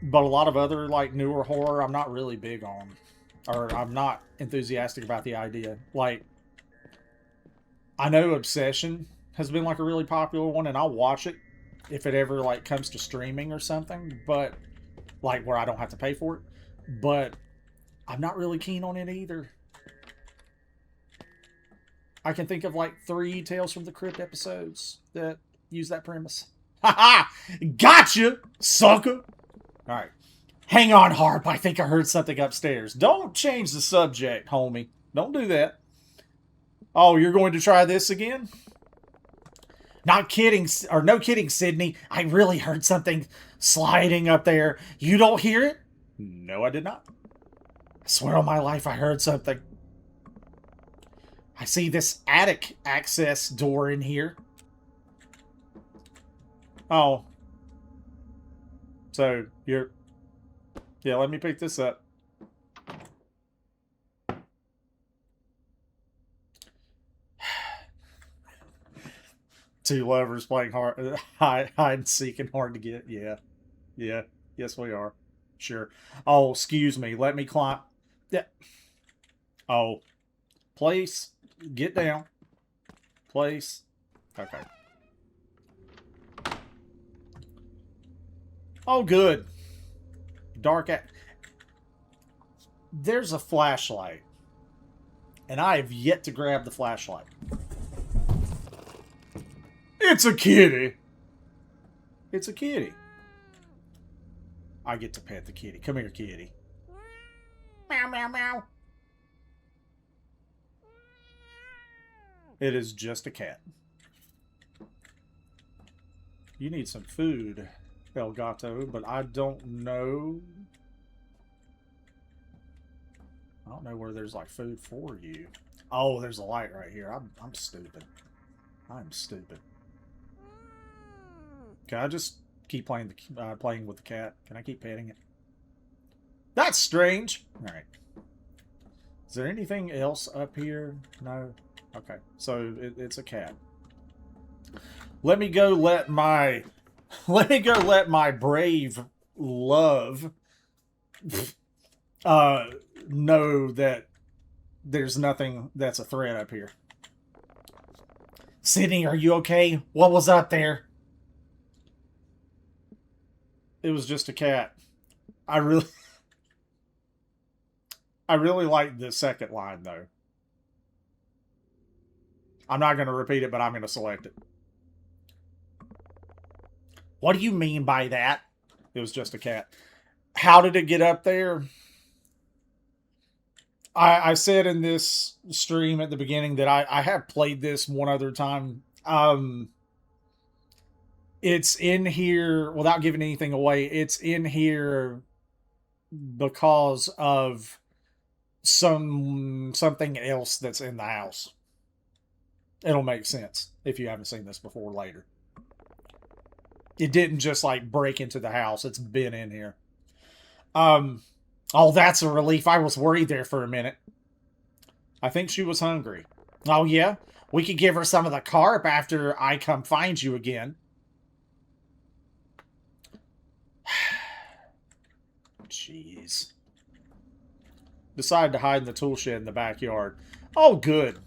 But a lot of other like newer horror, I'm not really big on, or I'm not enthusiastic about the idea. Like, I know Obsession has been like a really popular one, and I'll watch it if it ever like comes to streaming or something. But like where I don't have to pay for it. But I'm not really keen on it either. I can think of like 3 Tales from the Crypt episodes that use that premise. Ha ha! Gotcha, sucker! Alright. Hang on, Harp. I think I heard something upstairs. Don't change the subject, homie. Don't do that. Oh, you're going to try this again? Not kidding, or no kidding, Sydney. I really heard something sliding up there. You don't hear it? No, I did not. I swear on my life I heard something. I see this attic access door in here. Oh. So, you're... Yeah, let me pick this up. Two lovers playing hide and seek and hard to get. Yeah. Yeah. Yes, we are. Sure. Oh, excuse me. Let me climb. Yeah. Oh. Place. Get down. Place. Okay. Oh, good. Dark at... There's a flashlight. And I have yet to grab the flashlight. It's a kitty. It's a kitty. I get to pet the kitty. Come here, kitty. Meow, meow, meow. It is just a cat. You need some food, El Gato, but I don't know. I don't know where there's like food for you. Oh, there's a light right here. I'm stupid. I'm stupid. Can I just keep playing with the cat? Can I keep petting it? That's strange. All right. Is there anything else up here? No. Okay. So it's a cat. Let me go let my brave love know that there's nothing that's a threat up here. Sydney, are you okay? What was up there? It was just a cat. I really like the second line, though. I'm not going to repeat it, but I'm going to select it. What do you mean by that? It was just a cat. How did it get up there? I said in this stream at the beginning that I have played this one other time. It's in here, without giving anything away, it's in here because of something else that's in the house. It'll make sense if you haven't seen this before later. It didn't just like break into the house. It's been in here. Oh, that's a relief. I was worried there for a minute. I think she was hungry. Oh, yeah? We could give her some of the carp after I come find you again. Jeez. Decided to hide in the tool shed in the backyard. Oh, good.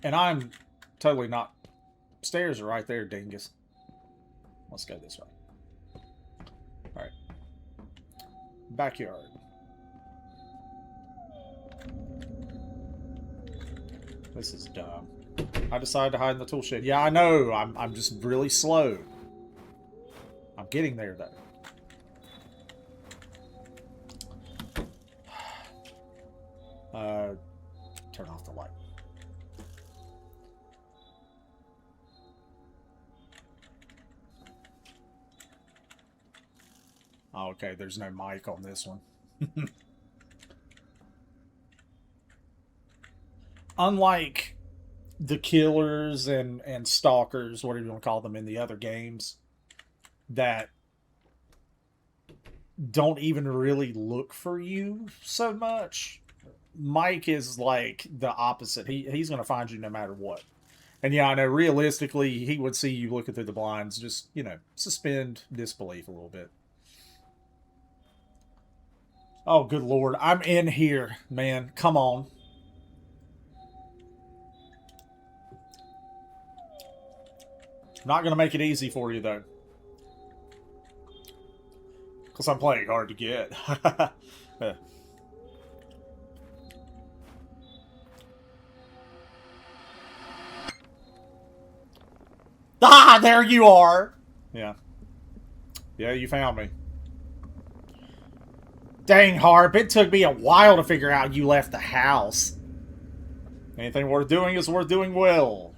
And I'm totally not... Stairs are right there, dingus. Let's go this way. Alright. Backyard. This is dumb. I decided to hide in the tool shed. Yeah, I know. I'm just really slow. I'm getting there, though. Turn off the light. Oh, okay, there's no mic on this one. Unlike the killers and stalkers, whatever you want to call them in the other games, that don't even really look for you so much. Mike is like the opposite. He's going to find you no matter what. And yeah, I know realistically he would see you looking through the blinds. Just, you know, suspend disbelief a little bit. Oh, good Lord. I'm in here, man. Come on. Not going to make it easy for you, though. Because I'm playing hard to get. Ah, there you are! Yeah. Yeah, you found me. Dang, Harp, it took me a while to figure out you left the house. Anything worth doing is worth doing well.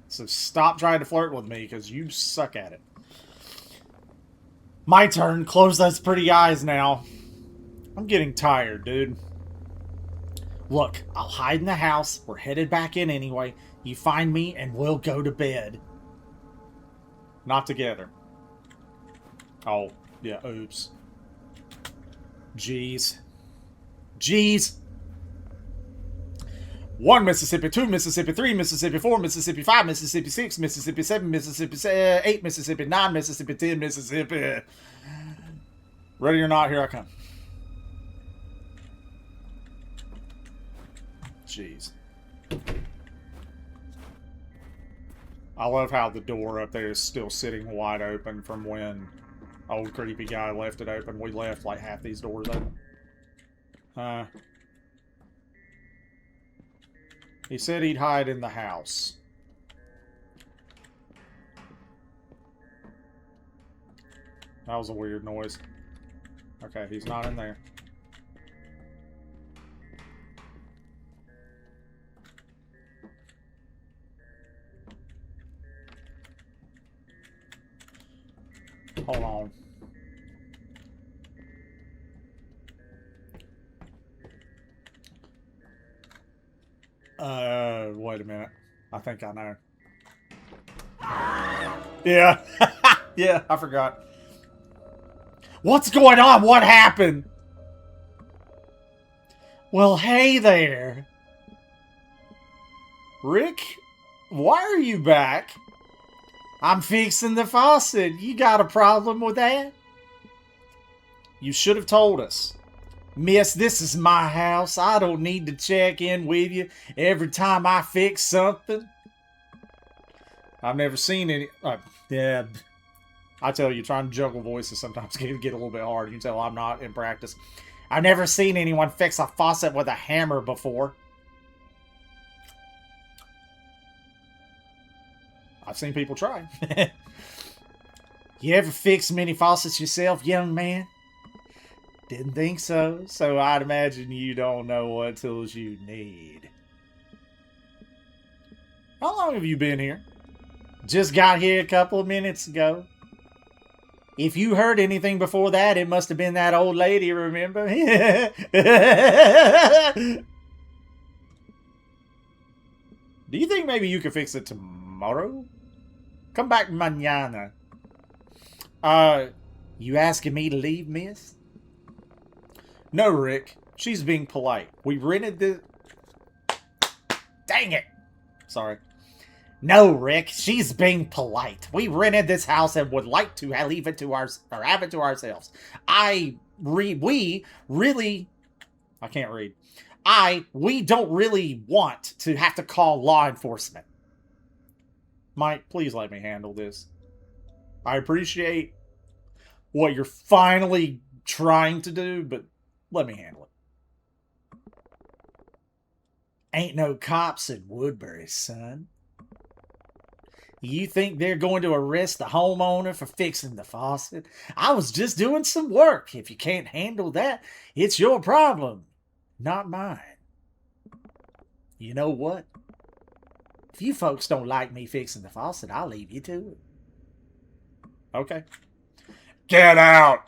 So stop trying to flirt with me, because you suck at it. My turn. Close those pretty eyes now. I'm getting tired, dude. Look, I'll hide in the house. We're headed back in anyway. You find me, and we'll go to bed. Not together. Oh, yeah, oops. Jeez. Jeez. 1 Mississippi, 2 Mississippi, 3 Mississippi, 4 Mississippi, 5 Mississippi, 6 Mississippi, 7 Mississippi, 8 Mississippi, 9 Mississippi, 10 Mississippi. Ready or not, here I come. Jeez. I love how the door up there is still sitting wide open from when old creepy guy left it open. We left like half these doors open. He said he'd hide in the house. That was a weird noise. Okay, he's not in there. Hold on. Wait a minute. I think I know. Yeah. Yeah, I forgot. What's going on? What happened? Well, hey there. Rick, why are you back? I'm fixing the faucet. You got a problem with that? You should have told us. Miss, this is my house. I don't need to check in with you every time I fix something. I've never seen any... yeah, I tell you, trying to juggle voices sometimes can get a little bit hard. You can tell I'm not in practice. I've never seen anyone fix a faucet with a hammer before. I've seen people try. You ever fix many faucets yourself, young man? Didn't think so. So I'd imagine you don't know what tools you need. How long have you been here? Just got here a couple of minutes ago. If you heard anything before that, it must have been that old lady, remember? Do you think maybe you could fix it tomorrow? Come back mañana. You asking me to leave, miss? No, Rick. She's being polite. We rented the... Dang it! Sorry. No, Rick. She's being polite. We rented this house and would like to leave it to have it to ourselves. We really... I can't read. We don't really want to have to call law enforcement. Mike, please let me handle this. I appreciate what you're finally trying to do, but let me handle it. Ain't no cops in Woodbury, son. You think they're going to arrest the homeowner for fixing the faucet? I was just doing some work. If you can't handle that, it's your problem, not mine. You know what? If you folks don't like me fixing the faucet, I'll leave you to it. Okay. Get out!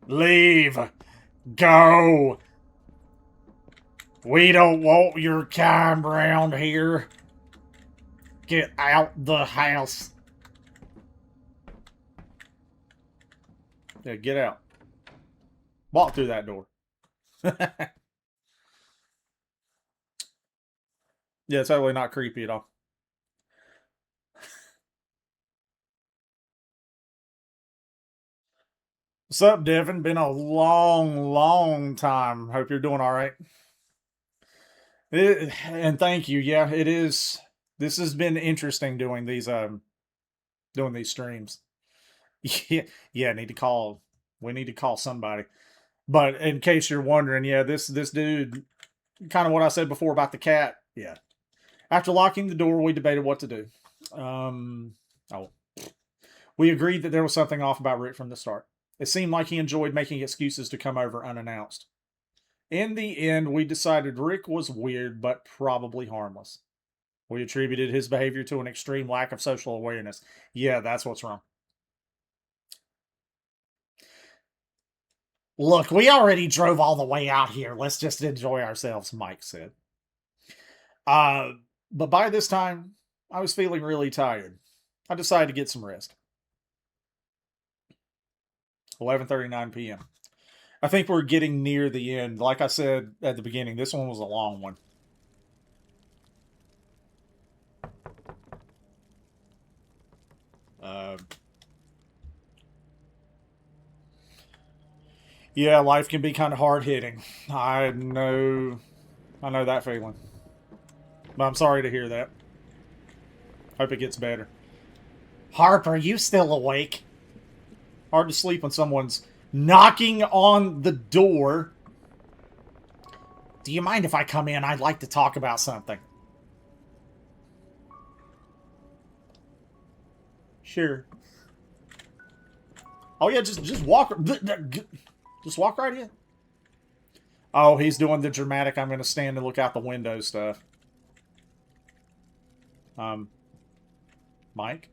Leave! Go! We don't want your kind around here. Get out the house. Yeah, get out. Walk through that door. Yeah, totally not creepy at all. What's up, Devin? Been a long time. Hope you're doing all right. And thank you. Yeah, it is. This has been interesting doing these streams. Yeah, yeah. Need to call. We need to call somebody. But in case you're wondering, yeah, this dude, kind of what I said before about the cat. Yeah. After locking the door, we debated what to do. Oh, we agreed that there was something off about Rick from the start. It seemed like he enjoyed making excuses to come over unannounced. In the end, we decided Rick was weird, but probably harmless. We attributed his behavior to an extreme lack of social awareness. Yeah, that's what's wrong. Look, we already drove all the way out here. Let's just enjoy ourselves, Mike said. But by this time, I was feeling really tired. I decided to get some rest. 11:39 p.m. I think we're getting near the end. Like I said at the beginning, this one was a long one. Yeah, life can be kind of hard-hitting. I know that feeling. But I'm sorry to hear that. Hope it gets better. Harper, you still awake? Hard to sleep when someone's knocking on the door. Do you mind if I come in? I'd like to talk about something. Sure. Oh yeah, just walk. Just walk right in. Oh, he's doing the dramatic I'm going to stand and look out the window stuff. Mike?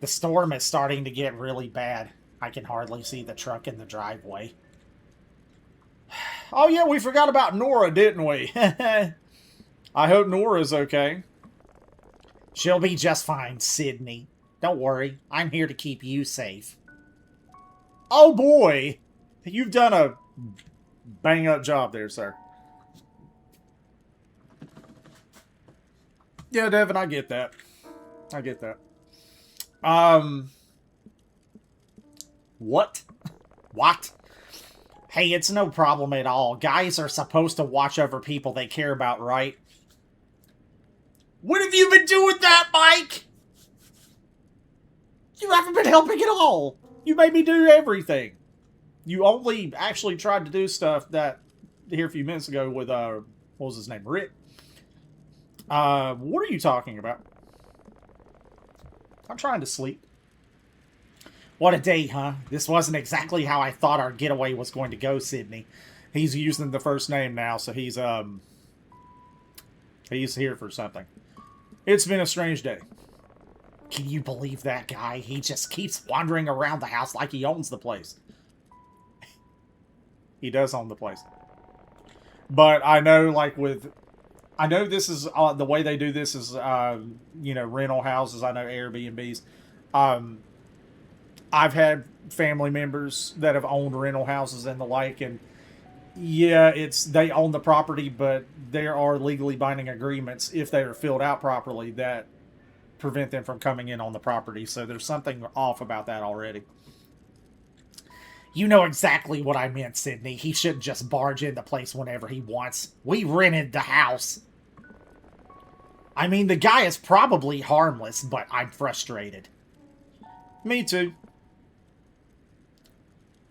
The storm is starting to get really bad. I can hardly see the truck in the driveway. Oh yeah, we forgot about Nora, didn't we? I hope Nora's okay. She'll be just fine, Sydney. Don't worry, I'm here to keep you safe. Oh boy! You've done a bang-up job there, sir. Yeah, Devin, I get that. I get that. What? What? Hey, it's no problem at all. Guys are supposed to watch over people they care about, right? What have you been doing that, Mike? You haven't been helping at all. You made me do everything. You only actually tried to do stuff that here a few minutes ago with what was his name, Rick. What are you talking about? I'm trying to sleep. What a day, huh? This wasn't exactly how I thought our getaway was going to go, Sydney. He's using the first name now, so he's here for something. It's been a strange day. Can you believe that guy? He just keeps wandering around the house like he owns the place. He does own the place. But I know, like I know this is, the way they do this is, you know, rental houses. I know Airbnbs. I've had family members that have owned rental houses and the like, and yeah, they own the property, but there are legally binding agreements, if they are filled out properly, that prevent them from coming in on the property. So there's something off about that already. You know exactly what I meant, Sydney. He shouldn't just barge in the place whenever he wants. We rented the house. I mean, the guy is probably harmless, but I'm frustrated. Me too.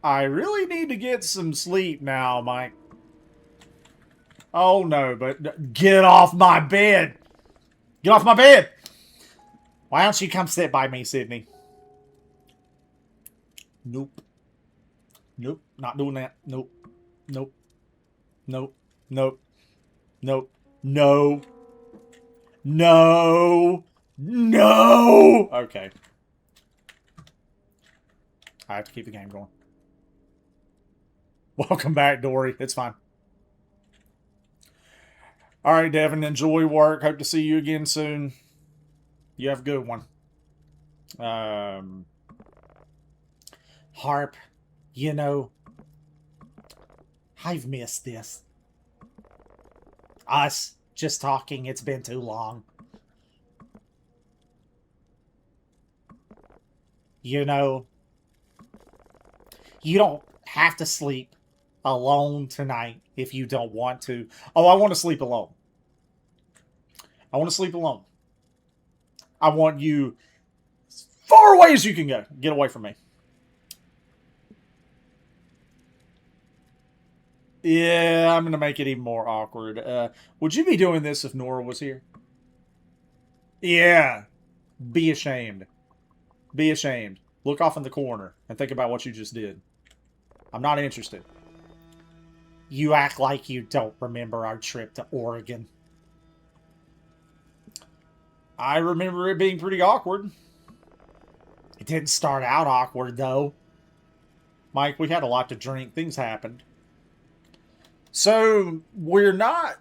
I really need to get some sleep now, Mike. Oh no, but get off my bed! Get off my bed! Why don't you come sit by me, Sydney? Nope. Nope. Not doing that. Nope. Nope. Nope. Nope. Nope. No. No. No! Okay. I have to keep the game going. Welcome back, Dory. It's fine. Alright, Devin. Enjoy work. Hope to see you again soon. You have a good one. Harp, you know, I've missed this. Us just talking, it's been too long. You know, you don't have to sleep alone tonight if you don't want to. Oh, I want to sleep alone. I want to sleep alone. I want you as far away as you can go. Get away from me. Yeah, I'm going to make it even more awkward. Would you be doing this if Nora was here? Yeah. Be ashamed. Be ashamed. Look off in the corner and think about what you just did. I'm not interested. You act like you don't remember our trip to Oregon. I remember it being pretty awkward. It didn't start out awkward, though. Mike, we had a lot to drink. Things happened. So, we're not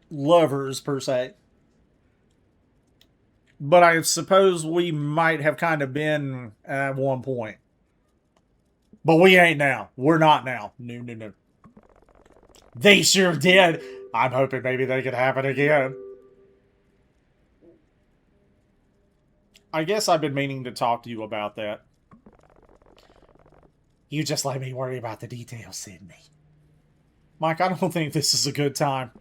lovers, per se. But I suppose we might have kind of been at one point. But we ain't now. We're not now. No. They sure did. I'm hoping maybe they could happen again. I guess I've been meaning to talk to you about that. You just let me worry about the details, Sydney. Mike, I don't think this is a good time.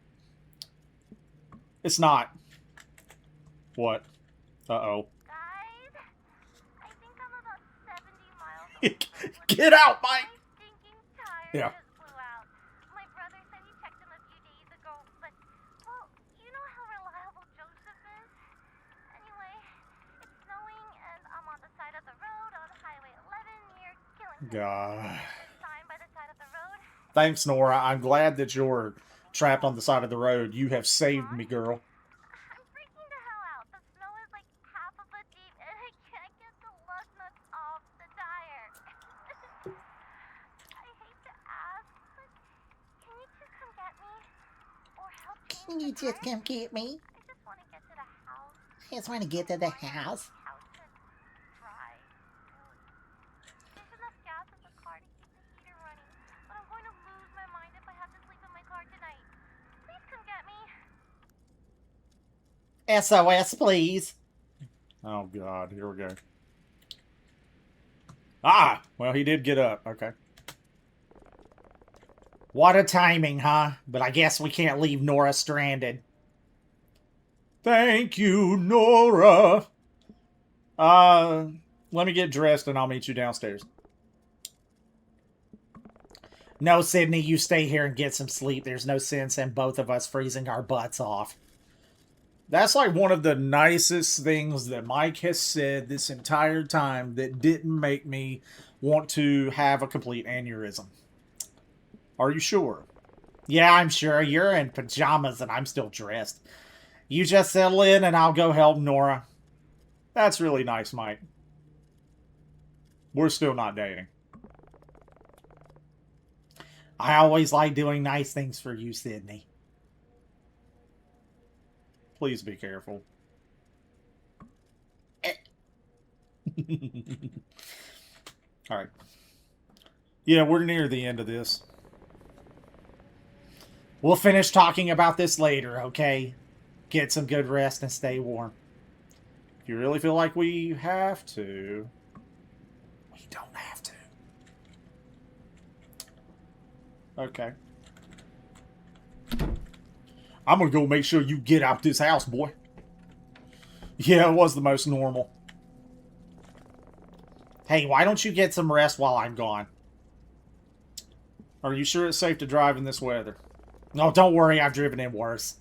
It's not. What? Uh-oh. Guys, I think I'm about 70 miles away. Get out, Mike! My stinking tire Yeah. just blew out. My brother said he checked them a few days ago, but, well, you know how reliable Joseph is? Anyway, it's snowing and I'm on the side of the road on Highway 11 near Killington. God. Sign by the side of the road. Thanks, Nora. I'm glad that you're trapped on the side of the road. You have saved me, girl. I'm freaking the hell out. The snow is like half a foot deep and I can't get the lug nuts off the tire. I hate to ask, but can you two come get me? Or help change Can you the just tire? come get me? I just want to get to the house. I just want to get to the house. House to dry. There's enough gas in the car to keep the heater running, but I'm going to lose my mind if I have to sleep in my car tonight. Please come get me. SOS, please. Oh, God. Here we go. Ah! Well, he did get up. Okay. What a timing, huh? But I guess we can't leave Nora stranded. Thank you, Nora. Let me get dressed and I'll meet you downstairs. No, Sydney, you stay here and get some sleep. There's no sense in both of us freezing our butts off. That's like one of the nicest things that Mike has said this entire time that didn't make me want to have a complete aneurysm. Are you sure? Yeah, I'm sure. You're in pajamas and I'm still dressed. You just settle in and I'll go help Nora. That's really nice, Mike. We're still not dating. I always like doing nice things for you, Sydney. Please be careful. Alright. Yeah, we're near the end of this. We'll finish talking about this later, okay? Get some good rest and stay warm. If you really feel like we have to, we don't have to. Okay. I'm gonna go make sure you get out this house, boy. Yeah, it was the most normal. Hey, why don't you get some rest while I'm gone? Are you sure it's safe to drive in this weather? No, don't worry, I've driven in worse.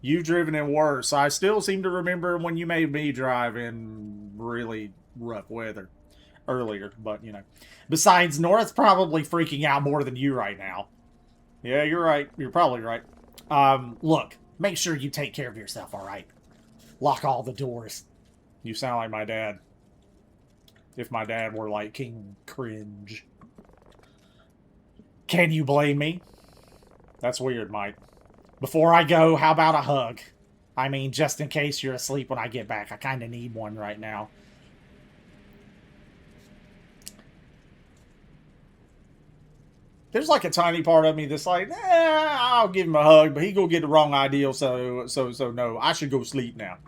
You've driven in worse. I still seem to remember when you made me drive in really rough weather earlier, but you know. Besides, Nora's probably freaking out more than you right now. Yeah, you're right. You're probably right. Look, make sure you take care of yourself, alright? Lock all the doors. You sound like my dad. If my dad were like King Cringe. Can you blame me? That's weird, Mike. Before I go, how about a hug? I mean, just in case you're asleep when I get back. I kind of need one right now. There's like a tiny part of me that's like, I'll give him a hug, but he gonna get the wrong idea, so no, I should go sleep now.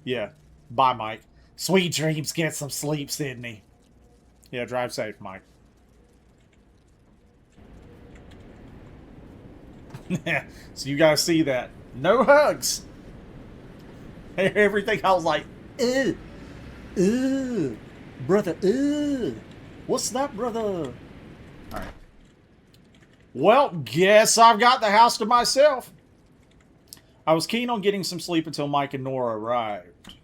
Yeah. Bye, Mike. Sweet dreams, get some sleep, Sydney. Yeah, drive safe, Mike. So you guys see that. No hugs. Everything I was like, brother, what's that, brother? Alright. Well, guess I've got the house to myself. I was keen on getting some sleep until Mike and Nora arrived.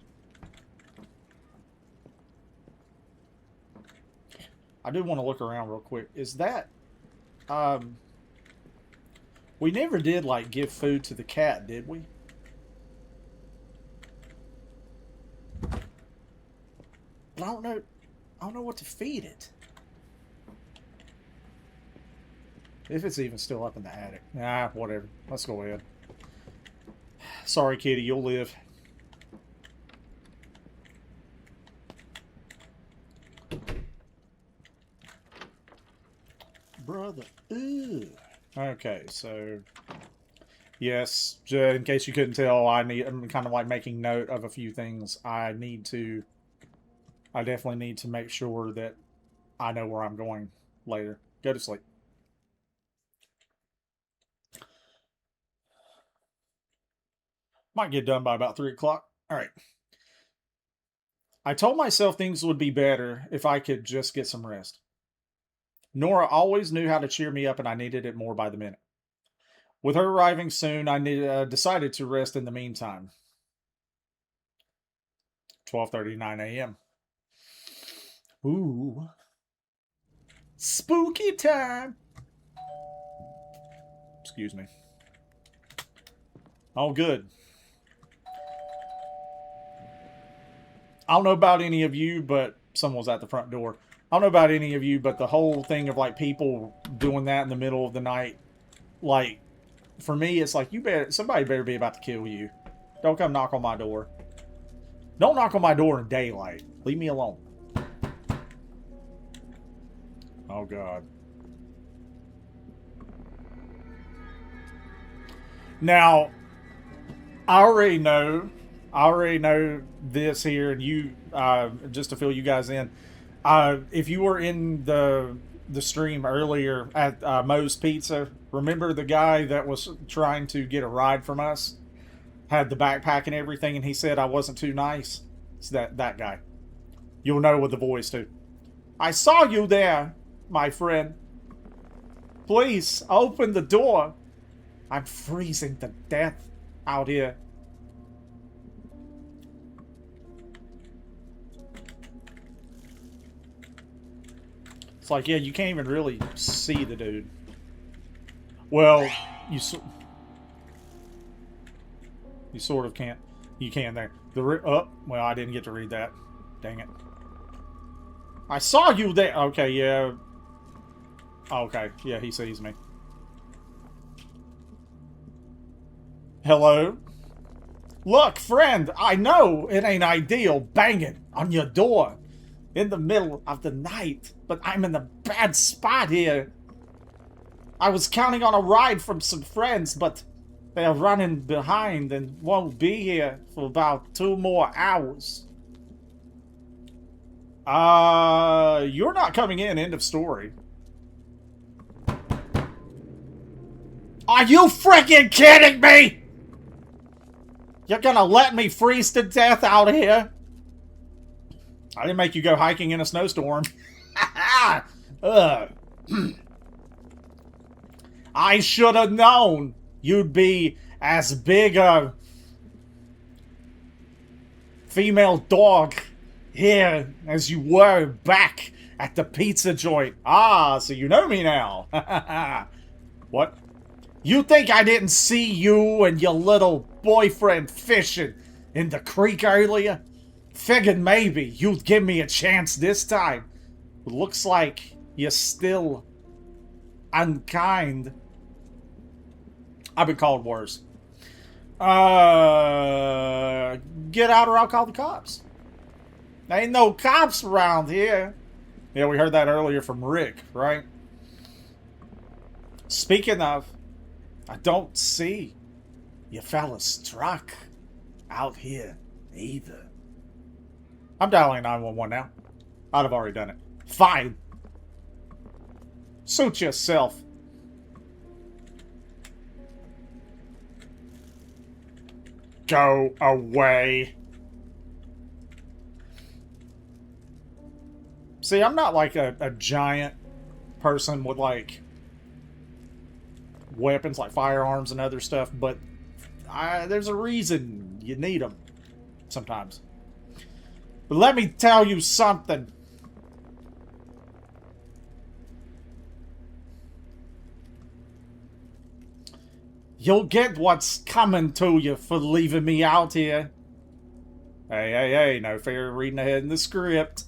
I do want to look around real quick. Is that... we never did, like, give food to the cat, did we? But I don't know what to feed it. If it's even still up in the attic. Nah, whatever. Let's go ahead. Sorry, kitty, you'll live. Brother, ooh. Okay, so yes, in case you couldn't tell, I'm kind of like making note of a few things. I definitely need to make sure that I know where I'm going later. Go to sleep. Might get done by about 3 o'clock. All right. I told myself things would be better if I could just get some rest. Nora always knew how to cheer me up, and I needed it more by the minute. With her arriving soon, I decided to rest in the meantime. 12:39 a.m. Ooh. Spooky time! Excuse me. Oh, good. I don't know about any of you, but someone's at the front door. I don't know about any of you, but the whole thing of like people doing that in the middle of the night, like, for me, it's like, somebody better be about to kill you. Don't come knock on my door. Don't knock on my door in daylight. Leave me alone. Oh, God. Now, I already know this here, and you, just to fill you guys in, if you were in the stream earlier at Moe's Pizza, remember the guy that was trying to get a ride from us? Had the backpack and everything, and he said I wasn't too nice? It's that guy. You'll know with the voice, too. I saw you there, my friend. Please, open the door. I'm freezing to death out here. It's like, yeah, you can't even really see the dude. Well, you sort of can't. You can there. Well, I didn't get to read that. Dang it. I saw you there. Okay, yeah. Okay, yeah, he sees me. Hello? Look, friend, I know it ain't ideal banging on your door in the middle of the night, but I'm in a bad spot here. I was counting on a ride from some friends, but they are running behind and won't be here for about 2 more hours. You're not coming in, end of story. Are you freaking kidding me? You're gonna let me freeze to death out here? I didn't make you go hiking in a snowstorm. I should have known you'd be as big a female dog here as you were back at the pizza joint. Ah, so you know me now. What? You think I didn't see you and your little boyfriend fishing in the creek earlier? Figured maybe you'd give me a chance this time. But looks like you're still unkind. I've been called worse. Get out or I'll call the cops. Ain't no cops around here. Yeah, we heard that earlier from Rick, right? Speaking of, I don't see you fellas truck out here either. I'm dialing 911 now. I'd have already done it. Fine. Suit yourself. Go away. See, I'm not like a giant person with like weapons like firearms and other stuff, but there's a reason you need them sometimes. But let me tell you something. You'll get what's coming to you for leaving me out here. Hey, no fair reading ahead in the script.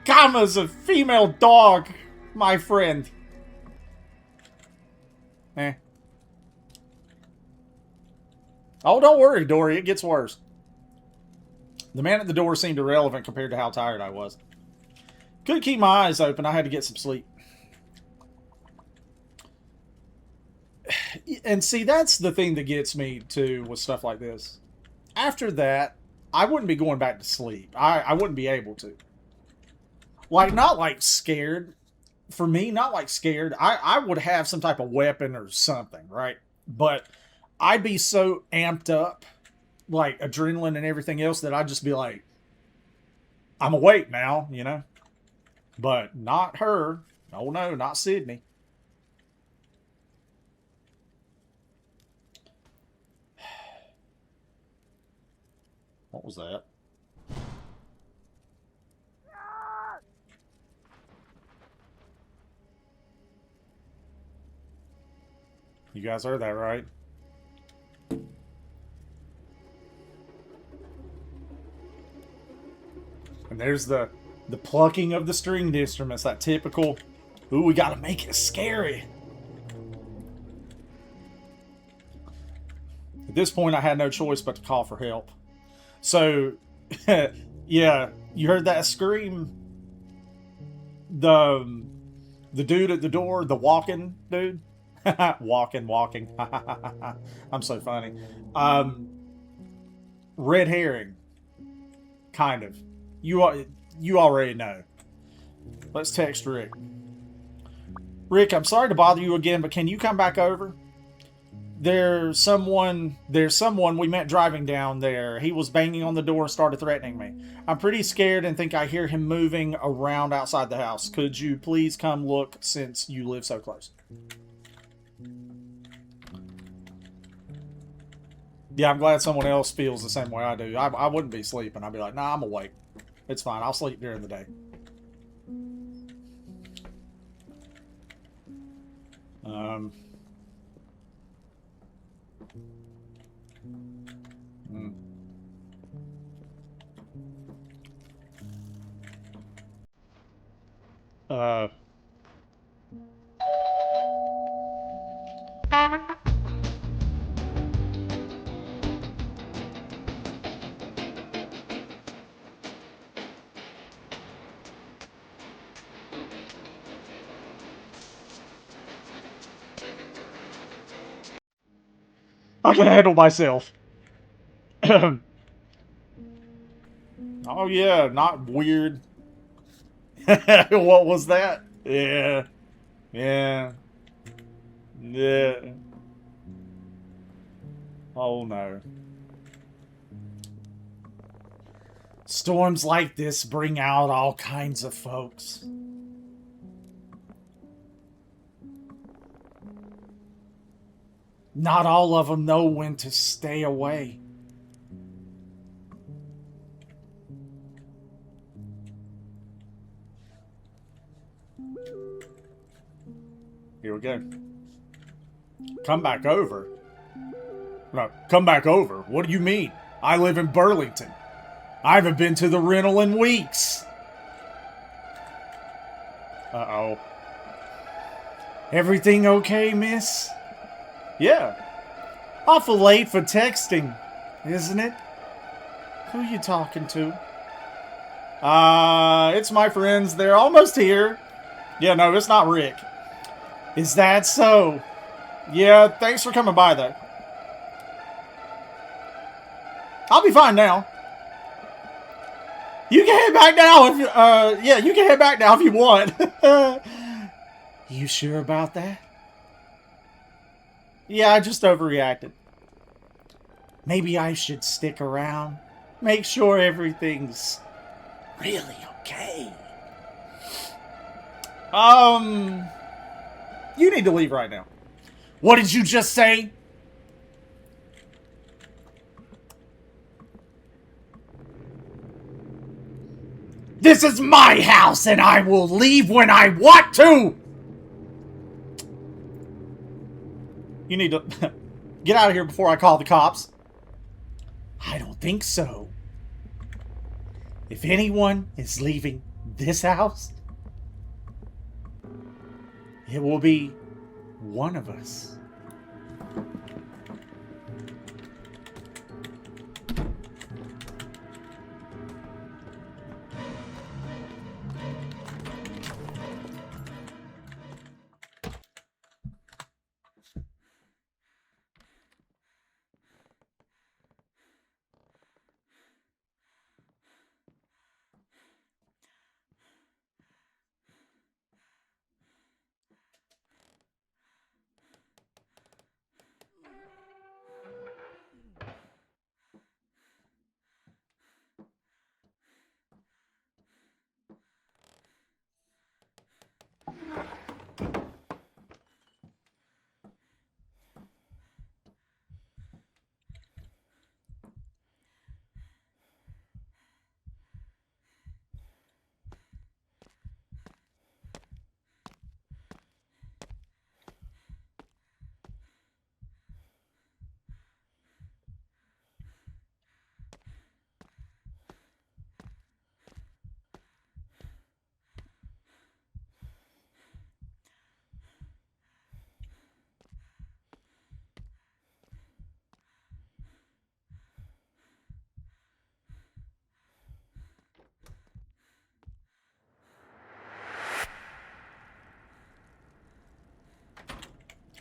Gamma's a female dog, my friend. Oh, don't worry, Dory. It gets worse. The man at the door seemed irrelevant compared to how tired I was. Couldn't keep my eyes open. I had to get some sleep. And see, that's the thing that gets me, too, with stuff like this. After that, I wouldn't be going back to sleep. I wouldn't be able to. Like, not like scared. For me, not like scared. I would have some type of weapon or something, right? But I'd be so amped up, like adrenaline and everything else, that I'd just be like, I'm awake now, you know? But not her. Oh no, not Sydney. What was that? You guys heard that, right? And there's the plucking of the stringed instruments, that typical, ooh, we gotta make it scary. At this point, I had no choice but to call for help. So, yeah, you heard that scream? The dude at the door, the walking dude? walking. I'm so funny. Red herring. Kind of. You already know. Let's text Rick. Rick, I'm sorry to bother you again, but can you come back over? There's someone we met driving down there. He was banging on the door and started threatening me. I'm pretty scared and think I hear him moving around outside the house. Could you please come look since you live so close? Yeah, I'm glad someone else feels the same way I do. I wouldn't be sleeping. I'd be like, nah, I'm awake. It's fine. I'll sleep during the day. I can handle myself. Oh yeah, not weird. What was that? Yeah. Oh no. Storms like this bring out all kinds of folks. Not all of them know when to stay away. Here we go. Come back over? No, come back over? What do you mean? I live in Burlington. I haven't been to the rental in weeks. Uh-oh. Everything okay, miss? Yeah. Awful late for texting, isn't it? Who you talking to? It's my friends. They're almost here. Yeah, no, it's not Rick. Is that so? Yeah, thanks for coming by, though. I'll be fine now. You can head back now if you, yeah, you can head back now if you want. You sure about that? Yeah, I just overreacted. Maybe I should stick around. Make sure everything's really okay. You need to leave right now. What did you just say? This is my house and I will leave when I want to! You need to get out of here before I call the cops. I don't think so. If anyone is leaving this house, it will be one of us.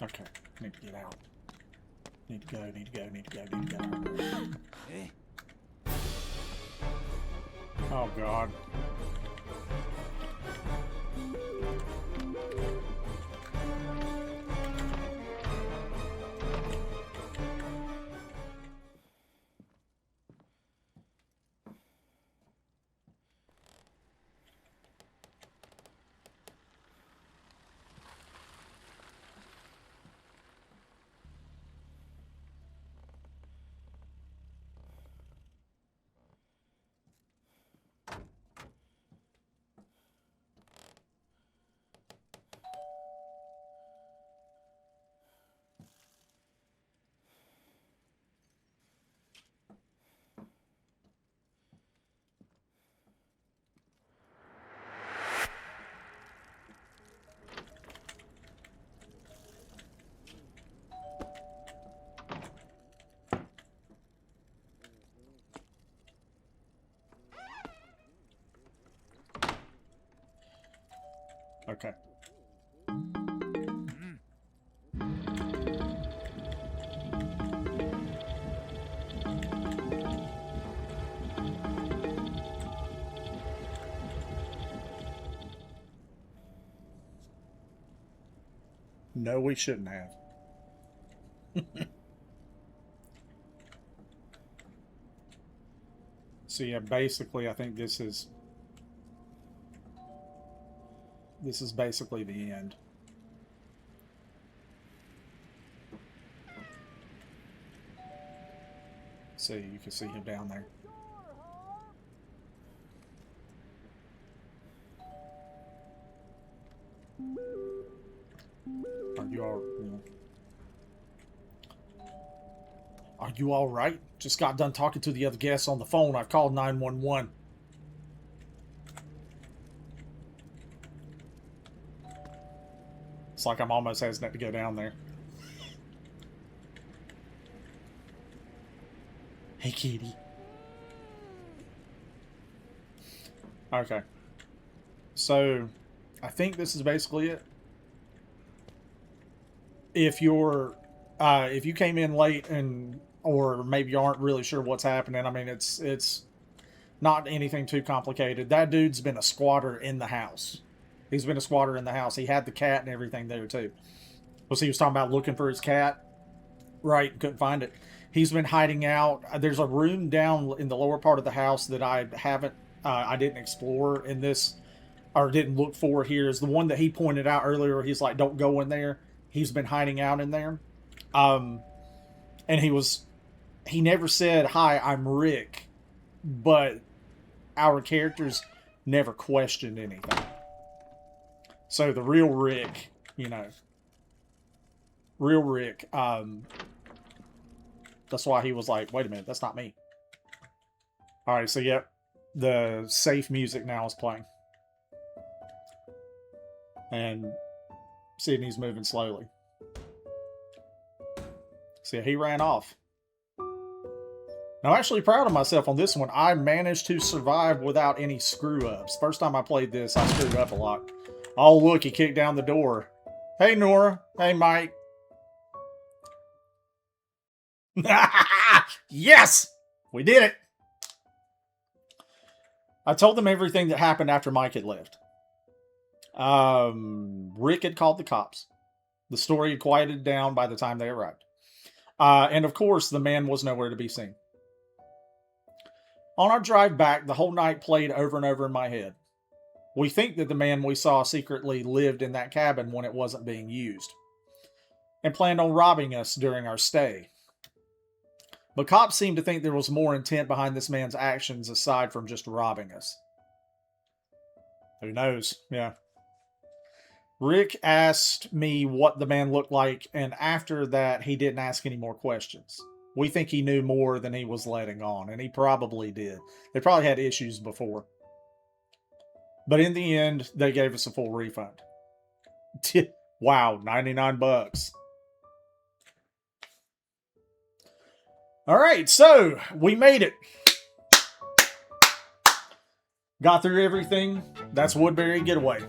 Okay, need to get out. Need to go, need to go, need to go, need to go. Hey. Oh, God. Okay. No, we shouldn't have. So yeah, basically I think this is basically the end. See, you can see him down there. Are you all? Are you all right? Just got done talking to the other guests on the phone. I've called 911. It's like I'm almost hesitant to go down there. Hey, kitty. Okay. So, I think this is basically it. If you came in late and or maybe you aren't really sure what's happening, I mean, it's not anything too complicated. That dude's been a squatter in the house. He's been a squatter in the house. He had the cat and everything there too. Because he was talking about looking for his cat. Right, couldn't find it. He's been hiding out. There's a room down in the lower part of the house that I didn't explore in this, or didn't look for here. Is the one that he pointed out earlier. He's like, don't go in there. He's been hiding out in there. And he never said, hi, I'm Rick. But our characters never questioned anything. So the real Rick, real Rick, that's why he was like, wait a minute, that's not me. Alright, so yep, the safe music now is playing. And Sydney's moving slowly. See, he ran off. Now, I'm actually proud of myself on this one. I managed to survive without any screw-ups. First time I played this, I screwed up a lot. Oh, look, he kicked down the door. Hey, Nora. Hey, Mike. Yes! We did it! I told them everything that happened after Mike had left. Rick had called the cops. The story had quieted down by the time they arrived. And of course, the man was nowhere to be seen. On our drive back, the whole night played over and over in my head. We think that the man we saw secretly lived in that cabin when it wasn't being used, and planned on robbing us during our stay. But cops seem to think there was more intent behind this man's actions aside from just robbing us. Who knows? Yeah. Rick asked me what the man looked like, and after that, he didn't ask any more questions. We think he knew more than he was letting on, and he probably did. They probably had issues before. But in the end, they gave us a full refund. Wow, $99. All right, so we made it. Got through everything. That's Woodbury Getaway.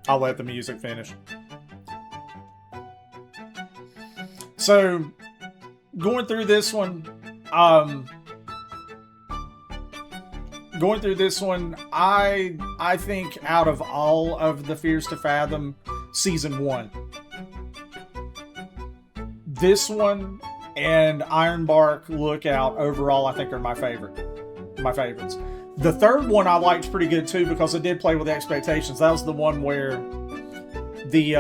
I'll let the music finish. So, going through this one, I think out of all of the Fears to Fathom Season 1, this one and Ironbark Lookout overall I think are my favorites. The third one I liked pretty good too because it did play with expectations. That was the one where the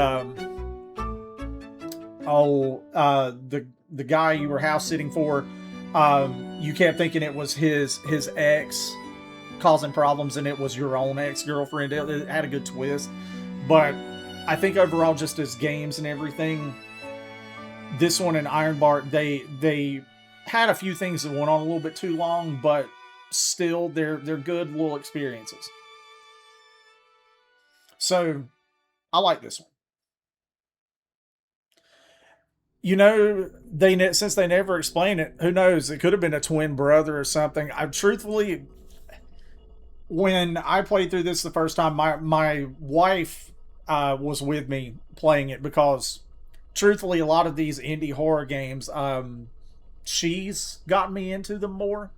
guy you were house sitting for, you kept thinking it was his ex causing problems and it was your own ex-girlfriend. It had a good twist. But I think overall, just as games and everything, this one and Ironbark, they had a few things that went on a little bit too long, but still they're good little experiences. So I like this one. Since they never explain it, who knows? It could have been a twin brother or something. Truthfully, when I played through this the first time, my wife was with me playing it because, truthfully, a lot of these indie horror games, she's got me into them more.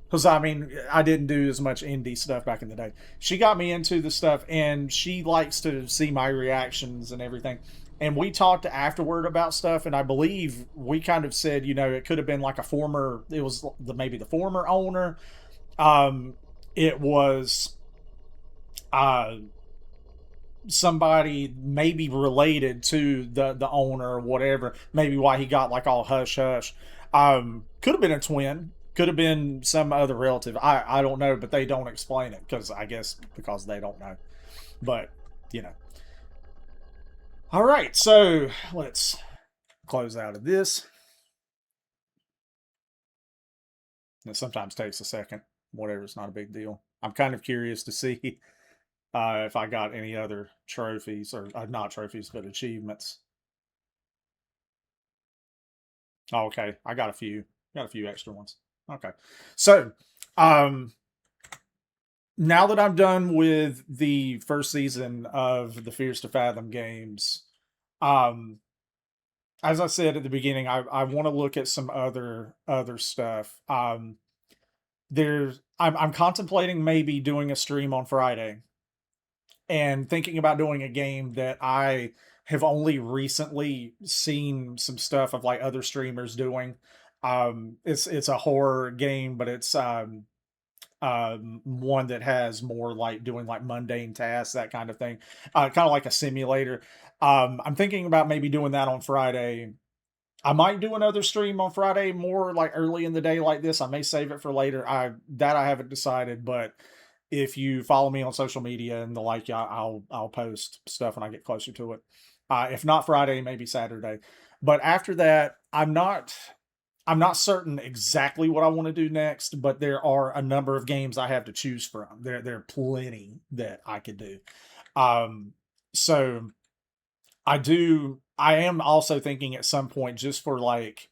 Because, I mean, I didn't do as much indie stuff back in the day. She got me into the stuff, and she likes to see my reactions and everything. And we talked afterward about stuff, and I believe we kind of said, it could have been like maybe the former owner. It was somebody maybe related to the owner or whatever. Maybe why he got like all hush-hush. Could have been a twin. Could have been some other relative. I don't know, but they don't explain it because they don't know. But, All right, so let's close out of this. It sometimes takes a second. Whatever, it's not a big deal. I'm kind of curious to see if I got any other trophies, or not trophies, but achievements. Oh, okay, I got a few. Got a few extra ones. Okay. So, now that I'm done with the first season of the Fears to Fathom games, um, as I said at the beginning, I want to look at some other stuff. I'm contemplating maybe doing a stream on Friday and thinking about doing a game that I have only recently seen some stuff of like other streamers doing. It's a horror game, but it's one that has more like doing like mundane tasks, that kind of thing, kind of like a simulator. I'm thinking about maybe doing that on Friday. I might do another stream on Friday, more like early in the day like this. I may save it for later. I haven't decided, but if you follow me on social media and the like, yeah, I'll post stuff when I get closer to it. If not Friday, maybe Saturday. But after that, I'm not certain exactly what I want to do next, but there are a number of games I have to choose from. There are plenty that I could do. So I am also thinking at some point, just for like,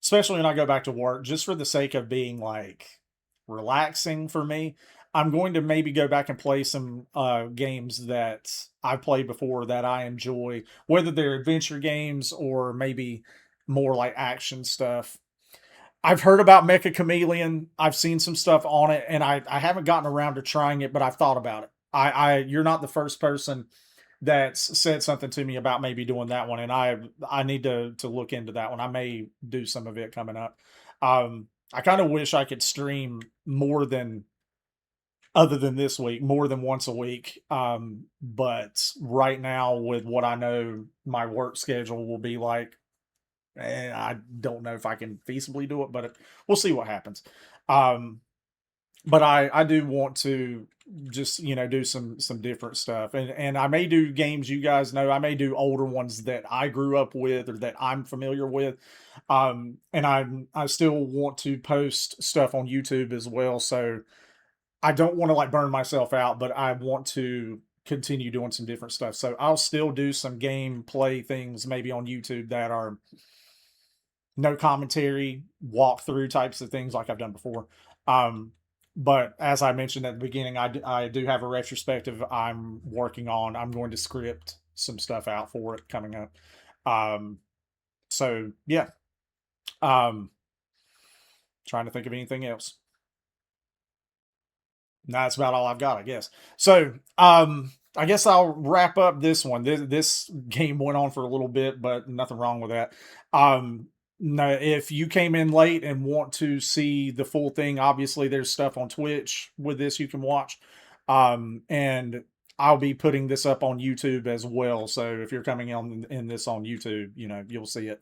especially when I go back to work, just for the sake of being like relaxing for me, I'm going to maybe go back and play some games that I've played before that I enjoy, whether they're adventure games or maybe more like action stuff. I've heard about Mecha Chameleon. I've seen some stuff on it, and I haven't gotten around to trying it, but I've thought about it. You're not the first person that's said something to me about maybe doing that one, and I need to look into that one. I may do some of it coming up. I kind of wish I could stream more than other than this week, more than once a week. But right now, with what I know my work schedule will be like, I don't know if I can feasibly do it, but we'll see what happens. But I do want to just, do some different stuff, and I may do games you guys know. I may do older ones that I grew up with or that I'm familiar with. And I still want to post stuff on YouTube as well. So I don't want to like burn myself out, but I want to continue doing some different stuff. So I'll still do some gameplay things maybe on YouTube that are no commentary, walkthrough types of things like I've done before. But as I mentioned at the beginning, I do have a retrospective I'm working on. I'm going to script some stuff out for it coming up. So yeah. Trying to think of anything else. No, that's about all I've got, I guess. So, I guess I'll wrap up this one. This game went on for a little bit, but nothing wrong with that. No, if you came in late and want to see the full thing, obviously there's stuff on Twitch with this you can watch. And I'll be putting this up on YouTube as well. So if you're coming in this on YouTube, you'll see it.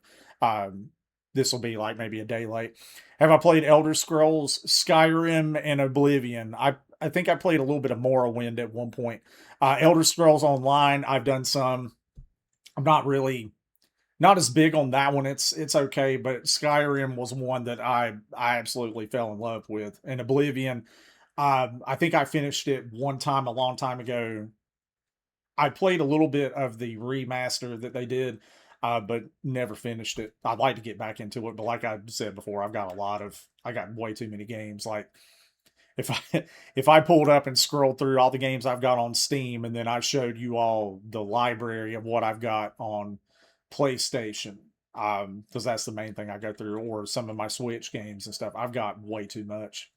This will be like maybe a day late. Have I played Elder Scrolls, Skyrim, and Oblivion? I think I played a little bit of Morrowind at one point. Elder Scrolls Online, I've done some. I'm not as big on that one. It's okay, but Skyrim was one that I absolutely fell in love with. And Oblivion, I think I finished it one time a long time ago. I played a little bit of the remaster that they did, but never finished it. I'd like to get back into it, but like I said before, I got way too many games. Like if I pulled up and scrolled through all the games I've got on Steam, and then I showed you all the library of what I've got on PlayStation, because that's the main thing I go through, or some of my Switch games and stuff, I've got way too much.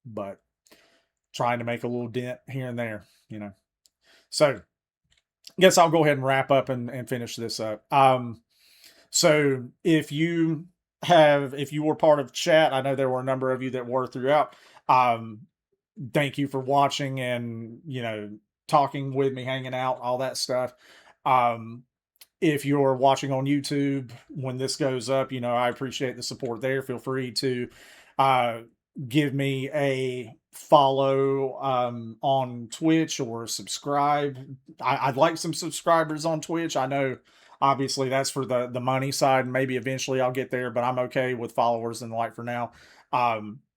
But trying to make a little dent here and there, So I guess I'll go ahead and wrap up and finish this up. So if you were part of chat, I know there were a number of you that were throughout. Thank you for watching and, talking with me, hanging out, all that stuff. If you're watching on YouTube, when this goes up, I appreciate the support there. Feel free to, give me a follow, on Twitch, or subscribe. I'd like some subscribers on Twitch. I know obviously that's for the money side, and maybe eventually I'll get there, but I'm okay with followers and the like for now.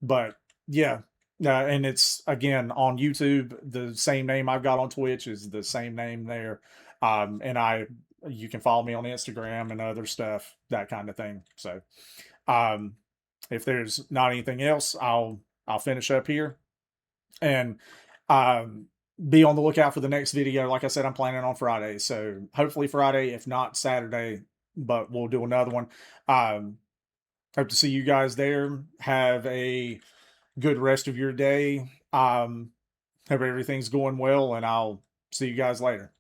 But yeah, and it's again on YouTube, the same name I've got on Twitch is the same name there. And I you can follow me on Instagram and other stuff, that kind of thing. So, if there's not anything else, I'll finish up here and be on the lookout for the next video. Like I said, I'm planning on Friday, so hopefully Friday, if not Saturday, but we'll do another one. Hope to see you guys there. Have a good rest of your day. Hope everything's going well, and I'll see you guys later.